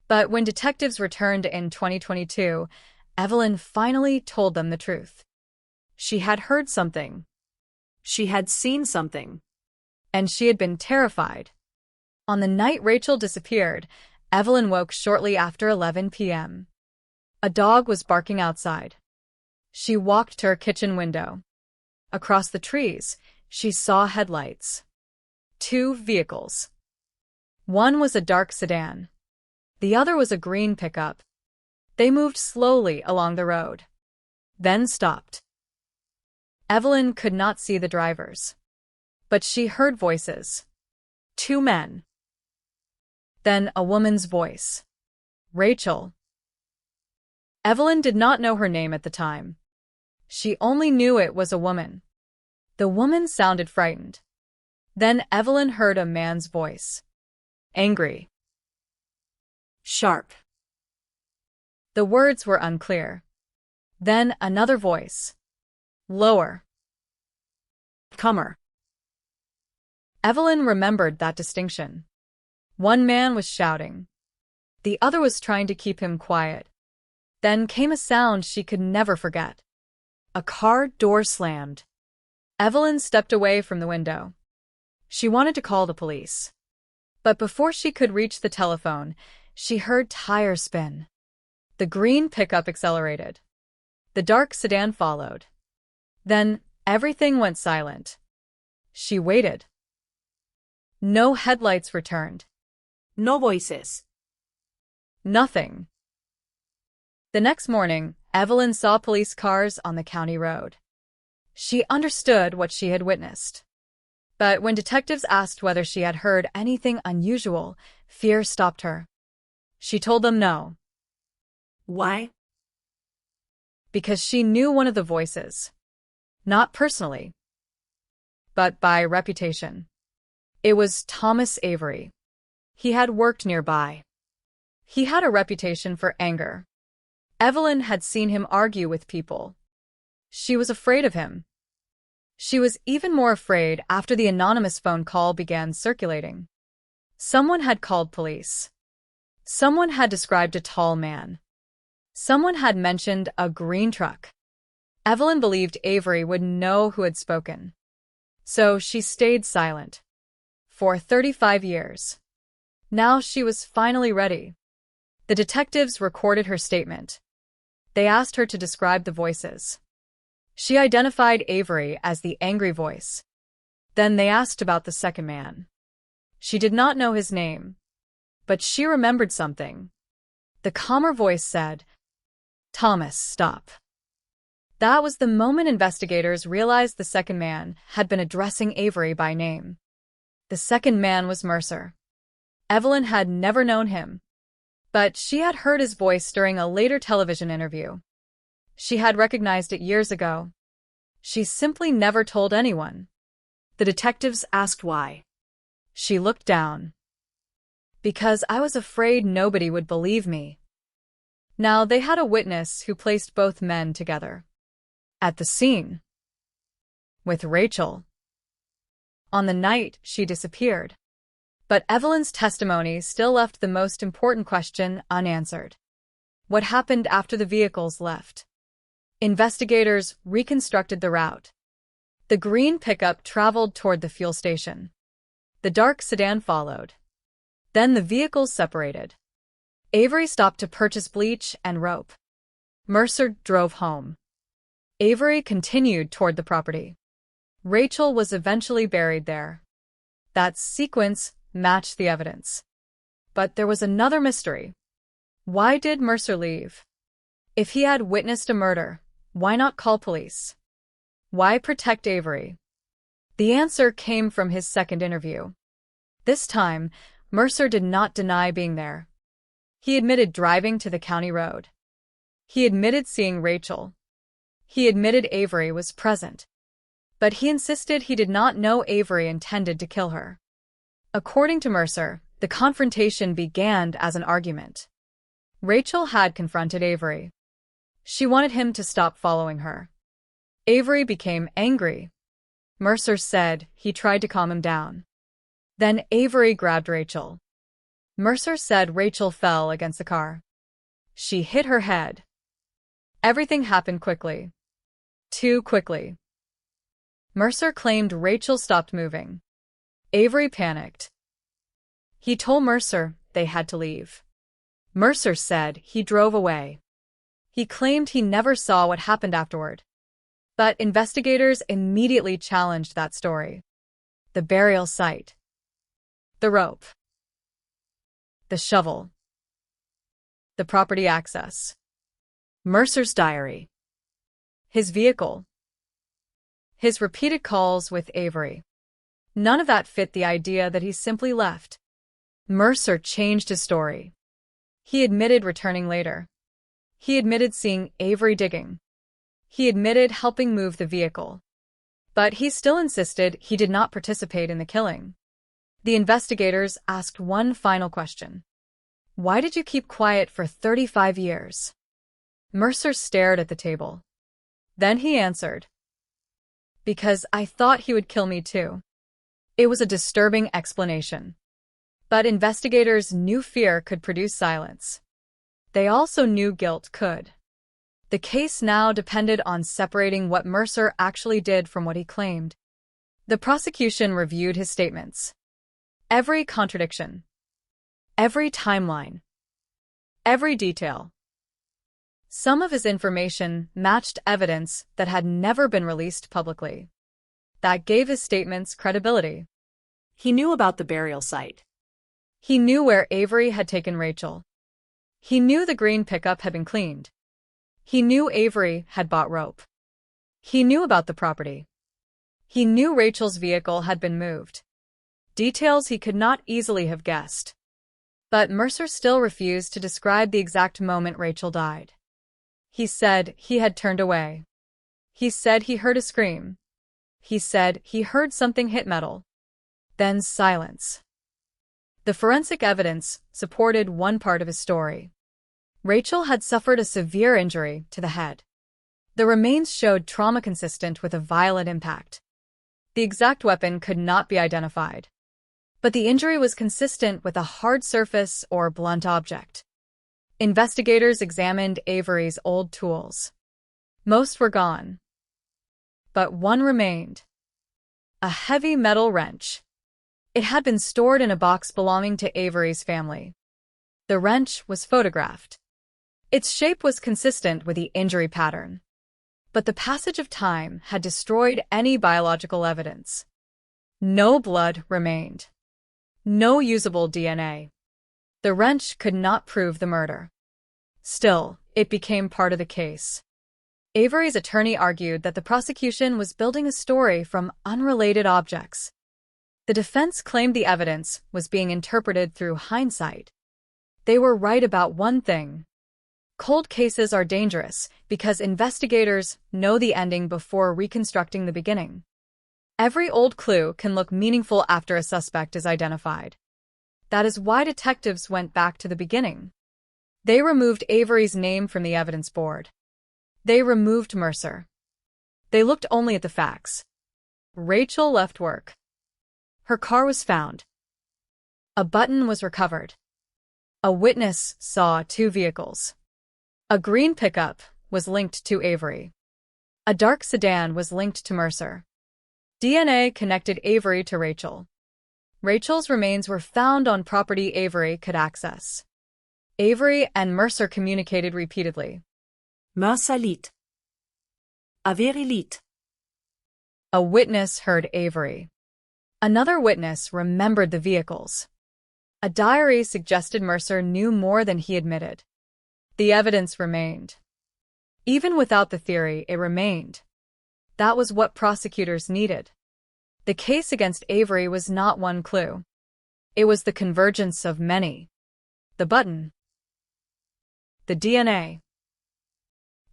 But when detectives returned in 2022, Evelyn finally told them the truth. She had heard something. She had seen something. And she had been terrified. On the night Rachel disappeared, Evelyn woke shortly after 11 p.m. A dog was barking outside. She walked to her kitchen window. Across the trees, she saw headlights. 2 vehicles. One was a dark sedan. The other was a green pickup. They moved slowly along the road, then stopped. Evelyn could not see the drivers, but she heard voices. 2 men. Then a woman's voice. Rachel. Evelyn did not know her name at the time. She only knew it was a woman. The woman sounded frightened. Then Evelyn heard a man's voice. Angry. Sharp. The words were unclear. Then another voice. Lower. Comer. Evelyn remembered that distinction. One man was shouting. The other was trying to keep him quiet. Then came a sound she could never forget. A car door slammed. Evelyn stepped away from the window. She wanted to call the police. But before she could reach the telephone, she heard tires spin. The green pickup accelerated. The dark sedan followed. Then everything went silent. She waited. No headlights returned. No voices. Nothing. The next morning, Evelyn saw police cars on the county road. She understood what she had witnessed. But when detectives asked whether she had heard anything unusual, fear stopped her. She told them no. Why? Because she knew one of the voices. Not personally, but by reputation. It was Thomas Avery. He had worked nearby. He had a reputation for anger. Evelyn had seen him argue with people. She was afraid of him. She was even more afraid after the anonymous phone call began circulating. Someone had called police. Someone had described a tall man. Someone had mentioned a green truck. Evelyn believed Avery would know who had spoken. So she stayed silent. For 35 years. Now she was finally ready. The detectives recorded her statement. They asked her to describe the voices. She identified Avery as the angry voice. Then they asked about the second man. She did not know his name, but she remembered something. The calmer voice said, "Thomas, stop." That was the moment investigators realized the second man had been addressing Avery by name. The second man was Mercer. Evelyn had never known him, but she had heard his voice during a later television interview. She had recognized it years ago. She simply never told anyone. The detectives asked why. She looked down. Because I was afraid nobody would believe me. Now they had a witness who placed both men together. At the scene. With Rachel. On the night she disappeared. But Evelyn's testimony still left the most important question unanswered. What happened after the vehicles left? Investigators reconstructed the route. The green pickup traveled toward the fuel station. The dark sedan followed. Then the vehicles separated. Avery stopped to purchase bleach and rope. Mercer drove home. Avery continued toward the property. Rachel was eventually buried there. That sequence matched the evidence. But there was another mystery. Why did Mercer leave? If he had witnessed a murder, why not call police? Why protect Avery? The answer came from his second interview. This time, Mercer did not deny being there. He admitted driving to the county road. He admitted seeing Rachel. He admitted Avery was present. But he insisted he did not know Avery intended to kill her. According to Mercer, the confrontation began as an argument. Rachel had confronted Avery. She wanted him to stop following her. Avery became angry. Mercer said he tried to calm him down. Then Avery grabbed Rachel. Mercer said Rachel fell against the car. She hit her head. Everything happened quickly. Too quickly. Mercer claimed Rachel stopped moving. Avery panicked. He told Mercer they had to leave. Mercer said he drove away. He claimed he never saw what happened afterward. But investigators immediately challenged that story. The burial site. The rope. The shovel. The property access. Mercer's diary. His vehicle. His repeated calls with Avery. None of that fit the idea that he simply left. Mercer changed his story. He admitted returning later. He admitted seeing Avery digging. He admitted helping move the vehicle. But he still insisted he did not participate in the killing. The investigators asked one final question. Why did you keep quiet for 35 years? Mercer stared at the table. Then he answered, because I thought he would kill me too. It was a disturbing explanation. But investigators knew fear could produce silence. They also knew guilt could. The case now depended on separating what Mercer actually did from what he claimed. The prosecution reviewed his statements. Every contradiction. Every timeline. Every detail. Some of his information matched evidence that had never been released publicly. That gave his statements credibility. He knew about the burial site. He knew where Avery had taken Rachel. He knew the green pickup had been cleaned. He knew Avery had bought rope. He knew about the property. He knew Rachel's vehicle had been moved. Details he could not easily have guessed. But Mercer still refused to describe the exact moment Rachel died. He said he had turned away. He said he heard a scream. He said he heard something hit metal. Then silence. The forensic evidence supported one part of his story. Rachel had suffered a severe injury to the head. The remains showed trauma consistent with a violent impact. The exact weapon could not be identified. But the injury was consistent with a hard surface or blunt object. Investigators examined Avery's old tools. Most were gone. But one remained. A heavy metal wrench. It had been stored in a box belonging to Avery's family. The wrench was photographed. Its shape was consistent with the injury pattern. But the passage of time had destroyed any biological evidence. No blood remained. No usable DNA. The wrench could not prove the murder. Still, it became part of the case. Avery's attorney argued that the prosecution was building a story from unrelated objects. The defense claimed the evidence was being interpreted through hindsight. They were right about one thing. Cold cases are dangerous because investigators know the ending before reconstructing the beginning. Every old clue can look meaningful after a suspect is identified. That is why detectives went back to the beginning. They removed Avery's name from the evidence board. They removed Mercer. They looked only at the facts. Rachel left work. Her car was found. A button was recovered. A witness saw two vehicles. A green pickup was linked to Avery. A dark sedan was linked to Mercer. DNA connected Avery to Rachel. Rachel's remains were found on property Avery could access. Avery and Mercer communicated repeatedly. Mercer litt. Avery litt. A witness heard Avery. Another witness remembered the vehicles. A diary suggested Mercer knew more than he admitted. The evidence remained. Even without the theory, it remained. That was what prosecutors needed. The case against Avery was not one clue. It was the convergence of many. The button. The DNA.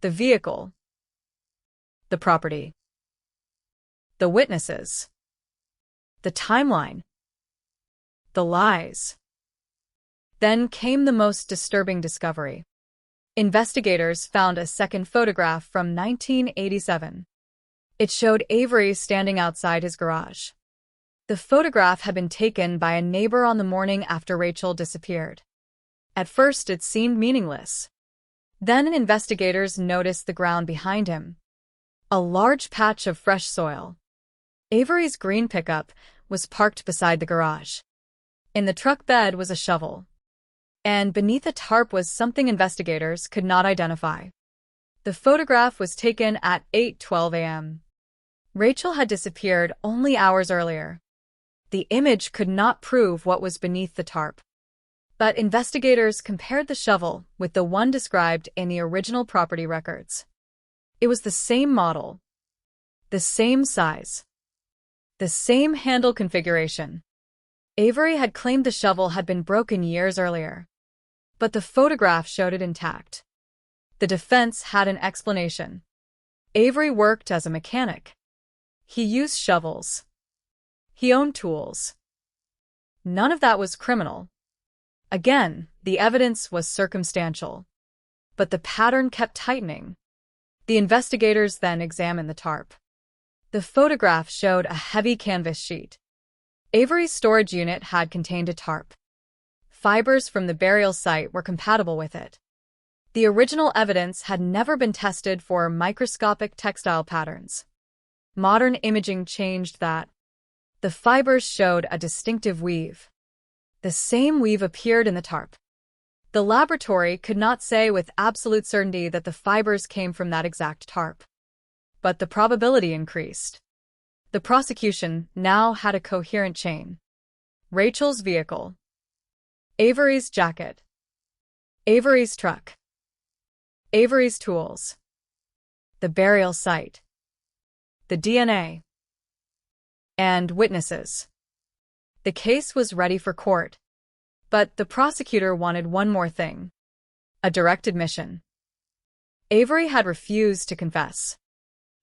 The vehicle. The property. The witnesses. The timeline. The lies. Then came the most disturbing discovery. Investigators found a second photograph from 1987. It showed Avery standing outside his garage. The photograph had been taken by a neighbor on the morning after Rachel disappeared. At first, it seemed meaningless. Then investigators noticed the ground behind him. A large patch of fresh soil. Avery's green pickup was parked beside the garage. In the truck bed was a shovel. And beneath a tarp was something investigators could not identify. The photograph was taken at 8:12 a.m. Rachel had disappeared only hours earlier. The image could not prove what was beneath the tarp. But investigators compared the shovel with the one described in the original property records. It was the same model, the same size, the same handle configuration. Avery had claimed the shovel had been broken years earlier. But the photograph showed it intact. The defense had an explanation. Avery worked as a mechanic. He used shovels. He owned tools. None of that was criminal. Again, the evidence was circumstantial. But the pattern kept tightening. The investigators then examined the tarp. The photograph showed a heavy canvas sheet. Avery's storage unit had contained a tarp. Fibers from the burial site were compatible with it. The original evidence had never been tested for microscopic textile patterns. Modern imaging changed that. The fibers showed a distinctive weave. The same weave appeared in the tarp. The laboratory could not say with absolute certainty that the fibers came from that exact tarp. But the probability increased. The prosecution now had a coherent chain. Rachel's vehicle. Avery's jacket. Avery's truck. Avery's tools. The burial site. The DNA. And witnesses. The case was ready for court. But the prosecutor wanted one more thing. A direct admission. Avery had refused to confess.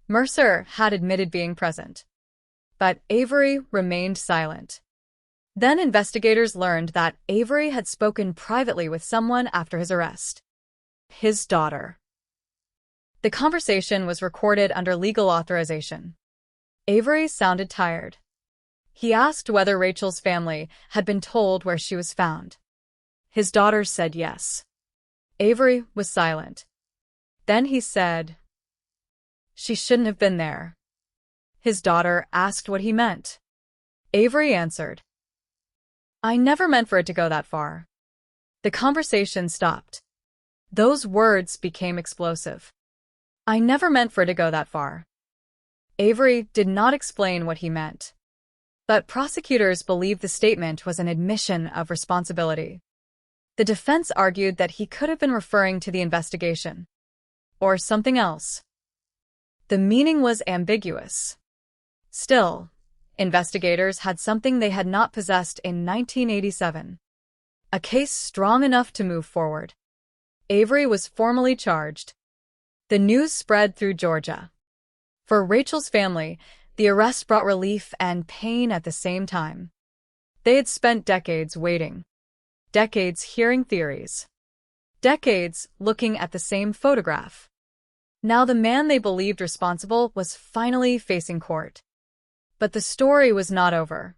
Mercer had admitted being present. But Avery remained silent. Then investigators learned that Avery had spoken privately with someone after his arrest. His daughter. The conversation was recorded under legal authorization. Avery sounded tired. He asked whether Rachel's family had been told where she was found. His daughter said yes. Avery was silent. Then he said, "She shouldn't have been there." His daughter asked what he meant. Avery answered, "I never meant for it to go that far." The conversation stopped. Those words became explosive. "I never meant for it to go that far." Avery did not explain what he meant. But prosecutors believed the statement was an admission of responsibility. The defense argued that he could have been referring to the investigation. Or something else. The meaning was ambiguous. Still, investigators had something they had not possessed in 1987. A case strong enough to move forward. Avery was formally charged. The news spread through Georgia. For Rachel's family, the arrest brought relief and pain at the same time. They had spent decades waiting. Decades hearing theories. Decades looking at the same photograph. Now the man they believed responsible was finally facing court. But the story was not over.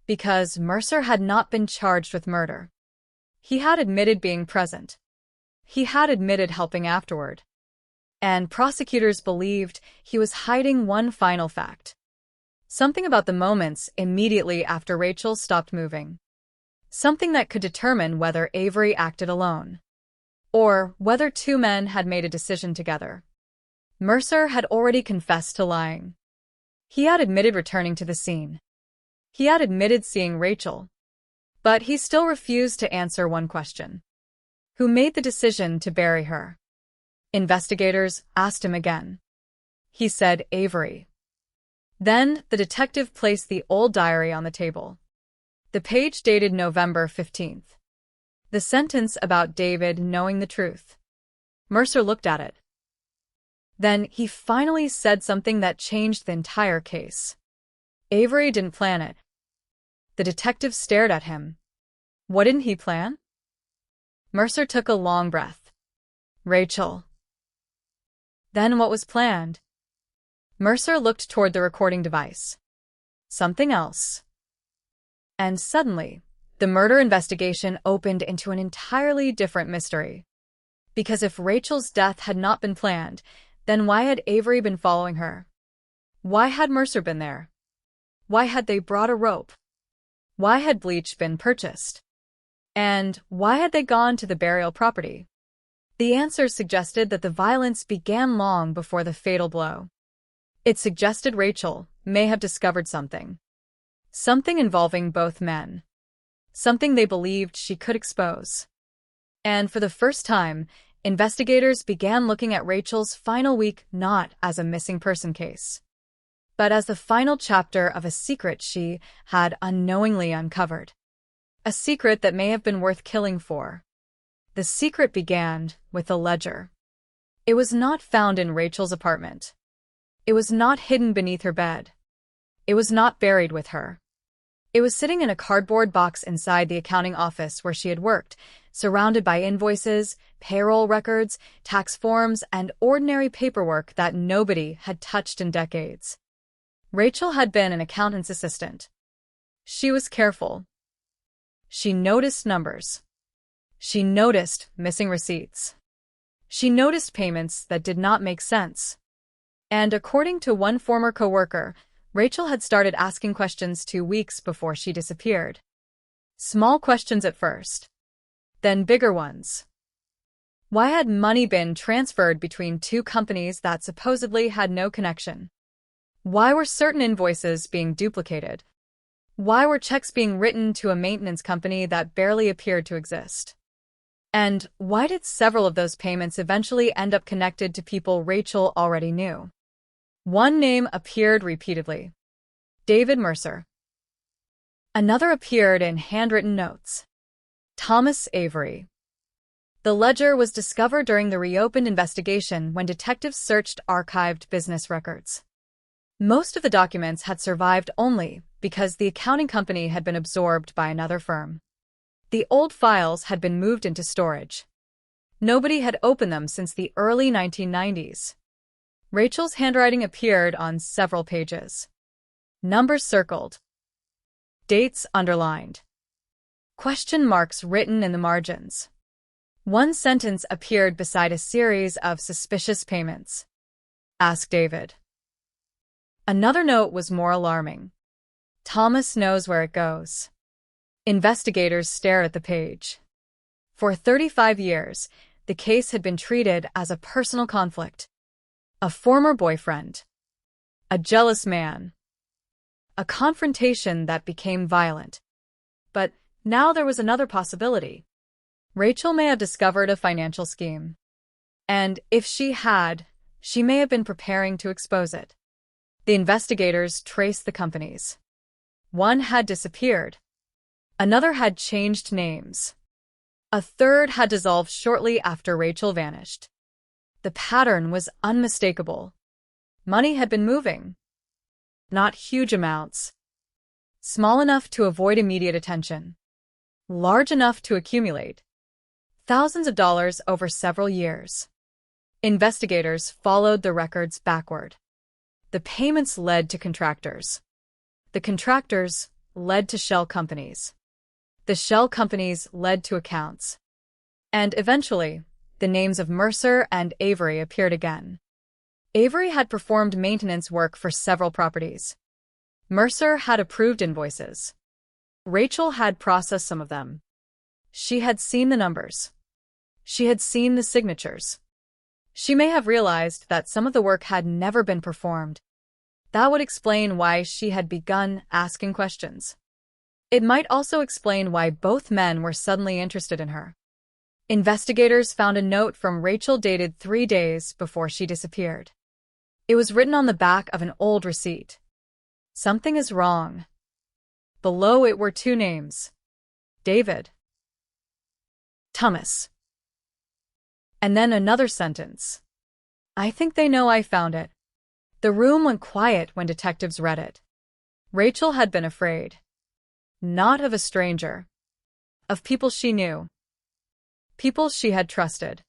Because Mercer had not been charged with murder. He had admitted being present. He had admitted helping afterward. And prosecutors believed he was hiding one final fact. Something about the moments immediately after Rachel stopped moving. Something that could determine whether Avery acted alone. Or whether two men had made a decision together. Mercer had already confessed to lying. He had admitted returning to the scene. He had admitted seeing Rachel. But he still refused to answer one question. Who made the decision to bury her? Investigators asked him again. He said Avery. Then the detective placed the old diary on the table. The page dated November 15th. The sentence about David knowing the truth. Mercer looked at it. Then he finally said something that changed the entire case. Avery didn't plan it. The detective stared at him. What didn't he plan? Mercer took a long breath. Rachel. Then what was planned? Mercer looked toward the recording device. Something else. And suddenly, the murder investigation opened into an entirely different mystery. Because if Rachel's death had not been planned, then why had Avery been following her? Why had Mercer been there? Why had they brought a rope? Why had bleach been purchased? And why had they gone to the burial property? The answers suggested that the violence began long before the fatal blow. It suggested Rachel may have discovered something. Something involving both men. Something they believed she could expose. And for the first time, investigators began looking at Rachel's final week not as a missing person case, but as the final chapter of a secret she had unknowingly uncovered. A secret that may have been worth killing for. The secret began with a ledger. It was not found in Rachel's apartment. It was not hidden beneath her bed. It was not buried with her. It was sitting in a cardboard box inside the accounting office where she had worked, surrounded by invoices, payroll records, tax forms, and ordinary paperwork that nobody had touched in decades. Rachel had been an accountant's assistant. She was careful. She noticed numbers. She noticed missing receipts. She noticed payments that did not make sense. And according to one former coworker, Rachel had started asking questions 2 weeks before she disappeared. Small questions at first, then bigger ones. Why had money been transferred between 2 companies that supposedly had no connection? Why were certain invoices being duplicated? Why were checks being written to a maintenance company that barely appeared to exist? And why did several of those payments eventually end up connected to people Rachel already knew? One name appeared repeatedly: David Mercer. Another appeared in handwritten notes: Thomas Avery. The ledger was discovered during the reopened investigation when detectives searched archived business records. Most of the documents had survived only because the accounting company had been absorbed by another firm. The old files had been moved into storage. Nobody had opened them since the early 1990s. Rachel's handwriting appeared on several pages. Numbers circled. Dates underlined. Question marks written in the margins. One sentence appeared beside a series of suspicious payments. Ask David. Another note was more alarming. Thomas knows where it goes. Investigators stare at the page. For 35 years, the case had been treated as a personal conflict. A former boyfriend. A jealous man. A confrontation that became violent. But now there was another possibility. Rachel may have discovered a financial scheme. And if she had, she may have been preparing to expose it. The investigators traced the companies. One had disappeared. Another had changed names. A third had dissolved shortly after Rachel vanished. The pattern was unmistakable. Money had been moving. Not huge amounts. Small enough to avoid immediate attention. Large enough to accumulate. Thousands of dollars over several years. Investigators followed the records backward. The payments led to contractors. The contractors led to shell companies. The shell companies led to accounts. And eventually, the names of Mercer and Avery appeared again. Avery had performed maintenance work for several properties. Mercer had approved invoices. Rachel had processed some of them. She had seen the numbers. She had seen the signatures. She may have realized that some of the work had never been performed. That would explain why she had begun asking questions. It might also explain why both men were suddenly interested in her. Investigators found a note from Rachel dated 3 days before she disappeared. It was written on the back of an old receipt. Something is wrong. Below it were 2 names: David. Thomas. And then another sentence: I think they know I found it. The room went quiet when detectives read it. Rachel had been afraid. Not of a stranger. Of people she knew. People she had trusted.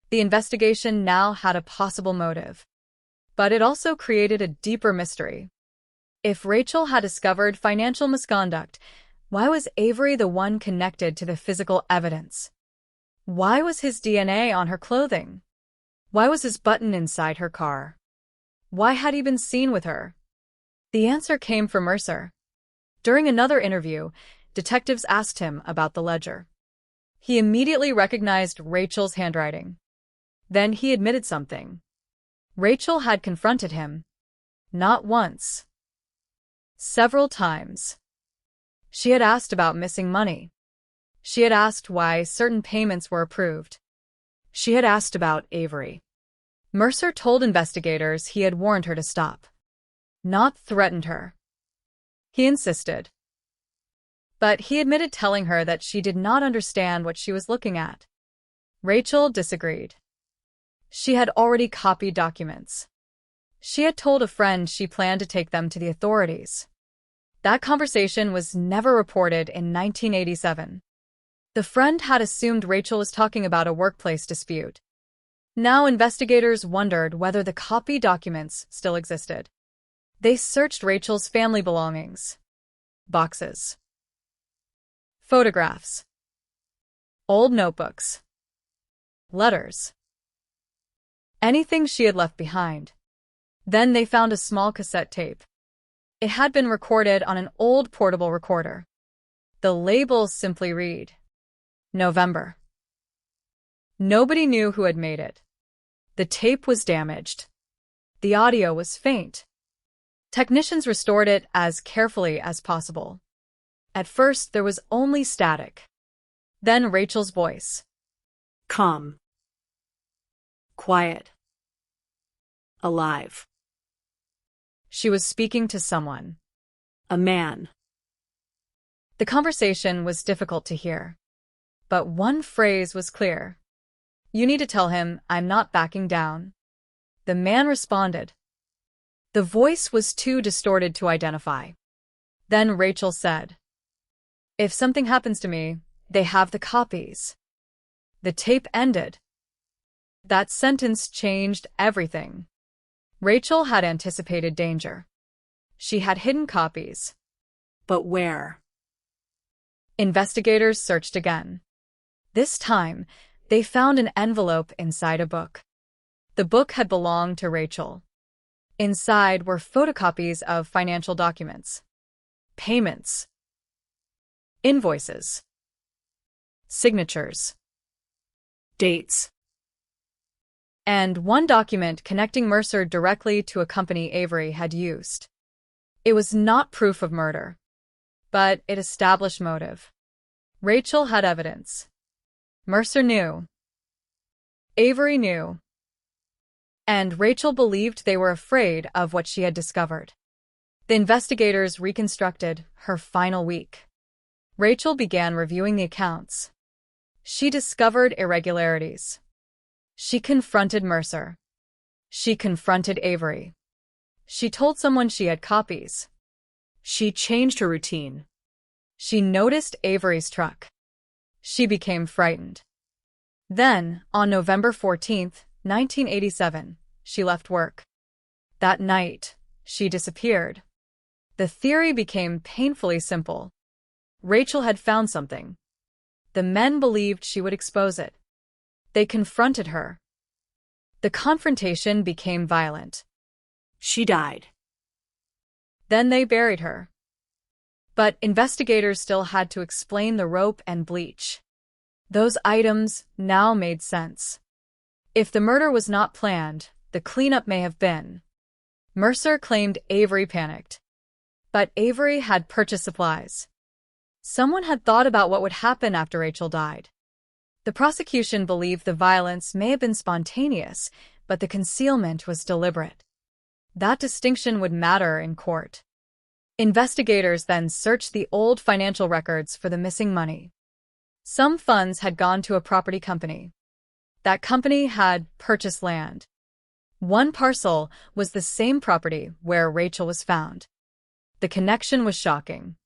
The investigation now had a possible motive. But it also created a deeper mystery. If Rachel had discovered financial misconduct, why was Avery the one connected to the physical evidence? Why was his DNA on her clothing? Why was his button inside her car? Why had he been seen with her? The answer came from Mercer. During another interview, detectives asked him about the ledger. He immediately recognized Rachel's handwriting. Then he admitted something. Rachel had confronted him. Not once. Several times. She had asked about missing money. She had asked why certain payments were approved. She had asked about Avery. Mercer told investigators he had warned her to stop. Not threatened her. He insisted. But he admitted telling her that she did not understand what she was looking at. Rachel disagreed. She had already copied documents. She had told a friend she planned to take them to the authorities. That conversation was never reported in 1987. The friend had assumed Rachel was talking about a workplace dispute. Now investigators wondered whether the copy documents still existed. They searched Rachel's family belongings. Boxes. Photographs. Old notebooks. Letters. Anything she had left behind. Then they found a small cassette tape. It had been recorded on an old portable recorder. The label simply read, November. Nobody knew who had made it. The tape was damaged. The audio was faint. Technicians restored it as carefully as possible. At first, there was only static. Then Rachel's voice. Calm. Quiet. Alive. She was speaking to someone. A man. The conversation was difficult to hear. But one phrase was clear. You need to tell him I'm not backing down. The man responded. The voice was too distorted to identify. Then Rachel said, If something happens to me, they have the copies. The tape ended. That sentence changed everything. Rachel had anticipated danger. She had hidden copies. But where? Investigators searched again. This time, they found an envelope inside a book. The book had belonged to Rachel. Inside were photocopies of financial documents, payments, invoices, signatures, dates, and one document connecting Mercer directly to a company Avery had used. It was not proof of murder, but it established motive. Rachel had evidence. Mercer knew. Avery knew. And Rachel believed they were afraid of what she had discovered. The investigators reconstructed her final week. Rachel began reviewing the accounts. She discovered irregularities. She confronted Mercer. She confronted Avery. She told someone she had copies. She changed her routine. She noticed Avery's truck. She became frightened. Then, on November 14th, 1987, she left work. That night, she disappeared. The theory became painfully simple. Rachel had found something. The men believed she would expose it. They confronted her. The confrontation became violent. She died. Then they buried her. But investigators still had to explain the rope and bleach. Those items now made sense. If the murder was not planned, the cleanup may have been. Mercer claimed Avery panicked. But Avery had purchased supplies. Someone had thought about what would happen after Rachel died. The prosecution believed the violence may have been spontaneous, but the concealment was deliberate. That distinction would matter in court. Investigators then searched the old financial records for the missing money. Some funds had gone to a property company. That company had purchased land. One parcel was the same property where Rachel was found. The connection was shocking.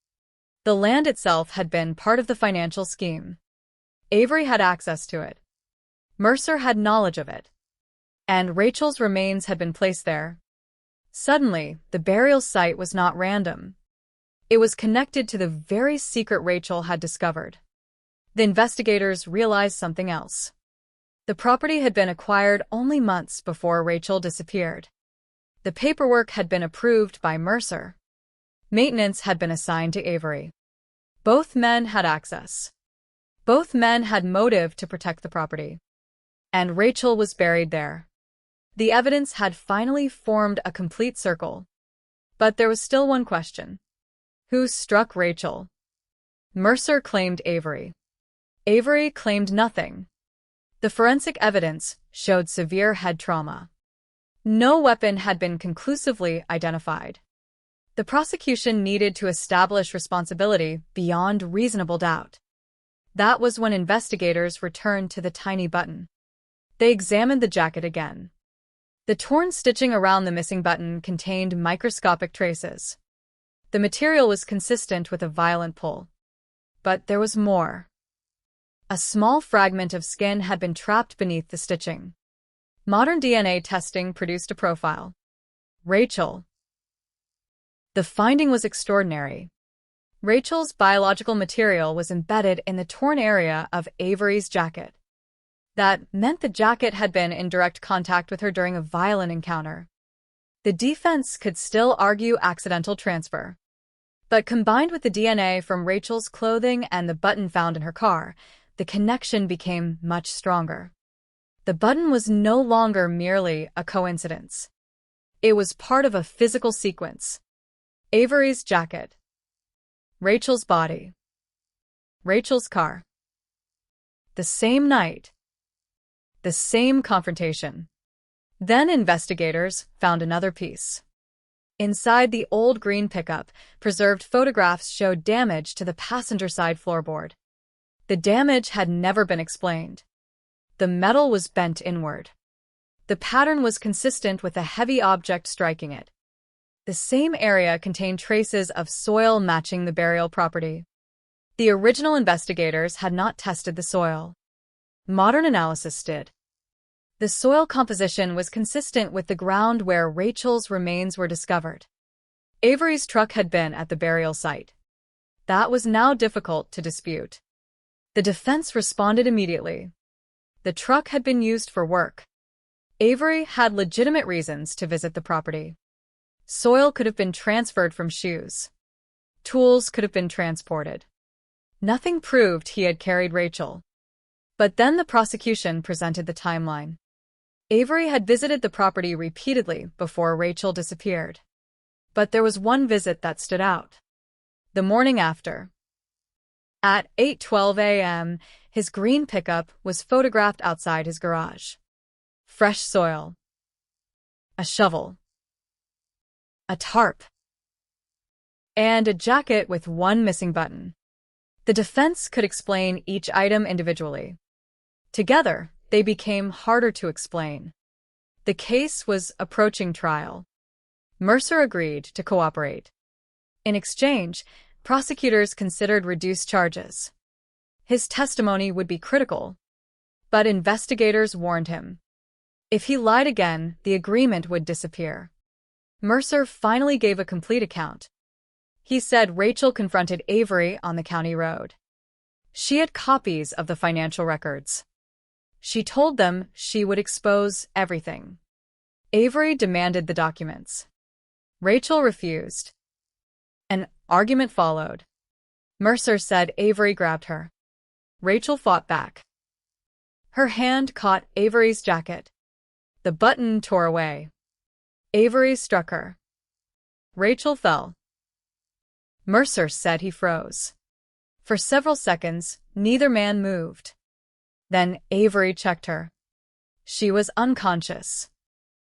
The land itself had been part of the financial scheme. Avery had access to it. Mercer had knowledge of it. And Rachel's remains had been placed there. Suddenly, the burial site was not random. It was connected to the very secret Rachel had discovered. The investigators realized something else. The property had been acquired only months before Rachel disappeared. The paperwork had been approved by Mercer. Maintenance had been assigned to Avery. Both men had access. Both men had motive to protect the property. And Rachel was buried there. The evidence had finally formed a complete circle. But there was still one question. Who struck Rachel? Mercer claimed Avery. Avery claimed nothing. The forensic evidence showed severe head trauma. No weapon had been conclusively identified. The prosecution needed to establish responsibility beyond reasonable doubt. That was when investigators returned to the tiny button. They examined the jacket again. The torn stitching around the missing button contained microscopic traces. The material was consistent with a violent pull. But there was more. A small fragment of skin had been trapped beneath the stitching. Modern DNA testing produced a profile. Rachel. The finding was extraordinary. Rachel's biological material was embedded in the torn area of Avery's jacket. That meant the jacket had been in direct contact with her during a violent encounter. The defense could still argue accidental transfer. But combined with the DNA from Rachel's clothing and the button found in her car, the connection became much stronger. The button was no longer merely a coincidence. It was part of a physical sequence. Avery's jacket. Rachel's body. Rachel's car. The same night. The same confrontation. Then investigators found another piece. Inside the old green pickup, preserved photographs showed damage to the passenger side floorboard. The damage had never been explained. The metal was bent inward. The pattern was consistent with a heavy object striking it. The same area contained traces of soil matching the burial property. The original investigators had not tested the soil. Modern analysis did. The soil composition was consistent with the ground where Rachel's remains were discovered. Avery's truck had been at the burial site. That was now difficult to dispute. The defense responded immediately. The truck had been used for work. Avery had legitimate reasons to visit the property. Soil could have been transferred from shoes. Tools could have been transported. Nothing proved he had carried Rachel. But then the prosecution presented the timeline. Avery had visited the property repeatedly before Rachel disappeared. But there was one visit that stood out. The morning after. At 8:12 a.m., his green pickup was photographed outside his garage. Fresh soil. A shovel. A tarp. And a jacket with one missing button. The defense could explain each item individually. Together, they became harder to explain. The case was approaching trial. Mercer agreed to cooperate. In exchange, prosecutors considered reduced charges. His testimony would be critical, but investigators warned him. If he lied again, the agreement would disappear. Mercer finally gave a complete account. He said Rachel confronted Avery on the county road. She had copies of the financial records. She told them she would expose everything. Avery demanded the documents. Rachel refused. An argument followed. Mercer said Avery grabbed her. Rachel fought back. Her hand caught Avery's jacket. The button tore away. Avery struck her. Rachel fell. Mercer said he froze. For several seconds, neither man moved. Then Avery checked her. She was unconscious.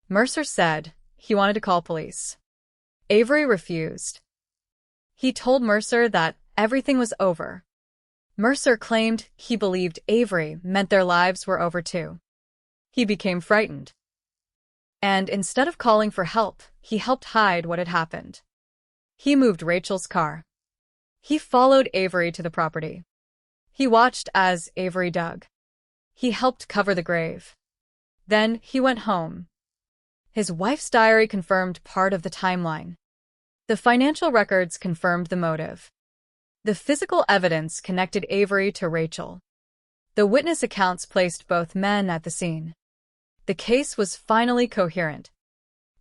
Mercer said he wanted to call police. Avery refused. He told Mercer that everything was over. Mercer claimed he believed Avery meant their lives were over too. He became frightened. And instead of calling for help, he helped hide what had happened. He moved Rachel's car. He followed Avery to the property. He watched as Avery dug. He helped cover the grave. Then he went home. His wife's diary confirmed part of the timeline. The financial records confirmed the motive. The physical evidence connected Avery to Rachel. The witness accounts placed both men at the scene. The case was finally coherent.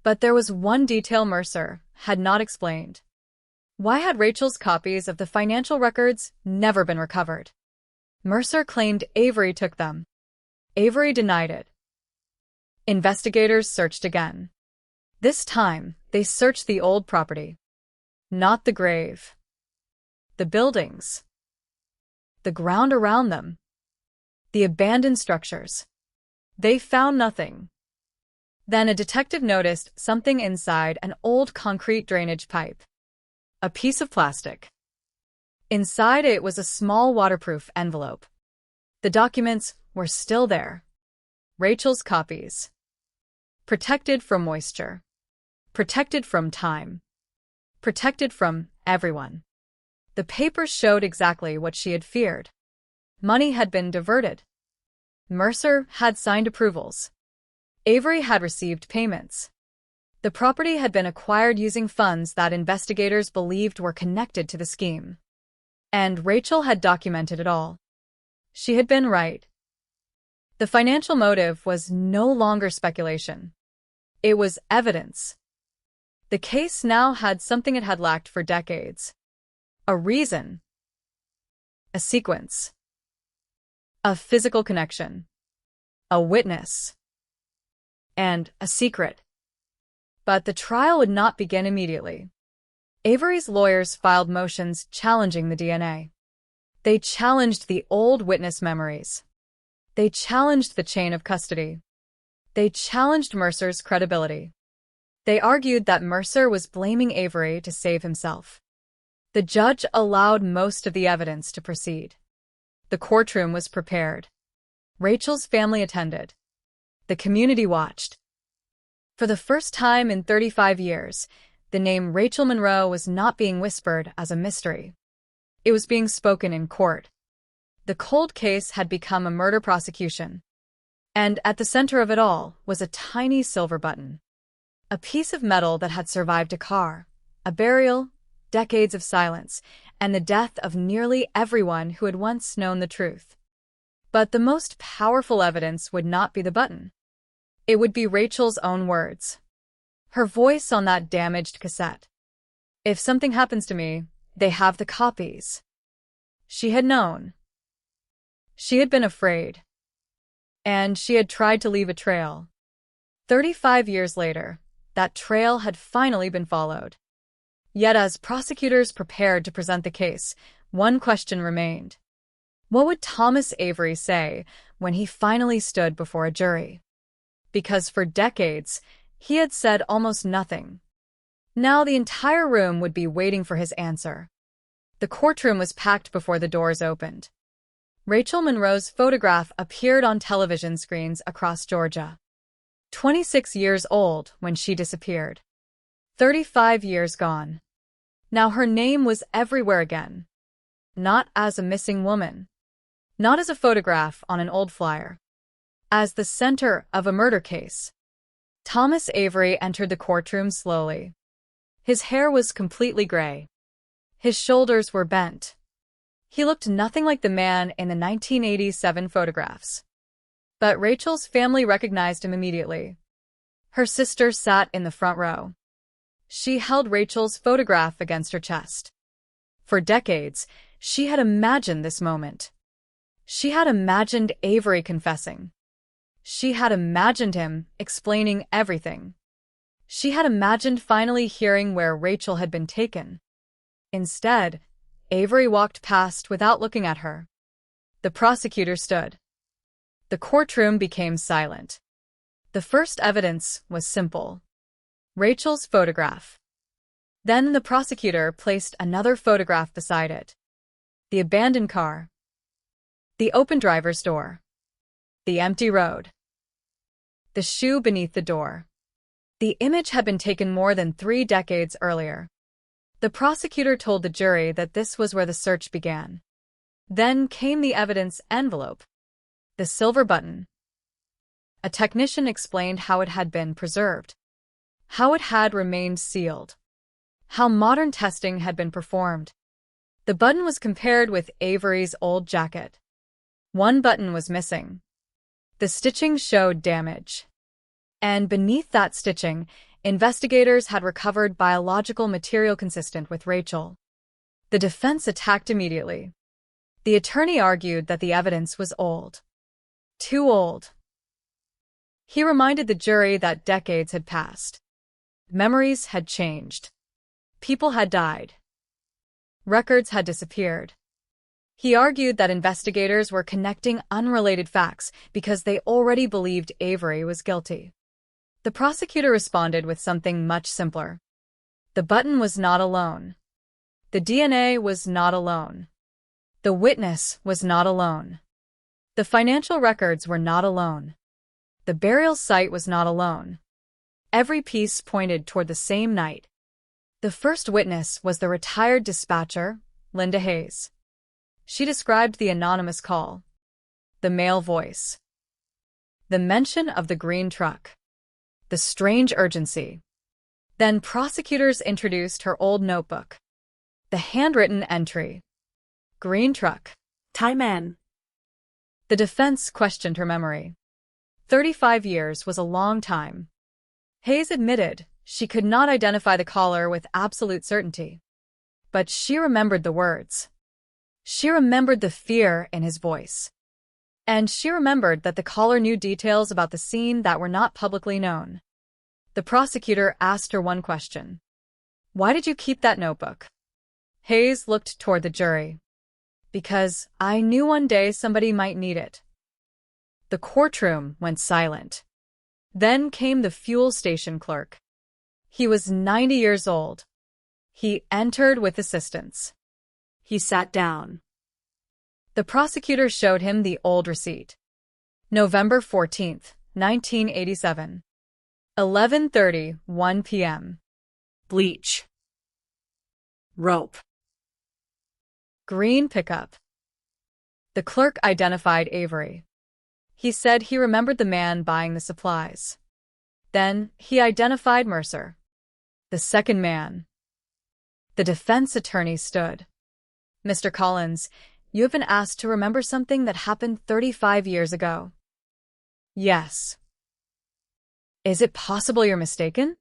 But there was one detail Mercer had not explained. Why had Rachel's copies of the financial records never been recovered? Mercer claimed Avery took them. Avery denied it. Investigators searched again. This time, they searched the old property. Not the grave. The buildings. The ground around them. The abandoned structures. They found nothing. Then a detective noticed something inside an old concrete drainage pipe. A piece of plastic. Inside it was a small waterproof envelope. The documents were still there. Rachel's copies. Protected from moisture. Protected from time. Protected from everyone. The papers showed exactly what she had feared. Money had been diverted. Mercer had signed approvals. Avery had received payments. The property had been acquired using funds that investigators believed were connected to the scheme. And Rachel had documented it all. She had been right. The financial motive was no longer speculation. It was evidence. The case now had something it had lacked for decades. A reason. A sequence. A physical connection. A witness. And a secret. But the trial would not begin immediately. Avery's lawyers filed motions challenging the DNA. They challenged the old witness memories. They challenged the chain of custody. They challenged Mercer's credibility. They argued that Mercer was blaming Avery to save himself. The judge allowed most of the evidence to proceed. The courtroom was prepared. Rachel's family attended. The community watched. For the first time in 35 years, the name Rachel Monroe was not being whispered as a mystery. It was being spoken in court. The cold case had become a murder prosecution. And at the center of it all was a tiny silver button. A piece of metal that had survived a car, a burial, decades of silence, and the death of nearly everyone who had once known the truth. But the most powerful evidence would not be the button. It would be Rachel's own words. Her voice on that damaged cassette. If something happens to me, they have the copies. She had known. She had been afraid. And she had tried to leave a trail. 35 years later, that trail had finally been followed. Yet as prosecutors prepared to present the case, one question remained. What would Thomas Avery say when he finally stood before a jury? Because for decades, he had said almost nothing. Now the entire room would be waiting for his answer. The courtroom was packed before the doors opened. Rachel Monroe's photograph appeared on television screens across Georgia. 26 years old when she disappeared. 35 years gone. Now her name was everywhere again. Not as a missing woman. Not as a photograph on an old flyer. As the center of a murder case. Thomas Avery entered the courtroom slowly. His hair was completely gray. His shoulders were bent. He looked nothing like the man in the 1987 photographs. But Rachel's family recognized him immediately. Her sister sat in the front row. She held Rachel's photograph against her chest. For decades, she had imagined this moment. She had imagined Avery confessing. She had imagined him explaining everything. She had imagined finally hearing where Rachel had been taken. Instead, Avery walked past without looking at her. The prosecutor stood. The courtroom became silent. The first evidence was simple. Rachel's photograph. Then the prosecutor placed another photograph beside it. The abandoned car. The open driver's door. The empty road. The shoe beneath the door. The image had been taken more than 3 decades earlier. The prosecutor told the jury that this was where the search began. Then came the evidence envelope. The silver button. A technician explained how it had been preserved. How it had remained sealed. How modern testing had been performed. The button was compared with Avery's old jacket. One button was missing. The stitching showed damage. And beneath that stitching, investigators had recovered biological material consistent with Rachel. The defense attacked immediately. The attorney argued that the evidence was old. Too old. He reminded the jury that decades had passed. Memories had changed. People had died. Records had disappeared. He argued that investigators were connecting unrelated facts because they already believed Avery was guilty. The prosecutor responded with something much simpler. The button was not alone. The DNA was not alone. The witness was not alone. The financial records were not alone. The burial site was not alone. Every piece pointed toward the same night. The first witness was the retired dispatcher, Linda Hayes. She described the anonymous call, the male voice, the mention of the green truck, the strange urgency. Then prosecutors introduced her old notebook, the handwritten entry, green truck, Thai man. The defense questioned her memory. 35 years was a long time. Hayes admitted she could not identify the caller with absolute certainty. But she remembered the words. She remembered the fear in his voice. And she remembered that the caller knew details about the scene that were not publicly known. The prosecutor asked her one question. Why did you keep that notebook? Hayes looked toward the jury. Because I knew one day somebody might need it. The courtroom went silent. Then came the fuel station clerk. He was 90 years old. He entered with assistance. He sat down. The prosecutor showed him the old receipt. November 14th, 1987. 11:30, 1 p.m. Bleach. Rope. Green pickup. The clerk identified Avery. He said he remembered the man buying the supplies. Then he identified Mercer, the second man. The defense attorney stood. Mr. Collins, you have been asked to remember something that happened 35 years ago. Yes. Is it possible you're mistaken?